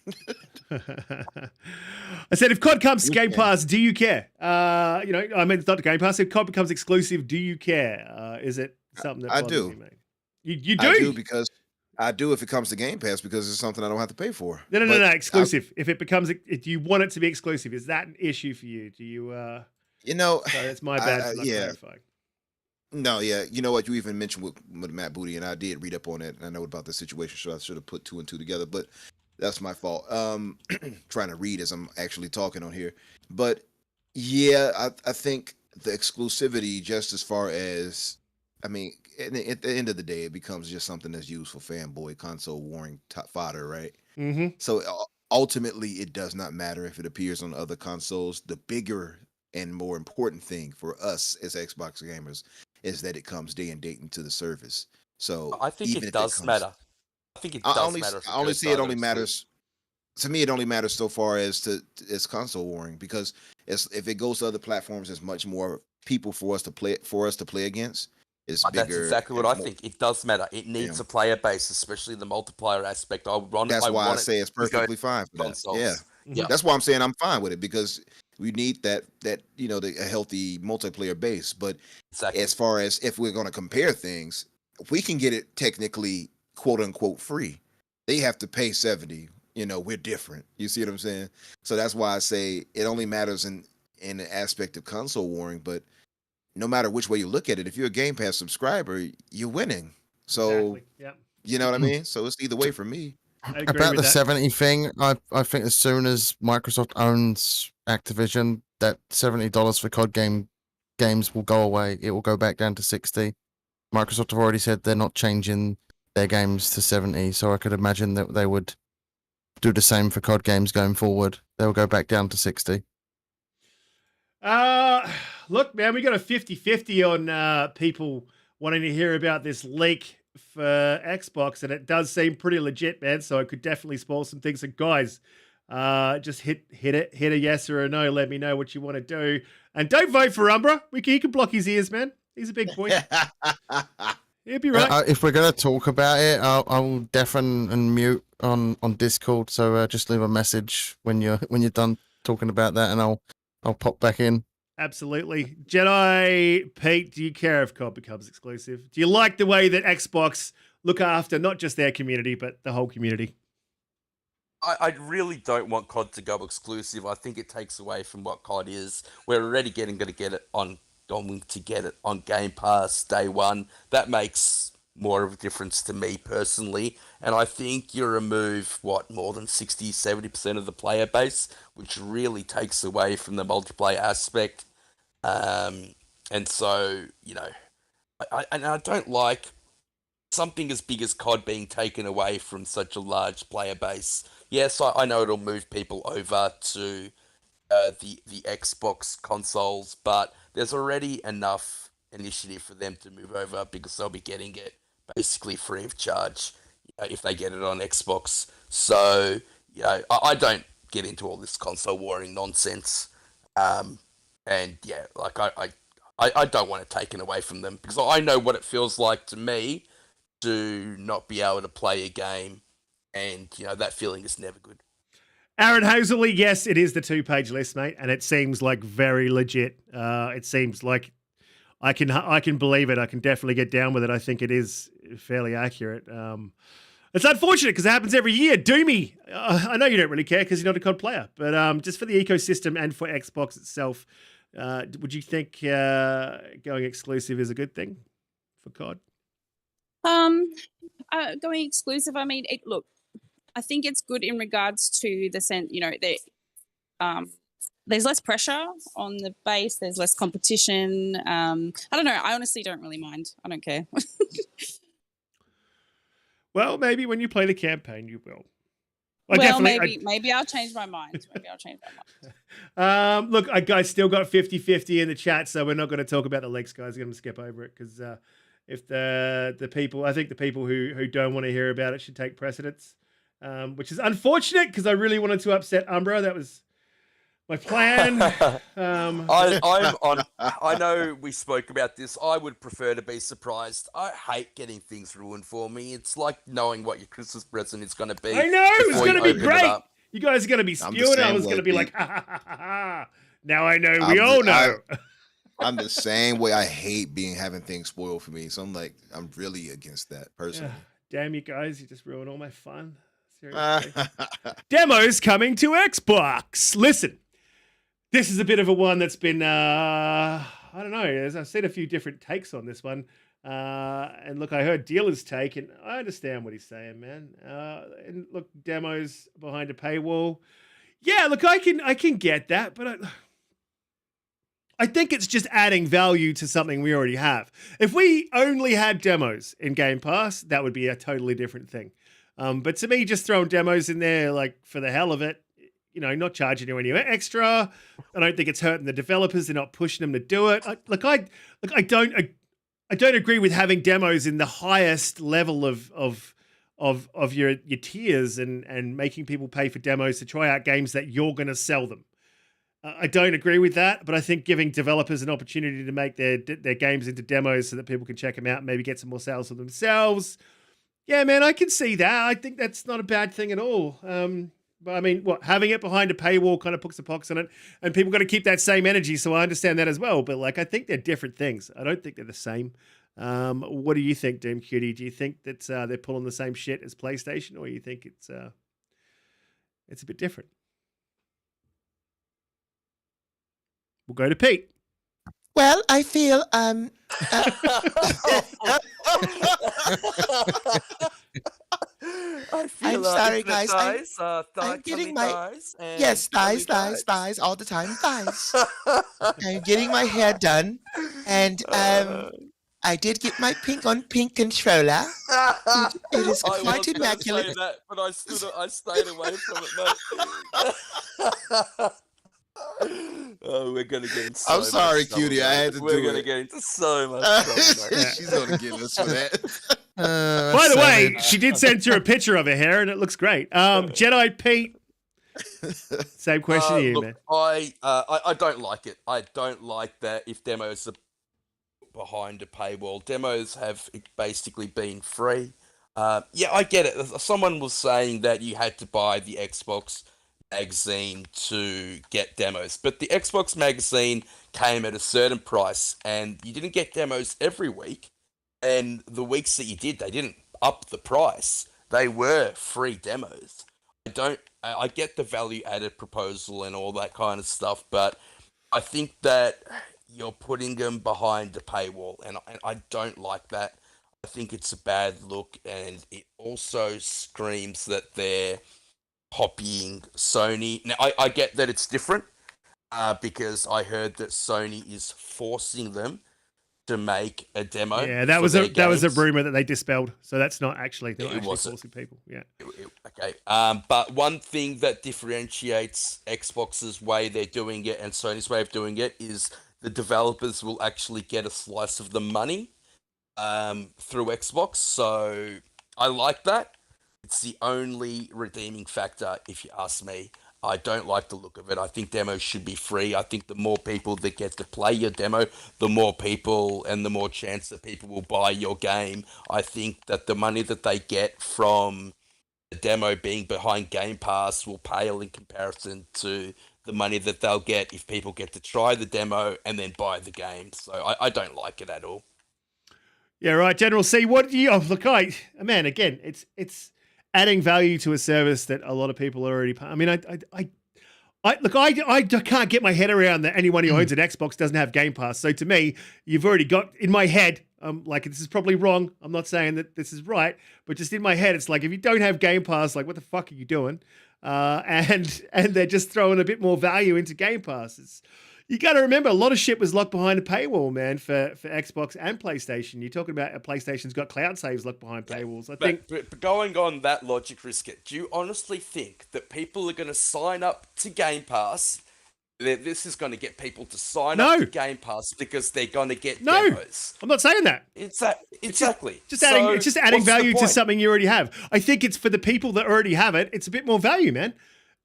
I said, if COD comes to Game Pass, do you care? I mean, it's not to Game Pass. If COD becomes exclusive, do you care? Is it something that bothers you, mate? You do? I do, because I do if it comes to Game Pass, because it's something I don't have to pay for. No, exclusive. If you want it to be exclusive, is that an issue for you? Do you? Sorry, that's my bad for not clarifying. No, yeah. You know what? You even mentioned with Matt Booty, and I did read up on it, and I know about the situation, so I should have put two and two together, but that's my fault. Trying to read as I'm actually talking on here. But yeah, I think the exclusivity, just as far as, I mean, at the end of the day, it becomes just something that's used for fanboy console warring fodder, right? Mm-hmm. So ultimately, it does not matter if it appears on other consoles. The bigger and more important thing for us as Xbox gamers is that it comes day and date into the service. So I think it does matter. I think it does matter. I only see it only matters. To me, it only matters so far as it's console warring, because if it goes to other platforms, there's much more people for us to play against. It's bigger. That's exactly what I think. It does matter. It needs a player base, especially the multiplayer aspect. That's why I say it's perfectly fine for that. Yeah. That's why I'm saying I'm fine with it, because we need that a healthy multiplayer base. But as far as if we're going to compare things, we can get it technically quote unquote free. They have to pay $70. We're different. You see what I'm saying? So that's why I say it only matters in the aspect of console warring. But no matter which way you look at it, if you're a Game Pass subscriber, you're winning. So you know what I mean? So it's either way for me. About the 70 thing, I think as soon as Microsoft owns Activision, that $70 for COD games will go away. It will go back down to 60. Microsoft have already said they're not changing their games to 70, so I could imagine that they would do the same for COD games going forward. They'll go back down to 60. Look, man, we got a 50-50 on people wanting to hear about this leak for Xbox, and it does seem pretty legit, man. So it could definitely spoil some things. So guys, just hit a yes or a no. Let me know what you want to do, and don't vote for Umbra. He can block his ears, man. He's a big boy. You'd be right. If we're going to talk about it, I'll deafen and mute on Discord. So just leave a message when you're done talking about that, and I'll pop back in. Absolutely. Jedi Pete, do you care if COD becomes exclusive? Do you like the way that Xbox look after not just their community, but the whole community? I really don't want COD to go exclusive. I think it takes away from what COD is. We're already going to get it on Game Pass day one. That makes more of a difference to me personally. And I think you remove, more than 60-70% of the player base, which really takes away from the multiplayer aspect. And so, I don't like something as big as COD being taken away from such a large player base. Yes, I know it'll move people over to the Xbox consoles, but there's already enough initiative for them to move over because they'll be getting it basically free of charge if they get it on Xbox. So, I don't get into all this console warring nonsense. And yeah, like I don't want it taken away from them because I know what it feels like to me to not be able to play a game, and that feeling is never good. Aaron Hazley, yes, it is the 2-page list, mate, and it seems like very legit. It seems like I can believe it. I can definitely get down with it. I think it is fairly accurate. It's unfortunate because it happens every year. Doomy, I know you don't really care because you're not a COD player, but just for the ecosystem and for Xbox itself, would you think going exclusive is a good thing for COD? Going exclusive, I mean, look, I think it's good in regards to the sense, there's less pressure on the base, there's less competition. I don't know. I honestly don't really mind. I don't care. Well, maybe when you play the campaign, you will. Maybe I'll change my mind. Look, I still got 50-50 in the chat, so we're not going to talk about the leaks, guys. We're going to skip over it because if the people, I think the people who don't want to hear about it should take precedence, which is unfortunate because I really wanted to upset Umbra. That was my plan. I know we spoke about this. I would prefer to be surprised. I hate getting things ruined for me. It's like knowing what your Christmas present is going to be. I know it's going to be great. You guys are going to be spewing. I was going to be like, ha ha ha ha. Now I know. We all know. I'm the same way. I hate having things spoiled for me. So I'm really against that personally. Damn you guys, you just ruined all my fun. Seriously. Demos coming to Xbox. Listen, this is a bit of a one that's been, I don't know. I've seen a few different takes on this one. And look, I heard Dealer's take, and I understand what he's saying, man. And look, demos behind a paywall. Yeah, look, I can get that, but I think it's just adding value to something we already have. If we only had demos in Game Pass, that would be a totally different thing. But to me, just throwing demos in there, like for the hell of it, not charging you any extra. I don't think it's hurting the developers. They're not pushing them to do it. I don't agree with having demos in the highest level of your tiers and making people pay for demos to try out games that you're going to sell them. I don't agree with that, but I think giving developers an opportunity to make their games into demos so that people can check them out and maybe get some more sales for themselves. Yeah, man, I can see that. I think that's not a bad thing at all. But I mean, having it behind a paywall kind of puts a pox on it, and people got to keep that same energy. So I understand that as well. But I think they're different things. I don't think they're the same. What do you think, Doom Cutie? Do you think that they're pulling the same shit as PlayStation, or you think it's a bit different? We'll go to Pete. Well, I feel I'm sorry, guys. I'm getting my thighs all the time, thighs. I'm getting my hair done, and I did get my pink controller. It is quite immaculate. Say that, but I stayed away from it, mate. Oh, we're gonna get into so I'm sorry, much trouble, Cutie. I had to do it. We're gonna get into so much trouble, mate. She's gonna get us for that. By the way, she did send you a picture of her hair, and it looks great. Jedi Pete, same question to you, look, man. I don't like it. I don't like that if demos are behind a paywall. Demos have basically been free. Yeah, I get it. Someone was saying that you had to buy the Xbox magazine to get demos, but the Xbox magazine came at a certain price, and you didn't get demos every week. And the weeks that you did, they didn't up the price. They were free demos. I get the value added proposal and all that kind of stuff, but I think that you're putting them behind the paywall, and I don't like that. I think it's a bad look, and it also screams that they're copying Sony. Now, I get that it's different, because I heard that Sony is forcing them to make a demo. Yeah, that was a rumor that they dispelled. So that's not actually, they're actually forcing people. Yeah. Okay. But one thing that differentiates Xbox's way they're doing it and Sony's way of doing it is the developers will actually get a slice of the money through Xbox. So I like that. It's the only redeeming factor, if you ask me. I don't like the look of it. I think demos should be free. I think the more people that get to play your demo, the more people and the more chance that people will buy your game. I think that the money that they get from the demo being behind Game Pass will pale in comparison to the money that they'll get if people get to try the demo and then buy the game. So I don't like it at all. Yeah, right. General C, what do you... Oh, look, man, again, it's adding value to a service that a lot of people are already... I mean, I can't get my head around that anyone who owns an Xbox doesn't have Game Pass. So to me, you've already got... In my head, like, this is probably wrong. I'm not saying that this is right, but just in my head, it's like, if you don't have Game Pass, like, what the fuck are you doing? And they're just throwing a bit more value into Game Pass. You got to remember, a lot of shit was locked behind a paywall, man, for Xbox and PlayStation. You're talking about PlayStation's got cloud saves locked behind paywalls. But going on that logic, Risket, do you honestly think that people are going to sign up to Game Pass? This is going to get people to sign up to Game Pass because they're going to get demos. I'm not saying that. Exactly. It's just adding value to something you already have. I think it's for the people that already have it. It's a bit more value, man.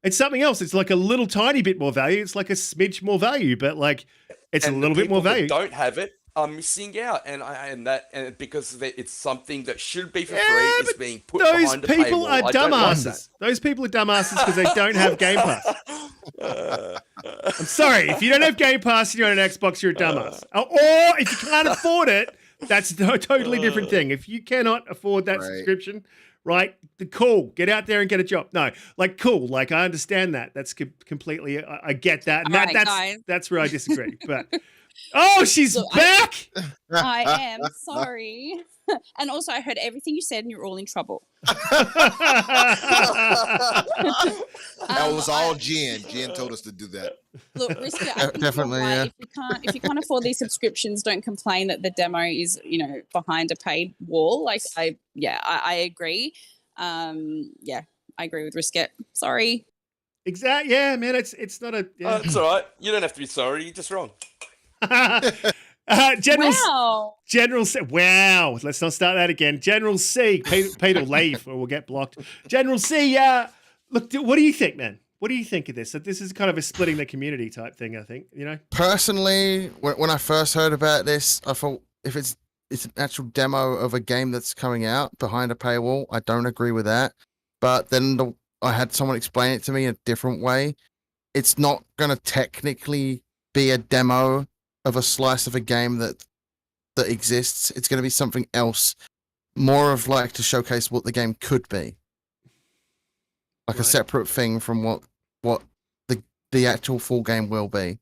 It's something else. It's like a little tiny bit more value. It's like a smidge more value, but like it's a little bit more value. That don't have it are missing out, and because it's something that should be for free is being put behind a paywall. Those people are dumbasses. Those people are dumbasses because they don't have Game Pass. I'm sorry, if you don't have Game Pass and you're on an Xbox, you're a dumbass. Or if you can't afford it, that's a totally different thing. If you cannot afford that subscription. Right, cool. Get out there and get a job. No, like cool. Like I understand that. That's completely. I get that. And that's where I disagree. But she's back. I am sorry. And also, I heard everything you said, and you're all in trouble. That was all Jen. Jen told us to do that. Look, Risky, I think definitely. Right. Yeah. If you can't afford these subscriptions, don't complain that the demo is, behind a paid wall. Like I agree. I agree with Risket. Sorry. Exactly. Yeah, man. It's not a. Yeah. It's all right. You don't have to be sorry. You're just wrong. General C. Wow. Let's not start that again. General C. Peter will leave or we'll get blocked. General C. Look, what do you think, man? What do you think of this? So this is kind of a splitting the community type thing, I think, Personally, when I first heard about this, I thought if it's an actual demo of a game that's coming out behind a paywall, I don't agree with that. But then I had someone explain it to me in a different way. It's not going to technically be a demo of a slice of a game that exists. It's going to be something else, more of like to showcase what the game could be, like a separate thing from what the actual full game will be.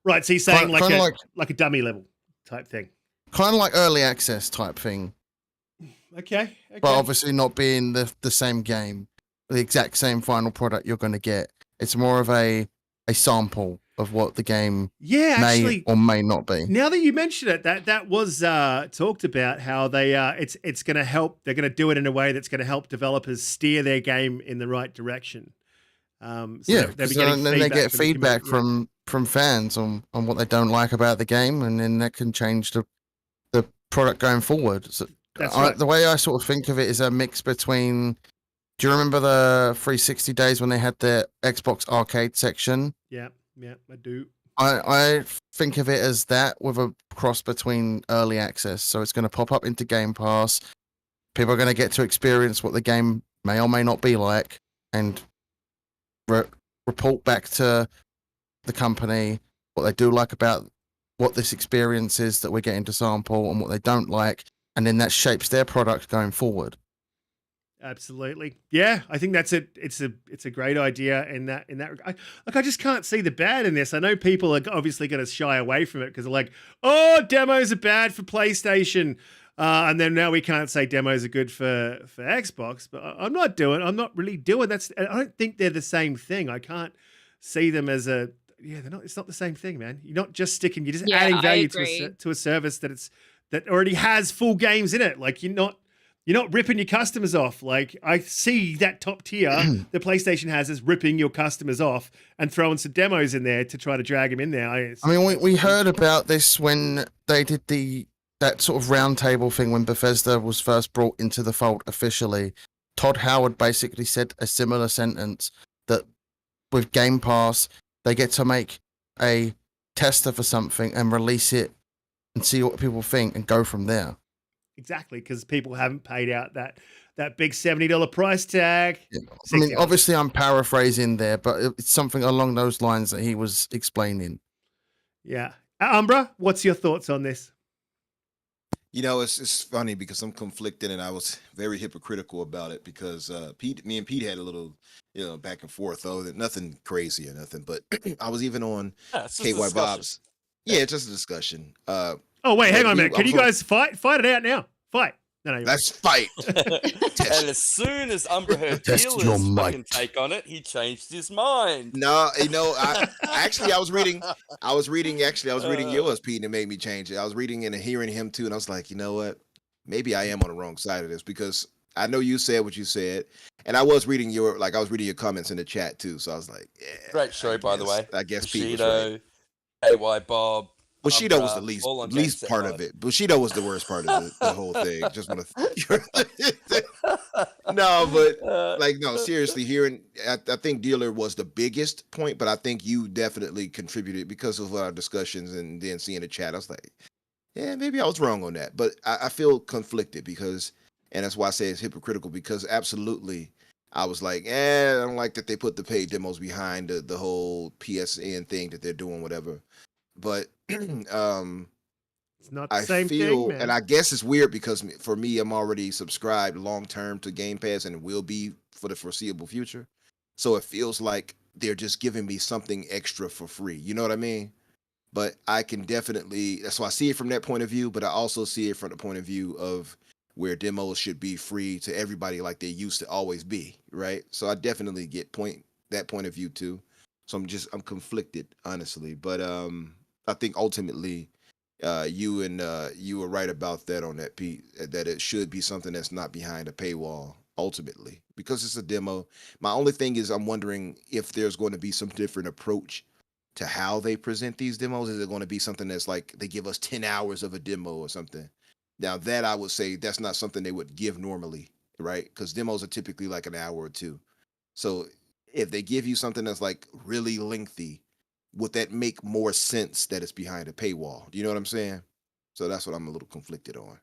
Right. So you're saying like a dummy level type thing, kind of like early access type thing. Okay. But obviously not being the same game, the exact same final product you're going to get. It's more of a sample of what the game may or may not be. Now that you mention it, that was talked about how they it's going to help. They're going to do it in a way that's going to help developers steer their game in the right direction. Then they get feedback from fans on what they don't like about the game, and then that can change the product going forward. So the way I sort of think of it is a mix between. Do you remember the 360 days when they had the Xbox arcade section? Yeah, I do. I think of it as that with a cross between early access. So it's going to pop up into Game Pass. People are going to get to experience what the game may or may not be like, and report back to the company what they do like about what this experience is that we're getting to sample and what they don't like, and then that shapes their product going forward. Absolutely. Yeah, I think that's it. It's a great idea in that regard. I just can't see the bad in this. I know people are obviously going to shy away from it because they're like, oh, demos are bad for PlayStation. And then now we can't say demos are good for Xbox, but I'm not really doing that. I don't think they're the same thing. I can't see them as they're not, it's not the same thing, man. You're not just you're just adding value to a service that already has full games in it. Like you're not ripping your customers off. Like I see that top tier the PlayStation has is ripping your customers off and throwing some demos in there to try to drag them in there. I mean, we heard about this when they did that sort of roundtable thing when Bethesda was first brought into the fold officially. Todd Howard basically said a similar sentence, that with Game Pass, they get to make a tester for something and release it and see what people think and go from there. Exactly, because people haven't paid out that big $70 price tag. Yeah. I mean, obviously I'm paraphrasing there, but it's something along those lines that he was explaining. Yeah. Umbra, what's your thoughts on this? You know, it's funny because I'm conflicted, and I was very hypocritical about it because me and Pete had a little, back and forth, though. Nothing crazy or nothing, but I was even on KY Bob's. Yeah, it's just a discussion. Oh, wait, hang on a minute. Can you guys fight? Fight it out now. Fight. No, let's fight. And as soon as Umbra heard Dealer's fucking take on it, he changed his mind. No, I was reading yours, Pete, and it made me change it. I was reading and hearing him too, and I was like, you know what? Maybe I am on the wrong side of this because I know you said what you said, and I was reading your comments in the chat too. So I was like, yeah. Great show, by the way. I guess Pete was KY right. Bob. Bushido was the least part of it. Bushido was the worst part of the whole thing. Just want to seriously, I think Dealer was the biggest point, but I think you definitely contributed because of our discussions and then seeing the chat. I was like, yeah, maybe I was wrong on that, but I feel conflicted because, and that's why I say it's hypocritical because absolutely, I was like, I don't like that they put the paid demos behind the whole PSN thing that they're doing, whatever. But it's not the same thing, man. And I guess it's weird because for me, I'm already subscribed long term to Game Pass and will be for the foreseeable future. So it feels like they're just giving me something extra for free. You know what I mean? But I can definitely, so I see it from that point of view, but I also see it from the point of view of where demos should be free to everybody like they used to always be, right? So I definitely get that point of view too. So I'm conflicted, honestly. But I think ultimately, you were right about that on that, Pete, that it should be something that's not behind a paywall ultimately, because it's a demo. My only thing is I'm wondering if there's going to be some different approach to how they present these demos. Is it going to be something that's like they give us 10 hours of a demo or something? Now that I would say that's not something they would give normally, right? Because demos are typically like an hour or two. So if they give you something that's like really lengthy, would that make more sense that it's behind a paywall? Do you know what I'm saying? So that's what I'm a little conflicted on.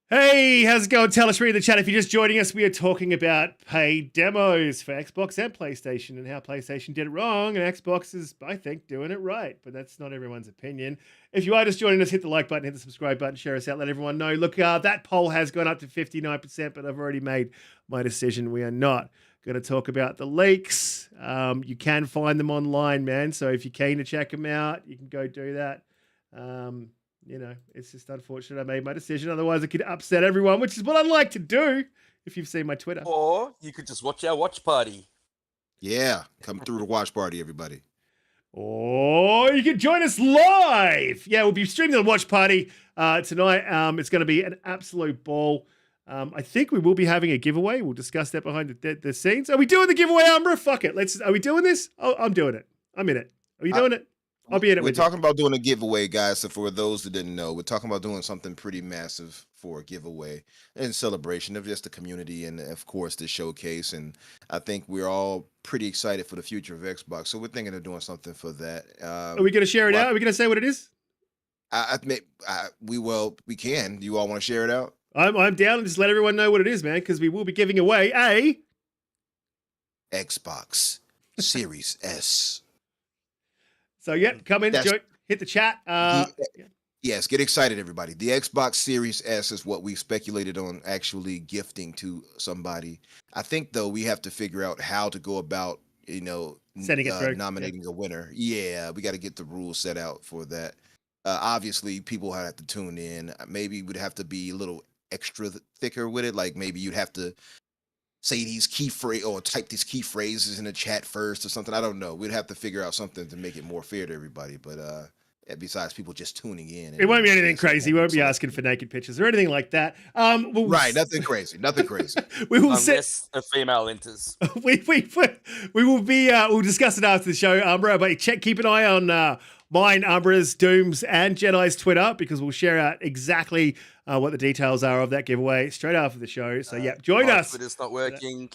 Hey, how's it going? Tell us, read the chat. If you're just joining us, we are talking about paid demos for Xbox and PlayStation and how PlayStation did it wrong and Xbox is, I think, doing it right. But that's not everyone's opinion. If you are just joining us, hit the like button, hit the subscribe button, share us out, let everyone know. Look, that poll has gone up to 59%, but I've already made my decision. We are not going to talk about the leaks. You can find them online, man. So if you're keen to check them out, you can go do that. It's just unfortunate I made my decision. Otherwise, it could upset everyone, which is what I'd like to do if you've seen my Twitter. Or you could just watch our watch party. Yeah, come through the watch party, everybody. Or you can join us live. Yeah, we'll be streaming the watch party tonight. It's going to be an absolute ball. I think we will be having a giveaway. We'll discuss that behind the scenes. Are we doing the giveaway, Umbra? Fuck it. Are we doing this? Oh, I'm doing it. I'm in it. Are you doing it? I'll be in it We're with you. talking about doing a giveaway, guys. So for those that didn't know, we're talking about doing something pretty massive for a giveaway in celebration of just the community and, of course, the showcase. And I think we're all pretty excited for the future of Xbox. So we're thinking of doing something for that. Are we going to share it out? Are we going to say what it is? We can. Do you all want to share it out? I'm down and just let everyone know what it is, man, because we will be giving away a Xbox Series S. So, come in, hit the chat. Yes, get excited, everybody. The Xbox Series S is what we speculated on actually gifting to somebody. I think, though, we have to figure out how to go about, sending it through. Nominating a winner. Yeah, we got to get the rules set out for that. Obviously, people have to tune in. Maybe we'd have to be a little extra thicker with it. Like maybe you'd have to say these key phrase or type these key phrases in the chat first or something. I don't know. We'd have to figure out something to make it more fair to everybody. But besides people just tuning in, it won't be anything crazy. We won't be asking for naked pictures or anything like that. Right, nothing crazy. Nothing crazy. We will unless a female enters. we will be. We'll discuss it after the show, Umbra. But keep an eye on mine, Umbra's, Doom's, and Jedi's Twitter because we'll share out exactly what the details are of that giveaway straight after the show. So join us. Twitter's not working.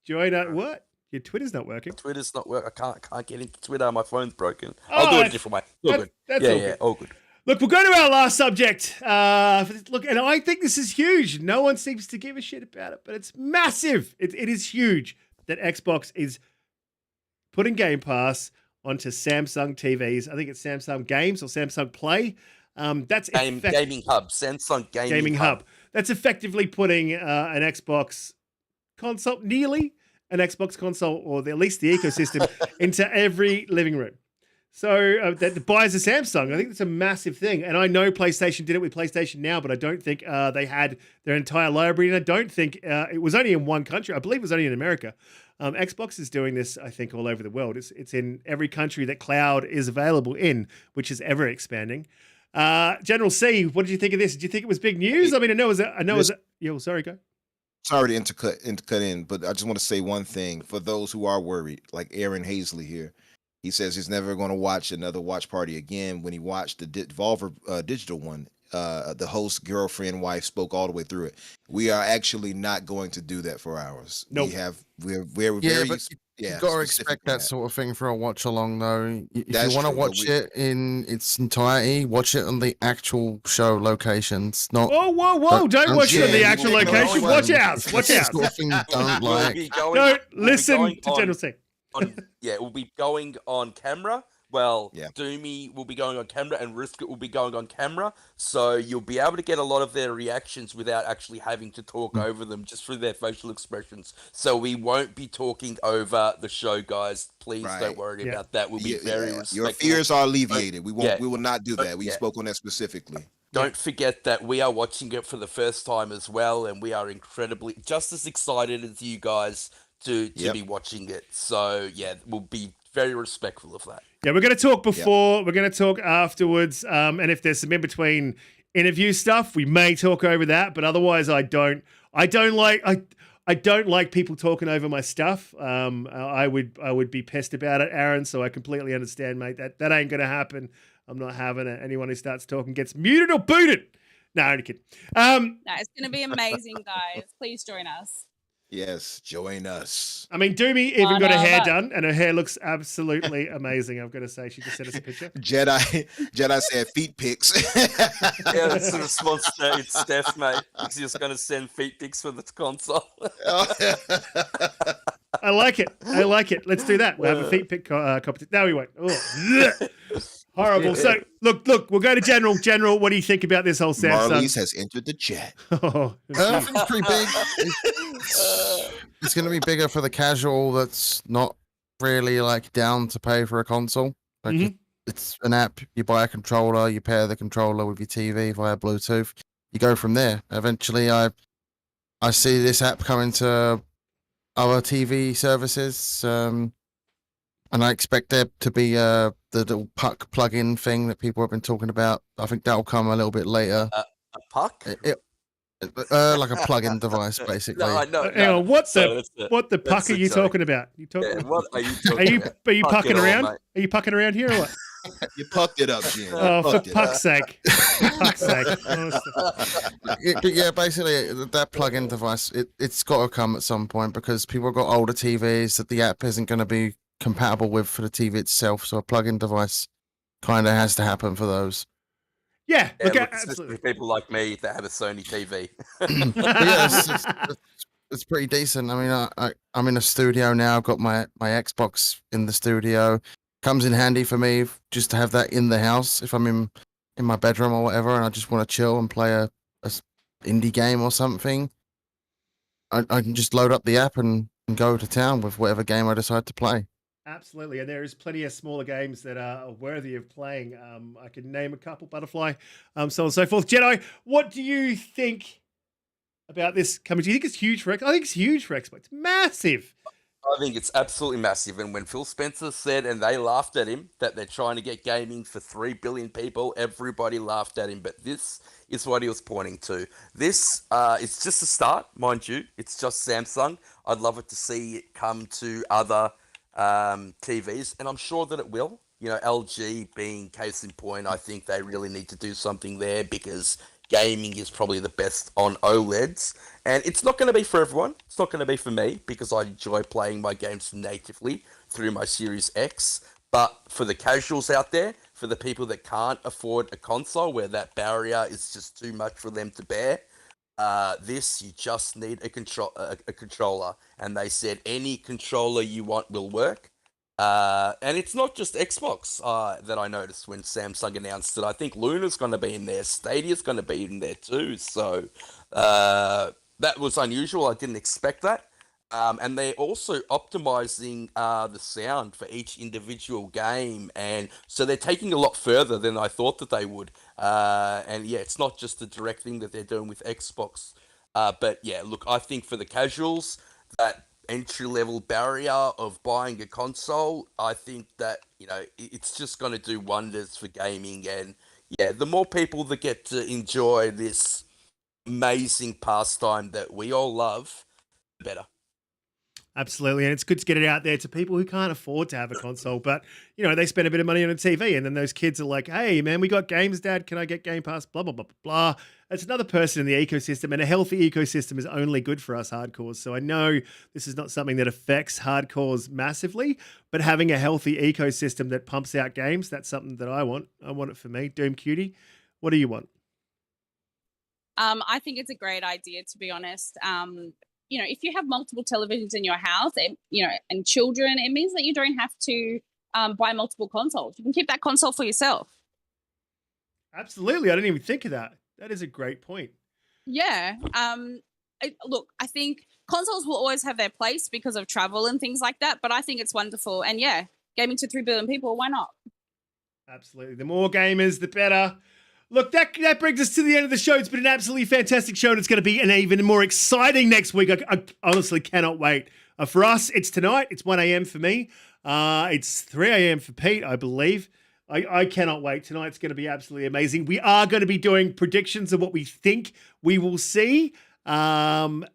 Join us. What? Your Twitter's not working. Twitter's not working. I can't get into Twitter. My phone's broken. I'll do it a different way. All good. That's all good. All good. Look, we'll go to our last subject. Look, and I think this is huge. No one seems to give a shit about it, but it's massive. It is huge that Xbox is putting Game Pass onto Samsung TVs. I think it's Samsung Games or Samsung Play. That's Gaming Hub. Samsung Gaming Hub. That's effectively putting an Xbox console, nearly an Xbox console, or at least the ecosystem, into every living room. So that buys a Samsung. I think that's a massive thing. And I know PlayStation did it with PlayStation Now, but I don't think they had their entire library. And I don't think it was only in one country. I believe it was only in America. Xbox is doing this, I think, all over the world. It's in every country that cloud is available in, which is ever expanding. General C, what did you think of this? Did you think it was big news? I mean, sorry, go. Sorry to intercut in, but I just want to say one thing for those who are worried, like Aaron Hazley here. He says he's never going to watch another watch party again. When he watched the Devolver Digital one, the host, girlfriend, wife spoke all the way through it. We are actually not going to do that for ours. Nope. We're very you've got to expect that sort of thing for a watch along, though. If you want to watch it in its entirety, watch it on the actual show locations. Not whoa! Don't watch it on the actual location. Watch out! Watch out! Sort of thing you don't like. Don't listen to General C. We'll be going on camera. Well, Yeah. Doomy will be going on camera and Risket will be going on camera. So you'll be able to get a lot of their reactions without actually having to talk over them, just through their facial expressions. So we won't be talking over the show, guys. Please don't worry about that. We'll be very respectful. Your fears are alleviated. We will not do that. We spoke on that specifically. Don't forget that we are watching it for the first time as well, and we are incredibly just as excited as you guys to be watching it. So we'll be very respectful of that. Yeah, we're going to talk before, we're going to talk afterwards, and if there's some in between interview stuff, we may talk over that. But otherwise, I don't like people talking over my stuff. I would be pissed about it, Aaron. So I completely understand, mate. That ain't going to happen. I'm not having it. Anyone who starts talking gets muted or booted. No, I'm kidding. No, it's going to be amazing, guys. Please join us. Yes, join us. I mean, Doomy even got her hair done, and her hair looks absolutely amazing. I've got to say, she just sent us a picture. Jedi said feet pics. Yeah, that's the response to it's Steph, mate. He's just going to send feet pics for the console. I like it. Let's do that. We'll have a feet pic competition. No, we won't. Oh, horrible. So, look, we'll go to General. General, what do you think about this whole Samsung? Marlies has entered the chat. I think it's pretty big. It's going to be bigger for the casual that's not really like down to pay for a console. Like it's an app. You buy a controller, you pair the controller with your TV via Bluetooth. You go from there. Eventually, I see this app coming to other TV services, and I expect there to be the little puck plug-in thing that people have been talking about. I think that'll come a little bit later. A puck? Like a plug-in device, basically. No. What the puck are you talking about? What are you talking about? Are you pucking around? Mate. Are you pucking around here or what? You pucked it up, Jen. Oh, for fuck's sake. For fuck's sake. Yeah, basically that plug-in device, it's got to come at some point because people have got older TVs that the app isn't going to be compatible with for the TV itself. So a plug-in device kind of has to happen for those. Yeah, Yeah, look, absolutely. especially people like me that have a Sony TV. Yeah, it's pretty decent. I mean, I'm in a studio now. I've got my Xbox in the studio. Comes in handy for me just to have that in the house if I'm in my bedroom or whatever, and I just want to chill and play a indie game or something. I can just load up the app and go to town with whatever game I decide to play. Absolutely, and there is plenty of smaller games that are worthy of playing. I can name a couple, Butterfly, so on and so forth. Jedi, what do you think about this coming? Do you think it's huge for Xbox? I think it's huge for Xbox. It's massive. I think it's absolutely massive. And when Phil Spencer said, and they laughed at him, that they're trying to get gaming for 3 billion people, everybody laughed at him. But this is what he was pointing to. This, it's just a start, mind you. It's just Samsung. I'd love it to see it come to other TVs, and I'm sure that it will. You know, LG being case in point, I think they really need to do something there because gaming is probably the best on OLEDs. And it's not going to be for everyone. It's not going to be for me because I enjoy playing my games natively through my Series X. But for the casuals out there, for the people that can't afford a console where that barrier is just too much for them to bear, this you just need a controller. And they said any controller you want will work. And it's not just Xbox that I noticed when Samsung announced it. I think Luna's going to be in there. Stadia's going to be in there too. So that was unusual. I didn't expect that. And they're also optimizing the sound for each individual game. And so they're taking a lot further than I thought that they would. And yeah, it's not just the direct thing that they're doing with Xbox. But yeah, look, I think for the casuals, that entry-level barrier of buying a console, I think that, you know, it's just going to do wonders for gaming. And yeah, the more people that get to enjoy this amazing pastime that we all love, the better. Absolutely, and it's good to get it out there to people who can't afford to have a console, but you know they spend a bit of money on a TV, and then those kids are like, "Hey, man, we got games, Dad. Can I get Game Pass?" Blah blah blah blah blah. It's another person in the ecosystem, and a healthy ecosystem is only good for us hardcores. So I know this is not something that affects hardcores massively, but having a healthy ecosystem that pumps out games—that's something that I want. I want it for me. Doom Cutie, what do you want? I think it's a great idea, to be honest. You know, if you have multiple televisions in your house, and children, it means that you don't have to buy multiple consoles. You can keep that console for yourself. Absolutely. I didn't even think of that. That is a great point. Yeah. Look, I think consoles will always have their place because of travel and things like that, but I think it's wonderful. And yeah, gaming to 3 billion people, why not? Absolutely. The more gamers, the better. Look, that brings us to the end of the show. It's been an absolutely fantastic show, and it's going to be an even more exciting next week. I honestly cannot wait. For us, it's tonight. It's 1 a.m. for me. It's 3 a.m. for Pete, I believe. I cannot wait. Tonight's going to be absolutely amazing. We are going to be doing predictions of what we think we will see coming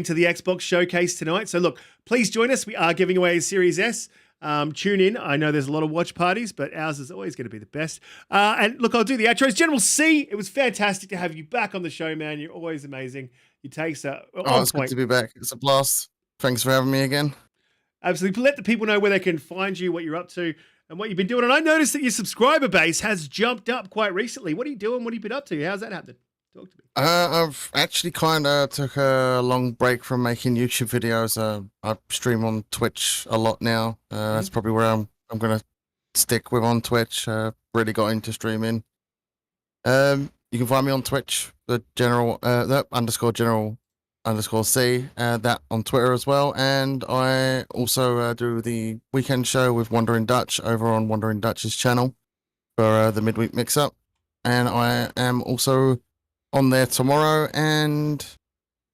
to the Xbox showcase tonight. So look, please join us. We are giving away a Series S. Tune in. I know there's a lot of watch parties, but ours is always going to be the best. And look, I'll do the outros. General C, it was fantastic to have you back on the show, man. You're always amazing. Your takes are on It's point. good to be back. It's a blast. Thanks for having me again. Absolutely. Let the people know where they can find you, what you're up to, and what you've been doing. And I noticed that your subscriber base has jumped up quite recently. What are you doing? What have you been up to? How's that happening? Talk to me. I've actually kind of took a long break from making YouTube videos. I stream on Twitch a lot now. That's probably where I'm gonna stick with on Twitch. Really got into streaming. You can find me on Twitch, the general _C, that on Twitter as well. And I also do the weekend show with Wandering Dutch over on Wandering Dutch's channel for the midweek mix-up. And I am also on there tomorrow, and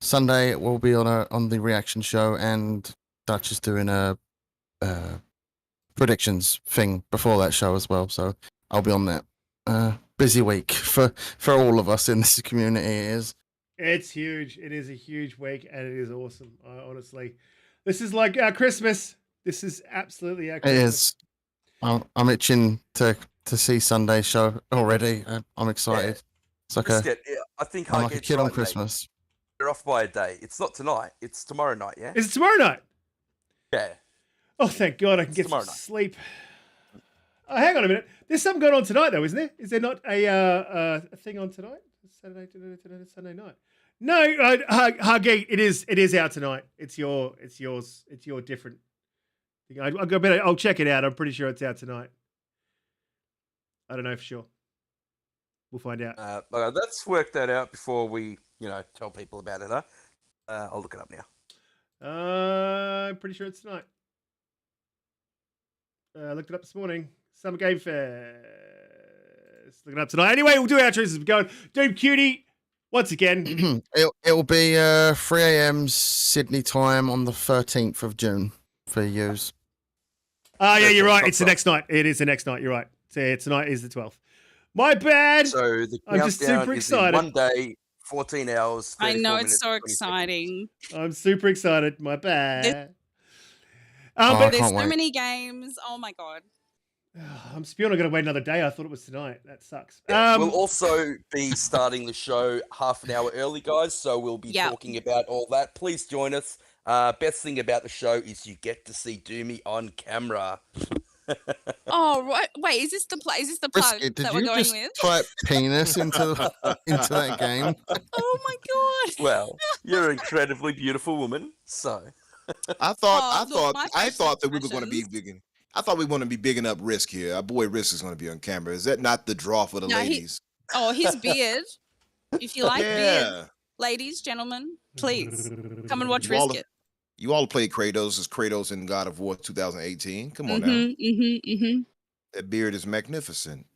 Sunday it will be on the reaction show, and Dutch is doing a predictions thing before that show as well. So I'll be on that. Busy week for all of us in this community. It is. It's huge. It is a huge week, and it is awesome. Honestly, this is like our Christmas. This is absolutely our Christmas. It is. I'm itching to see Sunday's show already. I'm excited. It's like I think I'm like a Hargate's kid on right, mate. Christmas. You're off by a day. It's not tonight. It's tomorrow night, yeah? Is it tomorrow night? Yeah. Oh, thank God, I can get some tomorrow night. sleep. Oh, hang on a minute. There's something going on tonight, though, isn't there? Is there not a thing on tonight? Saturday, Sunday night. No, Hargeet, it is out tonight. It's yours. It's your different thing. I'll check it out. I'm pretty sure it's out tonight. I don't know for sure. We'll find out. Let's work that out before we, tell people about it, huh? I'll look it up now. I'm pretty sure it's tonight. I looked it up this morning. Summer Game Fest. Looking up tonight. Anyway, we'll do our choices as we go. Doom Cutie, once again. It'll be 3 a.m. Sydney time on the 13th of June for yous. Oh, yeah, you're right. It's the next night. It is the next night. You're right. So tonight is the 12th. My bad. So the I'm just super is excited. in 1 day, 14 hours. I know, minutes, it's so exciting. I'm super excited. My bad. But there's so many games. Oh my God. I'm spewing. I'm going to wait another day. I thought it was tonight. That sucks. We'll also be starting the show half an hour early, guys. So we'll be talking about all that. Please join us. Best thing about the show is you get to see Doomy on camera. Oh, right. Wait, is this the plug Brisket, that we're going with? Did you just type penis into that game? Oh my God. Well, you're an incredibly beautiful woman, so. I thought that we were going to be bigging. I thought we want to be bigging up Risk here. Our boy Risk is going to be on camera. Is that not the draw for the ladies? His beard. If you like beard, ladies, gentlemen, please come and watch Risk It. You all played Kratos as Kratos in God of War 2018. Come on now. That beard is magnificent.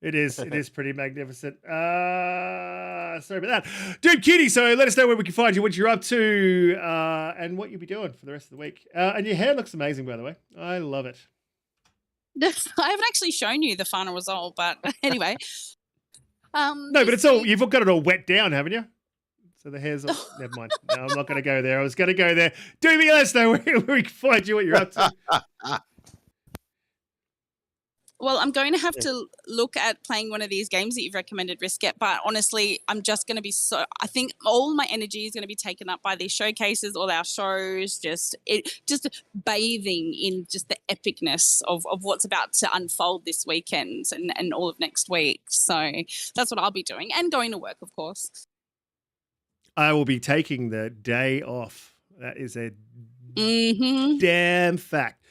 It is. It is pretty magnificent. Sorry about that. Dude, Cutie, so let us know where we can find you, what you're up to, and what you'll be doing for the rest of the week. And your hair looks amazing, by the way. I love it. I haven't actually shown you the final result, but anyway. No, but it's all, you've got it all wet down, haven't you? So the hair's all, never mind. No, I'm not going to go there. I was going to go there. Do me, let us know where we can find you, what you're up to. Well, I'm going to have to look at playing one of these games that you've recommended, Risk It, but honestly, I'm just going to be I think all my energy is going to be taken up by these showcases, all our shows, just bathing in just the epicness of what's about to unfold this weekend and all of next week. So that's what I'll be doing, and going to work, of course. I will be taking the day off. That is a damn fact.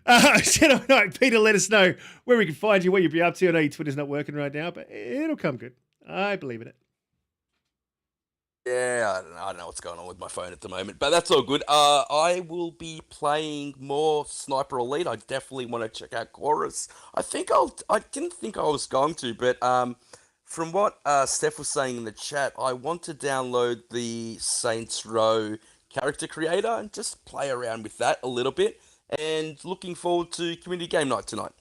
JediKnightPete, let us know where we can find you, what you'll be up to. I know your Twitter's not working right now, but it'll come good. I believe in it. Yeah, I don't know what's going on with my phone at the moment, but that's all good. I will be playing more Sniper Elite. I definitely want to check out Chorus. I didn't think I was going to, but from what Steph was saying in the chat, I want to download the Saints Row character creator and just play around with that a little bit. And looking forward to community game night tonight.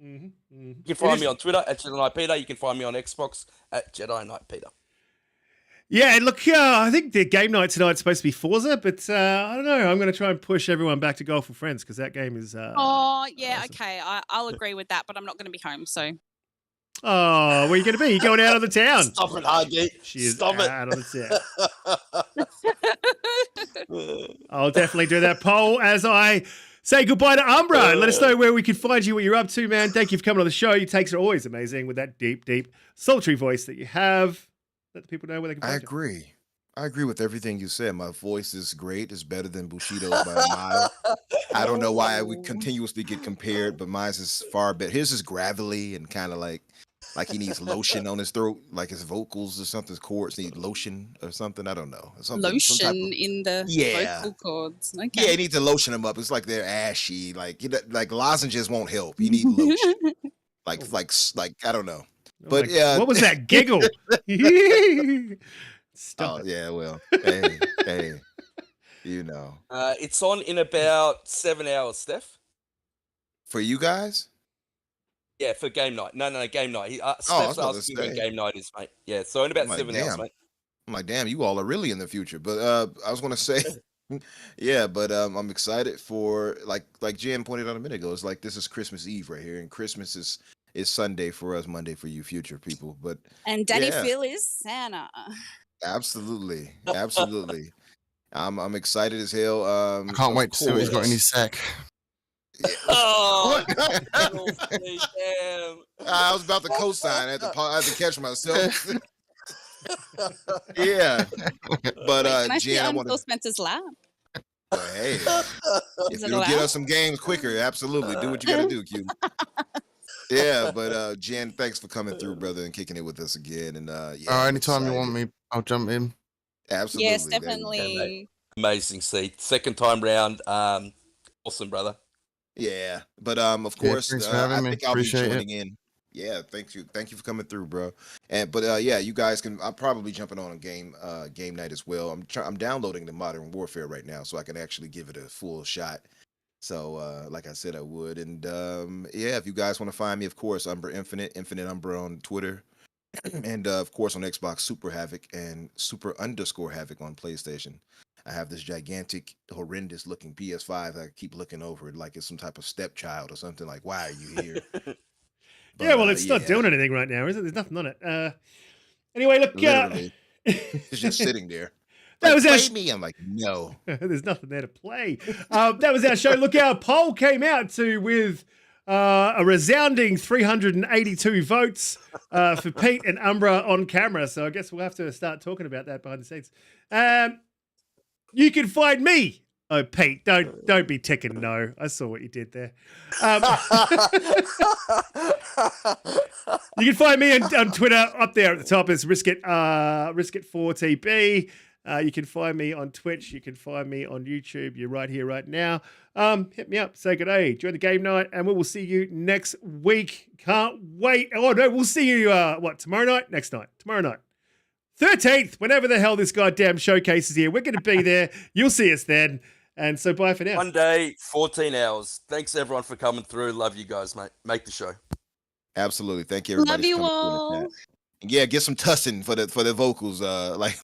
You can find me on Twitter at JediKnightPete. You can find me on Xbox at JediKnightPete. Yeah, and look, I think the game night tonight is supposed to be Forza, but I don't know. I'm going to try and push everyone back to Golf with Friends because that game is. Oh yeah, awesome. Okay, I'll agree with that, but I'm not going to be home, so. Oh, where are you going to be? You're going out of the town. Stop it, Hardy. She is out of the town. I'll definitely do that poll as I say goodbye to Umbra. Let us know where we can find you, what you're up to, man. Thank you for coming on the show. Your takes are always amazing with that deep, deep, sultry voice that you have. Let the people know where they can find you. I agree with everything you said. My voice is great. It's better than Bushido's by a mile. I don't know why we continuously get compared, but mine is far better. His is gravelly and kind of like he needs lotion on his throat, like his vocals or something. His chords need lotion or something. I don't know. Lotion in the vocal cords. Okay. Yeah, he needs to lotion them up. It's like they're ashy. Like lozenges won't help. You need lotion. like I don't know. But yeah, what was that giggle? Stop it. Yeah, well, hey, you know. It's on in about 7 hours, Steph. For you guys? Yeah, for game night. No, game night. Steph's asking when game night is, mate. Yeah, so in about 7 hours, mate. I'm like, damn, you all are really in the future. But I was going to say, Yeah, but I'm excited for like Jen pointed out a minute ago. It's like this is Christmas Eve right here, and Christmas is Sunday for us, Monday for you, future people. But And Daddy yeah, Phil is Santa. absolutely, absolutely. I'm excited as hell. I can't Of wait to see what he's got in course. his sack. Oh, What? Kelsey, damn. I was about to co-sign. I had to catch myself. Yeah, but Wait, can I sit Jen, I on want Phil to. Spencer's lap? Hey, Is if it it'll get allowed? us some games quicker, absolutely. Do what you got to do, Q. Yeah, but Jen, thanks for coming through, brother, and kicking it with us again. And yeah, I'm Anytime you want excited. me, I'll jump in. Yes, Absolutely. There you go. Yeah, mate. definitely. Amazing seat. Second time round. Awesome, brother. Yeah, but of Yeah, course, thanks for I having me. think I'll be Appreciate it. joining in. Yeah, thank you for coming through, bro. And but yeah, you guys can. I'm probably jumping on a game night as well. I'm downloading the Modern Warfare right now, so I can actually give it a full shot. So like I said, I would. And yeah, if you guys want to find me, of course, Umbra Infinite Umbra on Twitter, and of course on Xbox, Super Havoc and Super_Havoc on PlayStation. I have this gigantic, horrendous looking PS5 that I keep looking over it like it's some type of stepchild or something. Like, why are you here? Yeah, But well, it's not yeah, doing anything right now, is it? There's nothing on it. Anyway, look. literally, it's just sitting there. That Like, was our play me. I'm like, no. There's nothing there to play. That was our show. Look, our poll came out with a resounding 382 votes for Pete and Umbra on camera. So I guess we'll have to start talking about that behind the scenes. You can find me. Oh, Pete, don't be ticking no. I saw what you did there. You can find me on Twitter up there at the top. It's Riskit4TB. You can find me on Twitch. You can find me on YouTube. You're right here, right now. Hit me up. Say good day. Join the game night, and we will see you next week. Can't wait. Oh no, we'll see you. Tomorrow night? Next night. Tomorrow night. 13th. Whenever the hell this goddamn showcase is here, we're going to be there. You'll see us then. And so bye for now. 1 day, 14 hours. Thanks everyone for coming through. Love you guys, mate. Make the show. Absolutely. Thank you, everybody. Love you for coming through in the all. chat. Yeah, get some tussin for the vocals, like